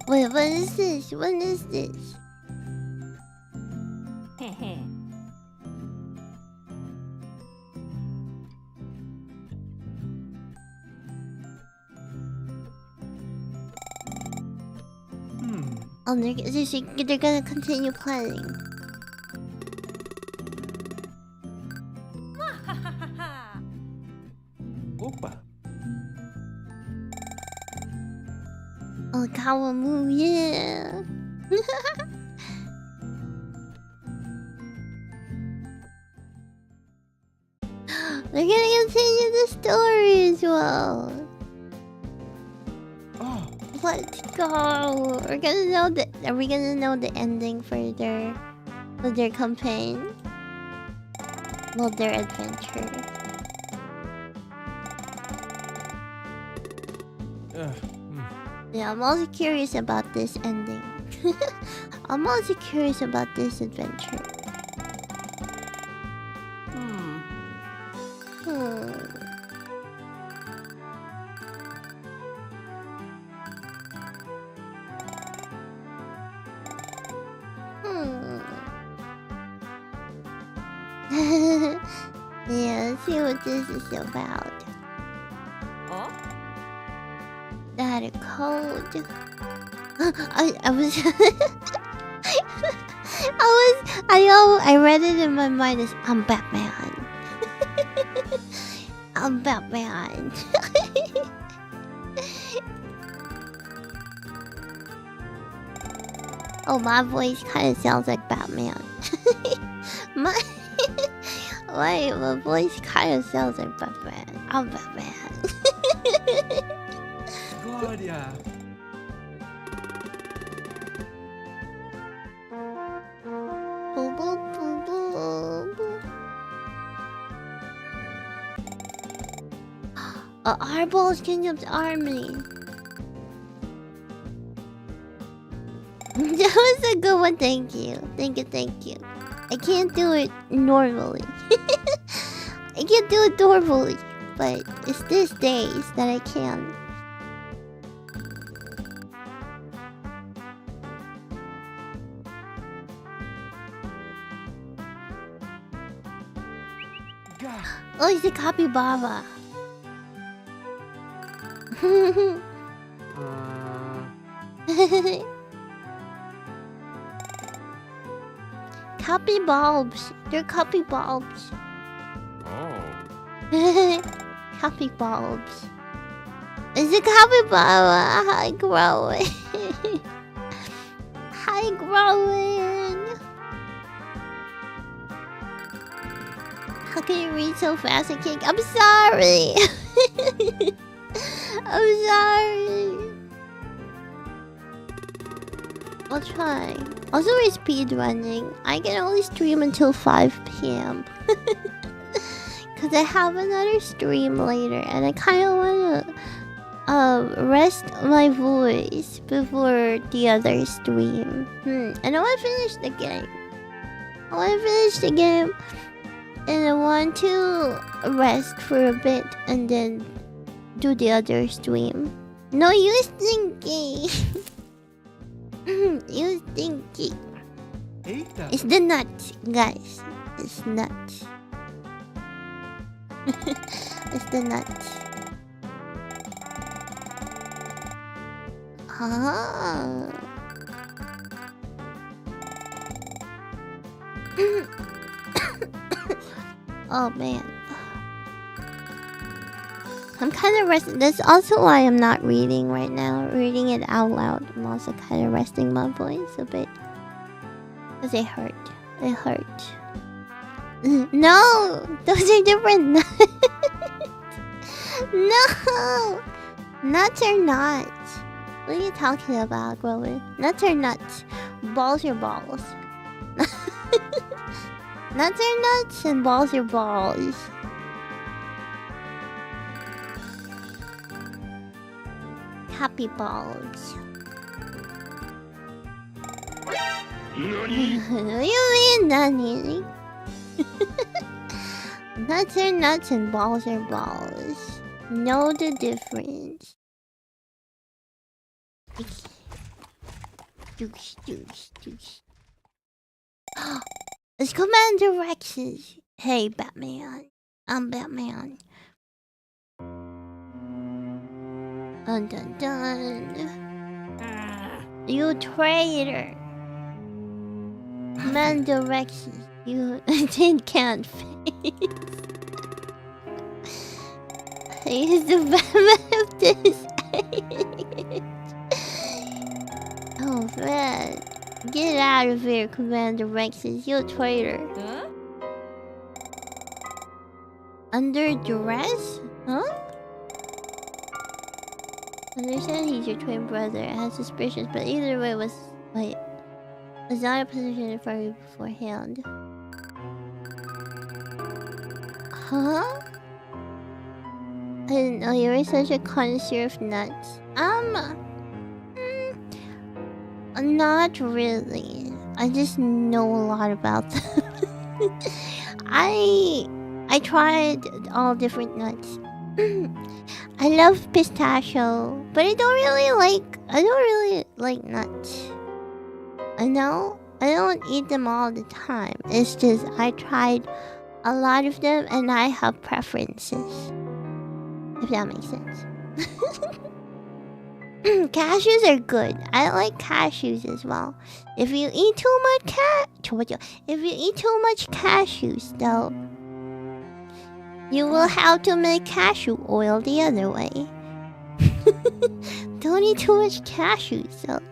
Wait, what is this? What is this? Oh, they're gonna continue playing. Opa. Oh, Kawamu, yeah. They're gonna continue the story as well. Oh. Let's go. We're gonna know the. Are we gonna know the ending for their campaign? Well, their adventure. Yeah, I'm also curious about this ending. I'm also curious about this adventure. Hmm. Yeah, let's see what this is about. Oh? That a code. I read it in my mind as I'm Batman. I'm Batman. Oh, my voice kind of sounds like Batman. my voice kind of sounds like Batman. I'm Batman. Glória. Boop, boop, boop, boop. Eyeballs Kingdom's army. That was a good one, thank you. Thank you. I can't do it normally. I can't do it normally, but it's these days that I can. Oh, he's a capybara. Copy bulbs. They're copy bulbs. Oh. Copy bulbs. Is it capybara? High growing. High growing. How can you read so fast? I can't. I'm sorry. I'm sorry. I'll try. Also, we're speedrunning. I can only stream until 5 p.m. Because I have another stream later. And I kind of want to rest my voice before the other stream. And I want to finish the game. And I want to rest for a bit and then do the other stream. No use thinking. You thinking. Eita. It's the nuts, guys. It's nuts. It's the nuts. Ah. Oh man. I'm kind of resting. That's also why I'm not reading right now. Reading it out loud. I'm also kind of resting my voice a bit. Because it hurt. It hurt. No! Those are different nuts. No! Nuts are nuts. What are you talking about, Rowan? Nuts are nuts. Balls are balls. Nuts are nuts and balls are balls. Happy balls. What do you mean, Nani? Nuts are nuts and balls are balls. Know the difference. It's Commander Rex's. Hey, Batman. I'm Batman. Dun dun dun. You traitor. Man directs you tin can't face. He's the Batman of this age. Oh man. Get out of here, Commander Rexus. You traitor. Huh? Under duress? Huh? Understand he's your twin brother. I had suspicions, but either way was not a position for you beforehand. Huh? I didn't know you were such a connoisseur of nuts. Not really. I just know a lot about them. I tried all different nuts. I love pistachio, but I don't really like nuts. I know I don't eat them all the time. It's just I tried a lot of them and I have preferences. If that makes sense. Cashews are good. I like cashews as well. If you eat too much cashews though, you will have to make cashew oil the other way. Don't eat too much cashews though,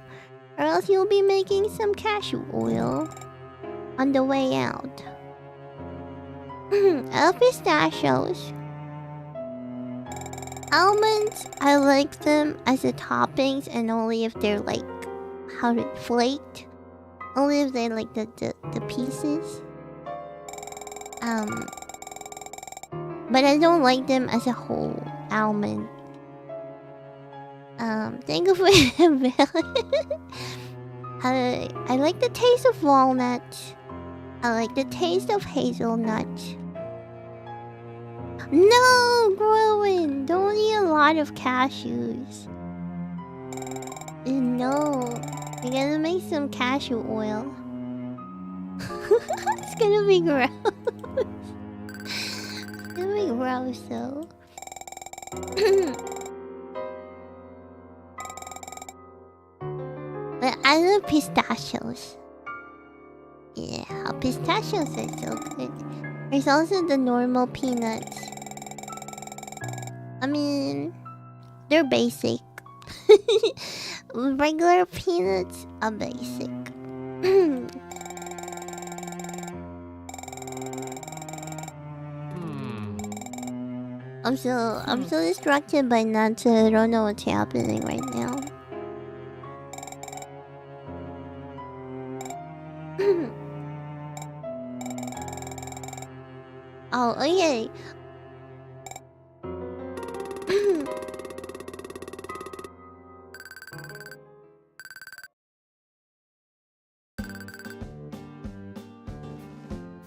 or else you'll be making some cashew oil on the way out. I love pistachios. Almonds, I like them as a toppings and only if they're like flaked. Only if they like the pieces. But I don't like them as a whole almond. Thank you for I like the taste of walnuts. I like the taste of hazelnut. No, Growin, don't eat a lot of cashews. No, you're gonna make some cashew oil. It's gonna be gross. It's gonna be gross though. But I love pistachios. Yeah, pistachios are so good. There's also the normal peanuts. I mean, they're basic. Regular peanuts are basic. I'm so distracted by nuts. I don't know what's happening right now. Oh, okay.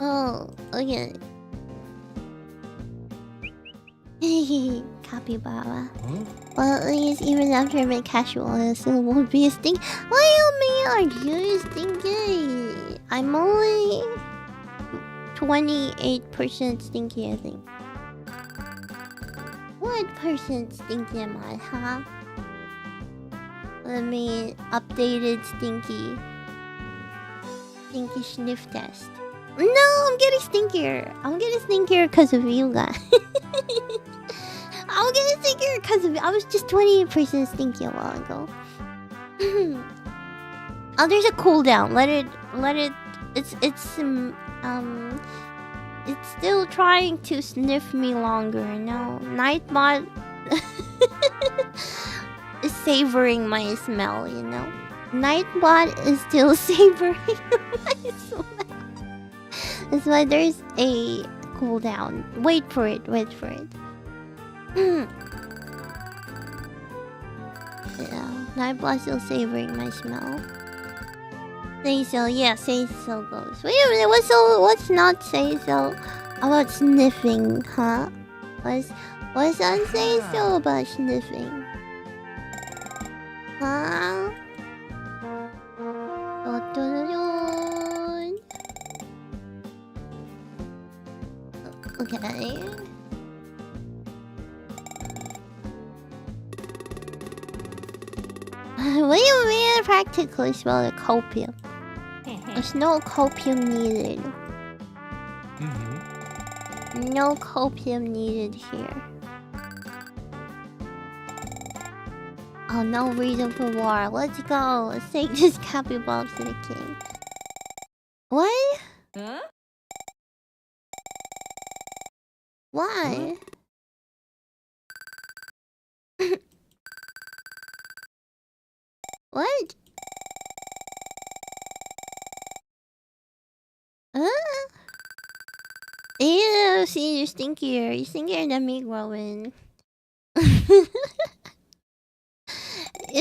Oh, okay. Capybara. Huh? Well, at least even after I make cashew oil, it still won't be a stink. What do you mean? Are you stinky? I'm only 28% stinky, I think. What percent stinky am I, huh? Let me updated stinky sniff test. No, I'm getting stinkier. I'm getting stinkier because of you guys. I'm getting stinkier because of you. I was just 28% stinky a while ago. Oh, there's a cooldown. Let it. It's still trying to sniff me longer. No, Nightbot is savoring my smell. You know, Nightbot is still savoring my smell. That's why there's a cooldown. Wait for it. Yeah, Nightbot's still savoring my smell. Say so, yeah, say so goes. Wait a minute, what's not say so about sniffing, huh? What's on say so about sniffing? Huh? Okay. What do you mean I practically smell the copium. There's no copium needed. No copium needed here. Oh, no reason for war. Let's go. Let's take this copy bombs to the king. What? Huh? Why? What? Ew, see, you're stinkier. You're stinkier than me, Rowan. You're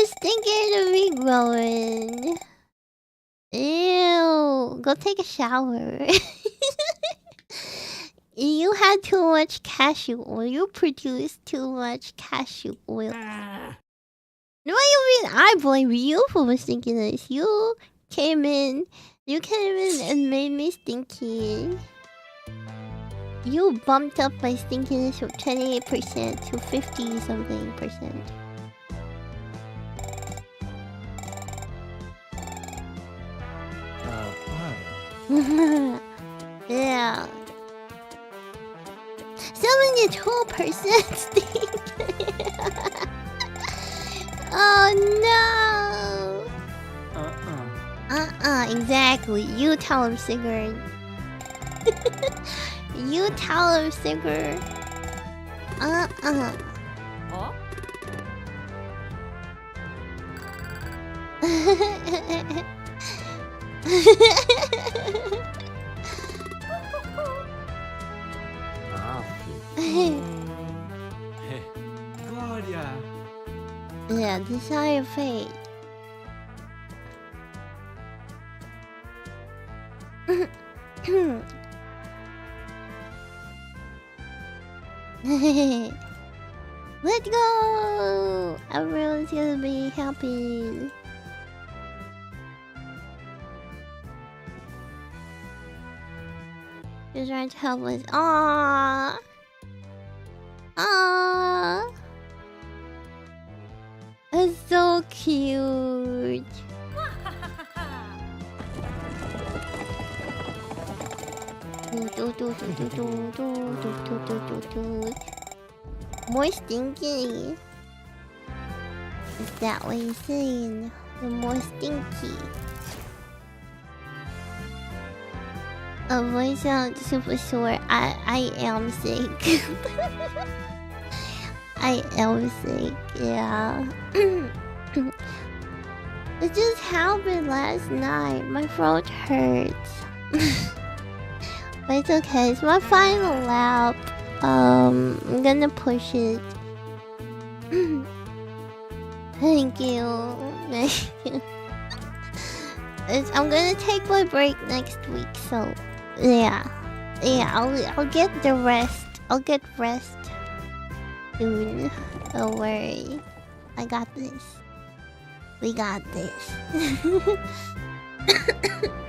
stinkier than me, Rowan. Ew. Go take a shower. You had too much cashew oil. You produced too much cashew oil. What do you mean I blame you for my stinkiness? You came in and made me stinky. You bumped up my stinkiness from 28% to 50-something percent. What? Yeah. 72% stink. Oh no. Exactly. You tell him, Sigurd. You tell him, Sigurd. Oh? Gloria. Yeah, desire fate. Let's go! Everyone's gonna be happy. You're trying to help us. Aww! Aww! That's so cute. More stinky. Is that what you're saying? The more stinky. A voice out super sore. I am sick. I am sick, yeah. It just happened last night. My throat hurts. But it's okay. It's my final lap. I'm gonna push it. Thank you. Thank you. I'm gonna take my break next week, so yeah. I'll get the rest. I'll get rest soon. Don't worry. I got this. We got this.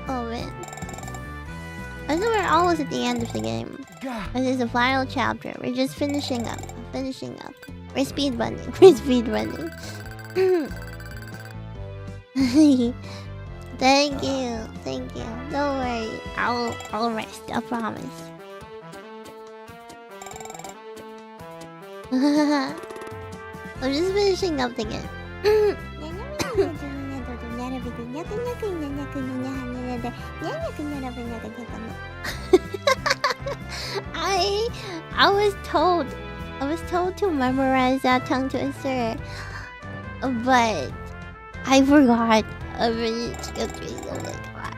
Oh man. I think we're almost at the end of the game. This is the final chapter. We're just finishing up. We're speedrunning. We're speedrunning. Thank you. Don't worry. I'll rest. I promise. I'm just finishing up the game. I was told to memorize that tongue twister, but I forgot. I really skipped it. Oh my god.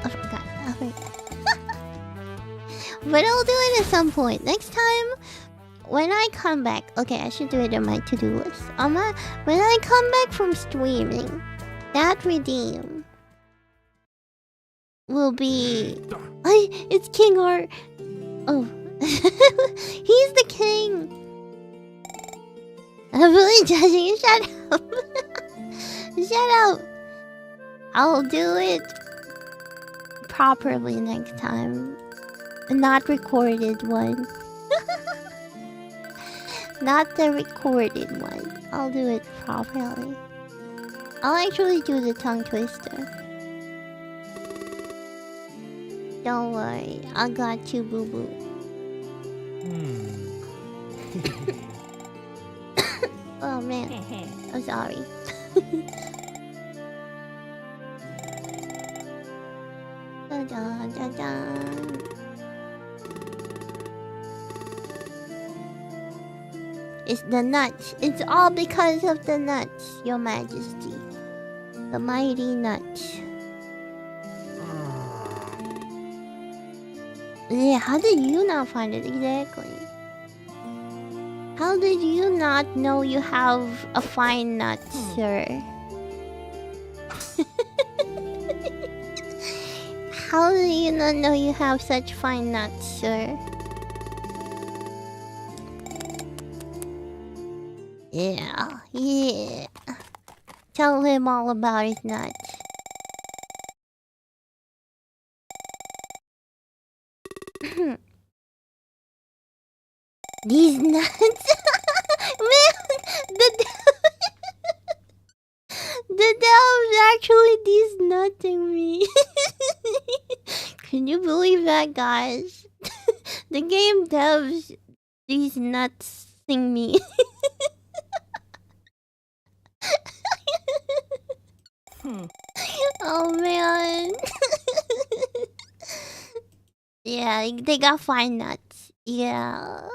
I forgot. But I'll do it at some point. Next time, when I come back... Okay, I should do it on my to-do list. When I come back from streaming, that redeem will be... It's King Art. Oh. He's the king. I'm really judging you. Shut up. Shut up. I'll do it properly next time. A not recorded one. Not the recorded one. I'll do it properly. I'll actually do the tongue twister. Don't worry, I got you, boo boo. Oh man, I'm sorry. Dun, dun, dun, dun. It's the nuts. It's all because of the nuts, Your Majesty. The mighty nuts. Yeah, how did you not find it exactly? How did you not know you have a fine nut, sir? How do you not know you have such fine nuts, sir? Yeah, yeah. Tell him all about his nuts. These nuts? Man, the dev's actually these nutting me. Can you believe that, guys? The game devs these nutsing me. Oh man. Yeah, they got fine nuts. Yeah.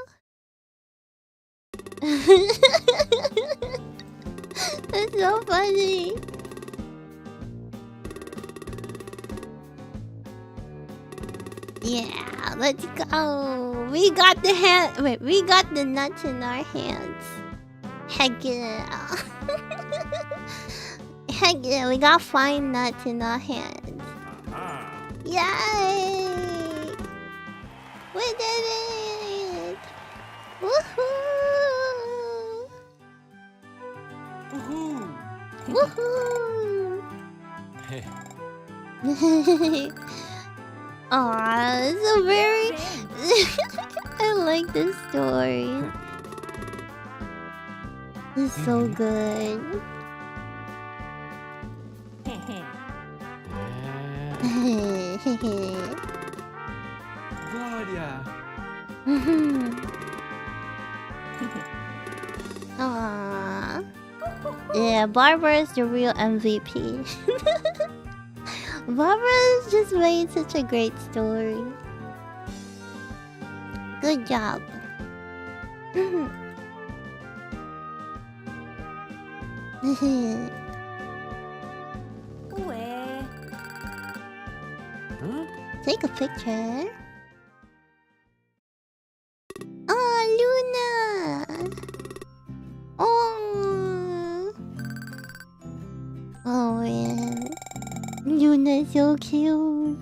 That's so funny. Yeah, let's go. We got the we got the nuts in our hands. Heck yeah. Heck yeah, we got fine nuts in our hands. Yay! We did it! Woohoo! Woohoo! Aw, it's a very... I like this story. It's so good. Glória! Aww. Yeah, Barbara is the real MVP. Barbara's just made such a great story. Good job. Take a picture. Oh, Luna! Oh! Oh man. Luna's so cute.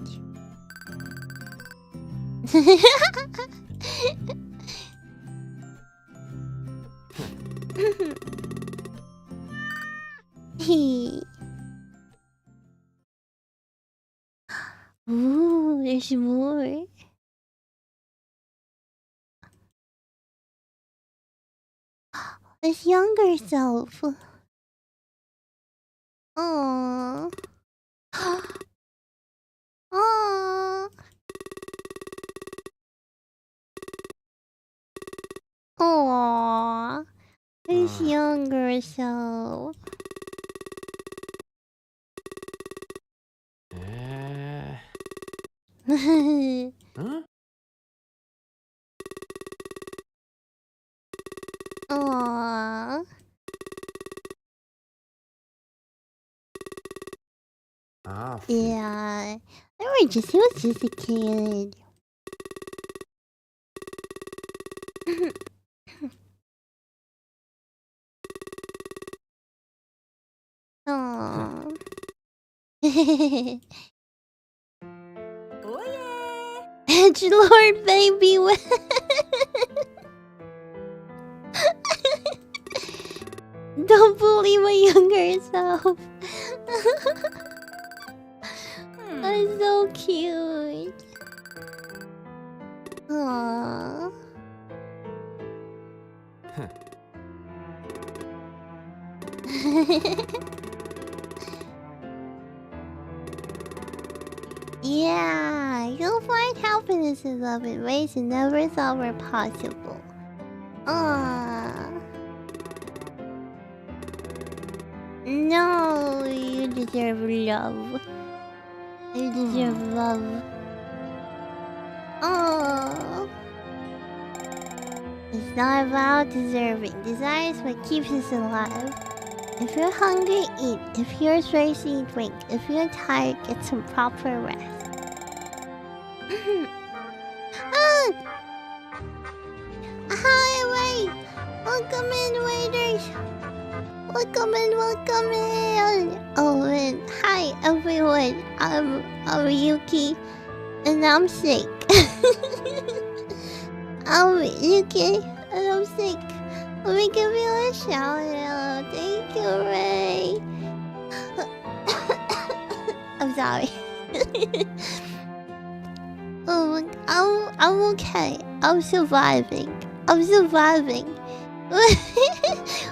Ooh, there's more. His younger self. Aww. Aww. Aww. His younger self. Huh? Aww. Ah, Yeah. He was just a kid. Aww. Edgelord, baby. Don't bully my younger self. That's so cute. Aww. Yeah, you'll find happiness in love in ways you never thought were possible. No, you deserve love. You deserve love. Oh. It's not about deserving. Desire is what keeps us alive. If you're hungry, eat. If you're thirsty, drink. If you're tired, get some proper rest. Hi, wait! Welcome in, waiters! Welcome in, welcome in! Oh, and hi, everyone. I'm Yuuki, and I'm sick. I'm Yuuki, and I'm sick. Let me give you a shout out. Thank you, Ray. I'm sorry. I'm okay. I'm surviving.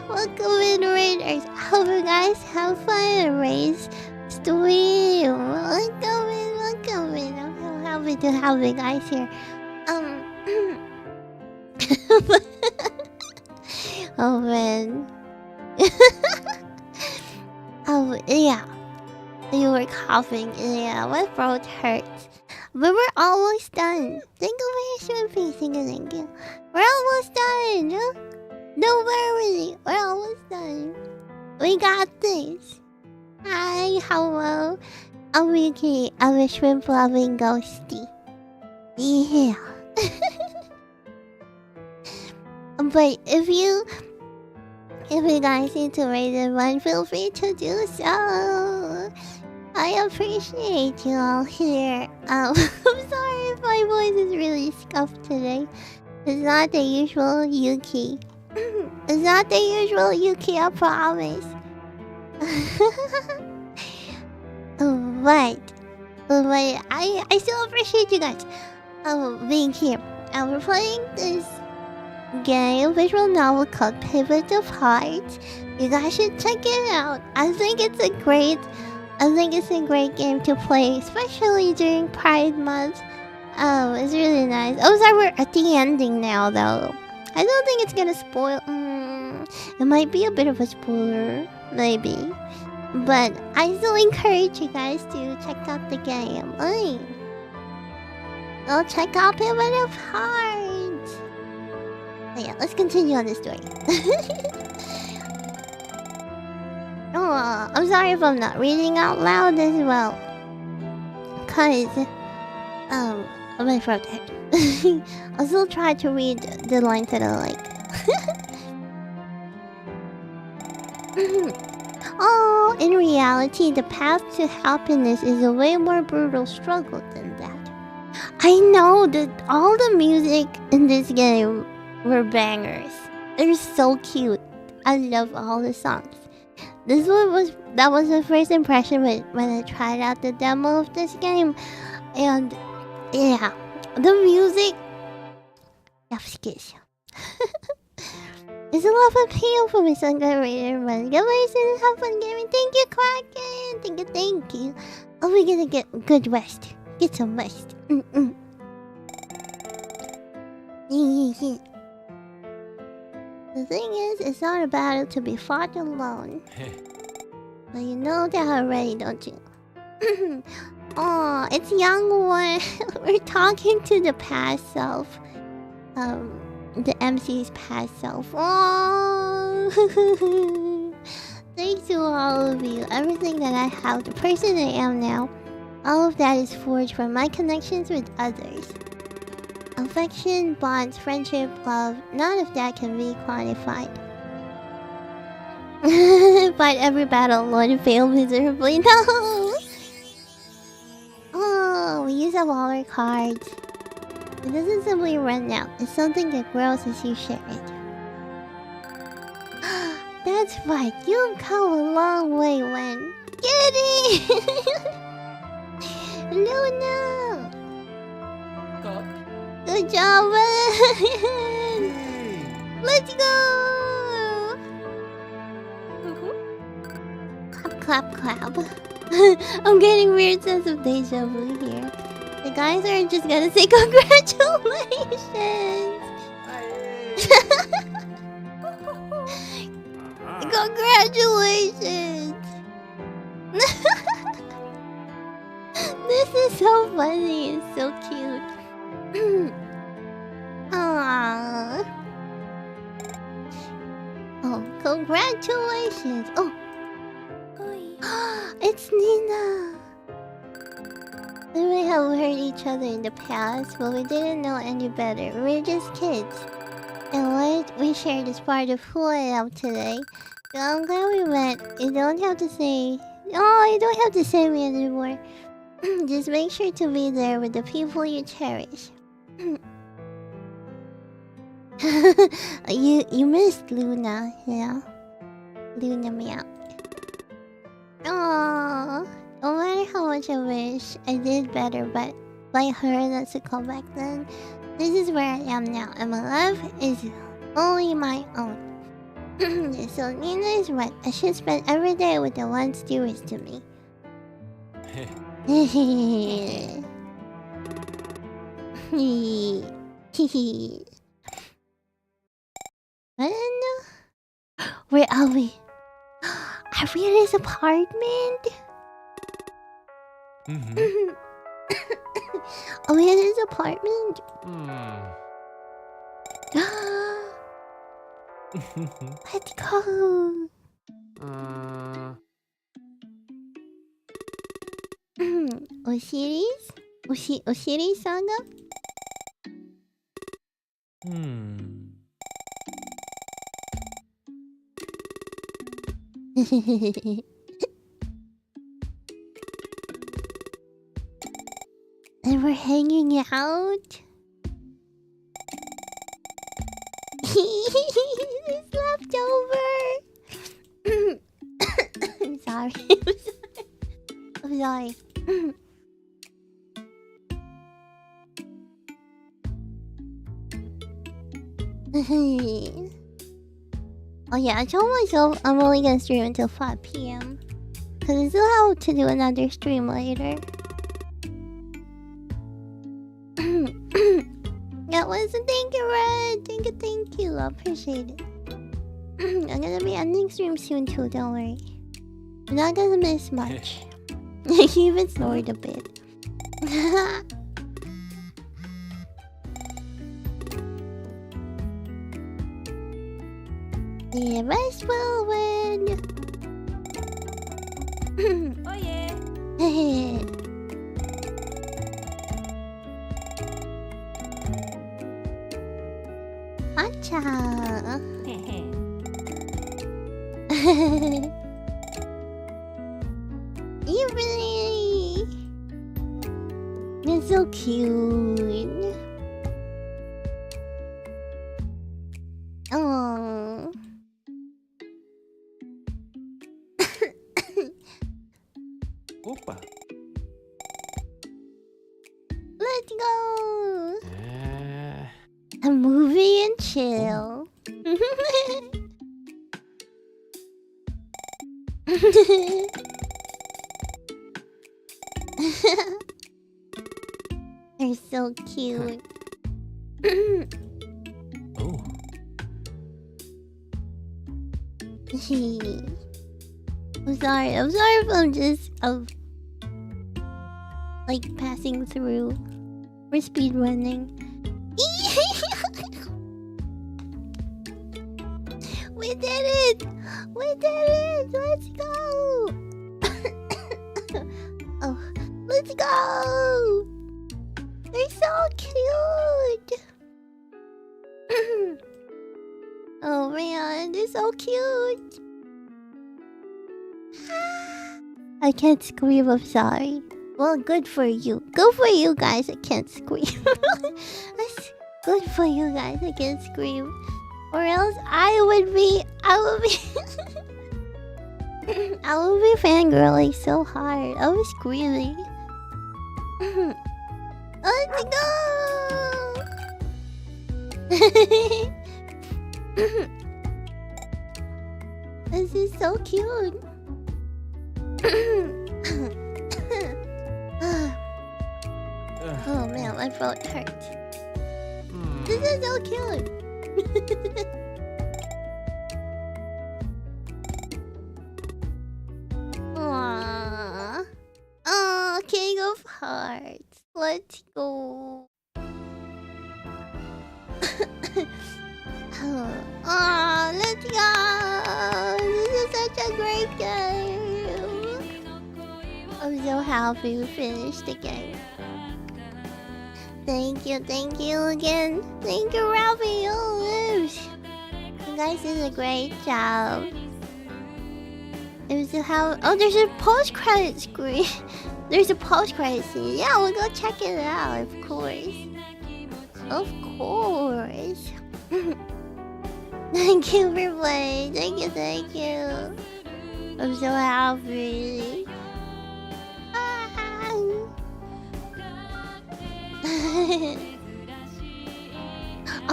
Welcome in, Raiders. I hope you guys have fun at Ray's stream. Welcome in. I'm so happy to have you guys here. Oh man. Oh yeah. You were coughing. Yeah, my throat hurts. But we're almost done. Thank you for your stream face. Thank you. We're almost done. Don't worry. We're almost done. We got this. Hi, hello. I'm Yuki. I'm a shrimp loving ghosty. Yeah. But if you guys need to rate it one, feel free to do so. I appreciate you all here. I'm sorry if my voice is really scuffed today. It's not the usual Yuuki. It's not the usual Yuuki, I promise. But I still appreciate you guys being here. And we're playing this game, visual novel called Pivot Apart. You guys should check it out. I think it's a great game to play, especially during Pride Month. It's really nice. Oh, sorry, we're at the ending now, though. I don't think it's gonna spoil. It might be a bit of a spoiler, maybe. But I still encourage you guys to check out the game. Go check out Pivot Apart. But yeah, let's continue on this story. Oh, I'm sorry if I'm not reading out loud as well. Cause, my throat hurt. I'll still try to read the lines that I like. Oh, in reality, the path to happiness is a way more brutal struggle than that. I know that all the music in this game were bangers. They're so cute. I love all the songs. That was my first impression when I tried out the demo of this game, and yeah, the music. It's a lot of appeal for my son got rated run. Get my students have fun gaming. Thank you, Kraken. Thank you. Oh, we're gonna get good rest. Get some rest. The thing is, it's not a battle to be fought alone. But you know that already, don't you? Oh, it's young one. We're talking to the past self. The MC's past self. Oh, thanks to all of you. Everything that I have, the person I am now, all of that is forged from my connections with others. Affection, bonds, friendship, love, none of that can be quantified. Fight every battle alone and fail miserably. No! Oh, we use up all our cards. It doesn't simply run out. It's something that grows as you share it. That's right. You've come a long way, Wen. Get it! Luna! Good job, Wen! Let's go! clap clap. I'm getting weird sense of deja vu here. The guys are just gonna say congratulations. Congratulations. This is so funny. It's so cute. Aww. Oh, congratulations. Oh. It's Nina. We may have heard each other in the past, but we didn't know any better. We're just kids. And what we shared is part of who I am today. So I'm glad we met. You don't have to say... Oh, you don't have to say me anymore. Just make sure to be there with the people you cherish. You missed Luna, yeah. Luna meow. Aww. No matter how much I wish I did better, but by her, that's a callback then. This is where I am now, and my life is only my own. So Nina is right. I should spend every day with the ones dearest to me. Where are we? Are we in his apartment? Are we in his apartment? Let's go. Osiris? Osiris Saga? And we're hanging out. It's leftover. I'm sorry. I'm sorry. Oh yeah, I told myself I'm only gonna stream until 5 PM. Cause I still have to do another stream later. That was a thank you, Red. Thank you. I appreciate it. I'm gonna be ending stream soon too, don't worry. You're not gonna miss much. You even snored a bit. The best will win. Oh yeah. Matcha. Evelyn. You're so cute. Oh. Opa. Let's go. A movie and chill. They're so cute. Oh. I'm sorry if I'm just like passing through. We're speedrunning. We did it! Let's go! Oh, let's go! They're so cute! Oh man, they're so cute! I can't scream, I'm sorry. Well, good for you. Good for you guys, I can't scream. That's good for you guys, I can't scream. Or else I would be I would be fangirling so hard. I was screaming. Let's go! This is so cute. throat hurt. This is so cute. Aww. Oh, King of Hearts. Let's go. Oh, let's go. This is such a great game. I'm so happy we finished the game. Thank you again. Thank you, Ralphie. You guys did a great job. It was how. Oh, there's a post-credit screen. There's a post-credit scene. Yeah, we'll go check it out. Of course. Of course. Thank you for playing. Thank you. I'm so happy.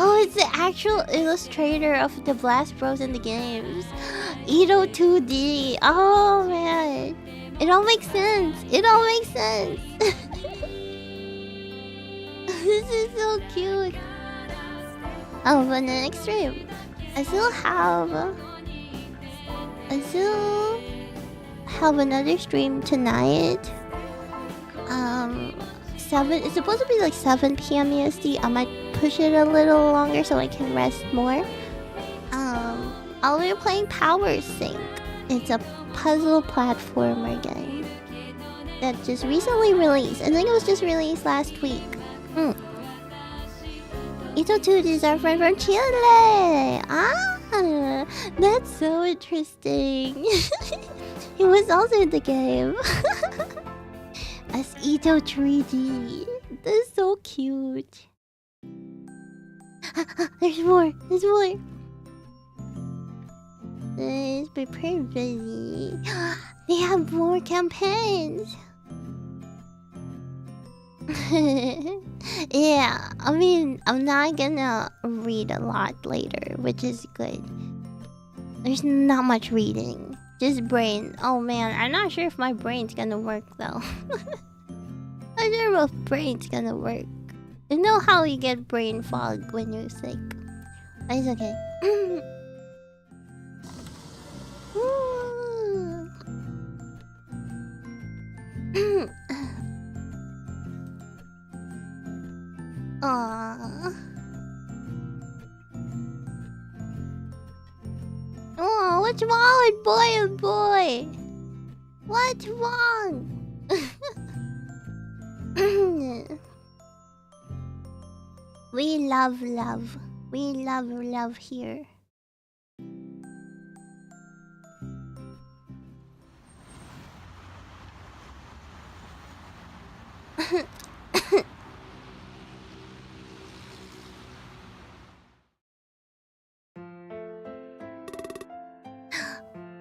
Oh, it's the actual illustrator of the Blast Bros in the games. Edo 2D. Oh man. It all makes sense. This is so cute. Oh, but the next stream, I still have another stream tonight. 7. It's supposed to be like 7 p.m. EST. I might push it a little longer so I can rest more. I'll be playing Power Sync. It's a puzzle platformer game that just recently released. I think it was just released last week. Ito2 is our friend from Chile. Ah, that's so interesting. He was also in the game. As Ito 3D. That's so cute. There's more. It's been pretty busy. They have more campaigns. Yeah, I mean, I'm not gonna read a lot later, which is good. There's not much reading. Just brain. Oh man, I'm not sure if my brain's gonna work though. I'm not sure if brain's gonna work. You know how you get brain fog when you're sick. But it's okay. Aww. Oh, what's wrong with boy and boy? What's wrong? We love love. We love love here.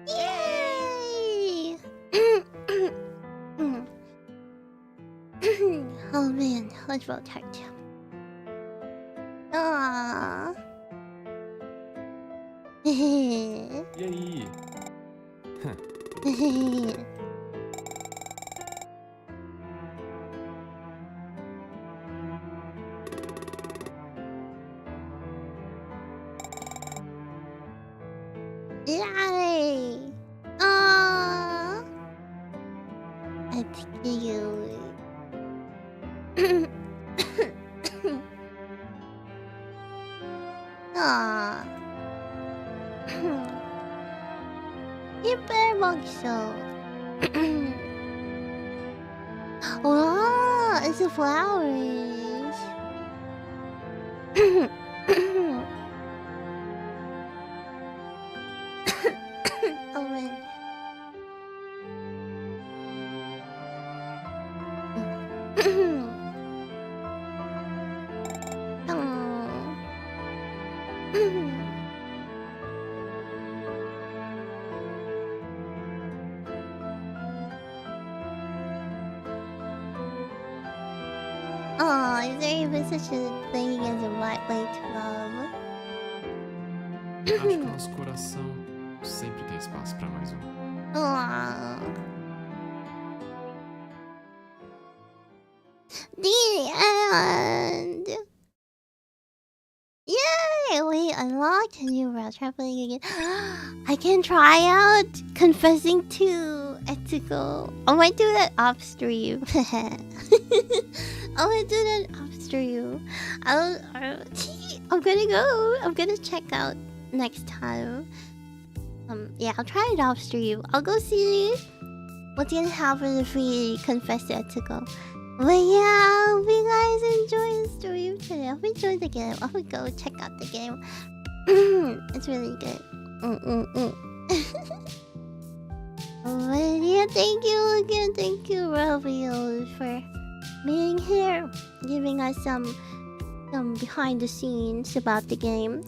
Yay! Oh man, let's vote hard. Aww. E aí? Yay! Aww. That's cute. Aww. Hyperboxel. Wow, it's the flowers. Oh man. Oh, is there even such a thing as a white way to love? Acho que o nosso coração sempre tem espaço pra mais um. Aww. And yay! We unlocked a new route. Try playing again. I can try out confessing to Ethical. I might do that off stream. I might do that off stream. I'm gonna go. I'm gonna check out next time. Yeah, I'll try it off stream. I'll go see what's gonna happen if we confess to Ethical. But yeah, I hope you guys enjoy the stream today. I hope you enjoyed the game. I hope go check out the game. It's really good. But yeah, thank you again. Thank you, Ravio, for being here, giving us some behind the scenes about the game.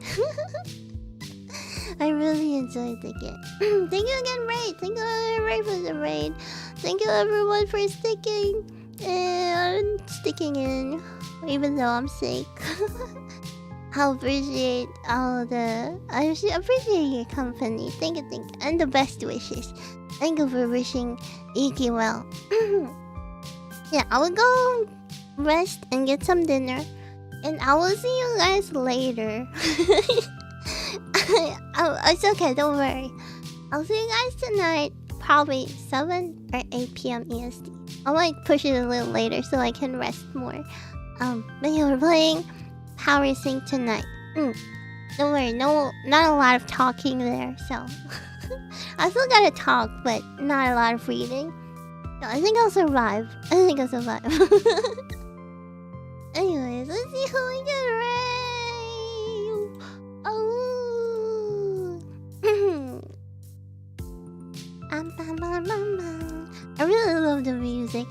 I really enjoyed the game. Thank you again, Raid. Thank you again, Raid, for the raid. Thank you everyone for sticking in, even though I'm sick. I appreciate your company. Thank you, and the best wishes. Thank you for wishing Yuuki well. Yeah, I will go rest and get some dinner, and I will see you guys later. It's okay, don't worry. I'll see you guys tonight, probably 7 or 8 p.m. EST. I might push it a little later so I can rest more. But yeah, we're playing Power Sync tonight. Don't worry, not a lot of talking there, so I still gotta talk, but not a lot of reading. So I think I'll survive. Anyways, let's see who we get right. Oh. I really love the music.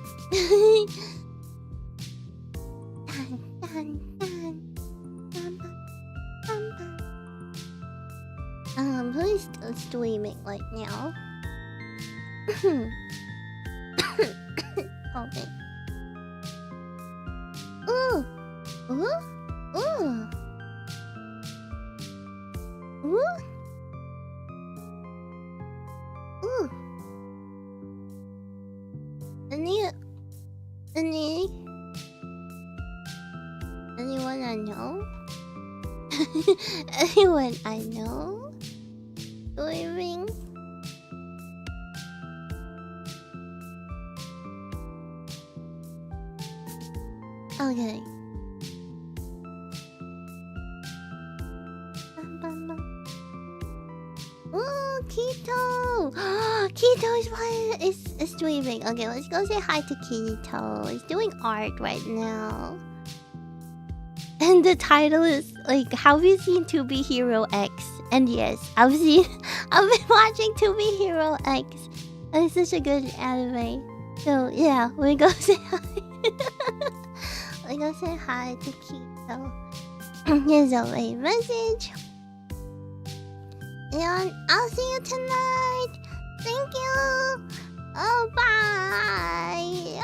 Please stop streaming right now. Okay. Ooh. Ooh. Ooh. Ooh. Ooh. Anyone I know? Anyone I know? Living? Okay. Oh, Keto! Keto is streaming. Okay, let's go say hi to Keto. He's doing art right now. And the title is like, have you seen To Be Hero X? And yes, I've been watching To Be Hero X. It's such a good anime. So yeah, we go say hi. We go say hi to Keto. Here's a late message. And I'll see you tonight. Thank you. Oh, bye.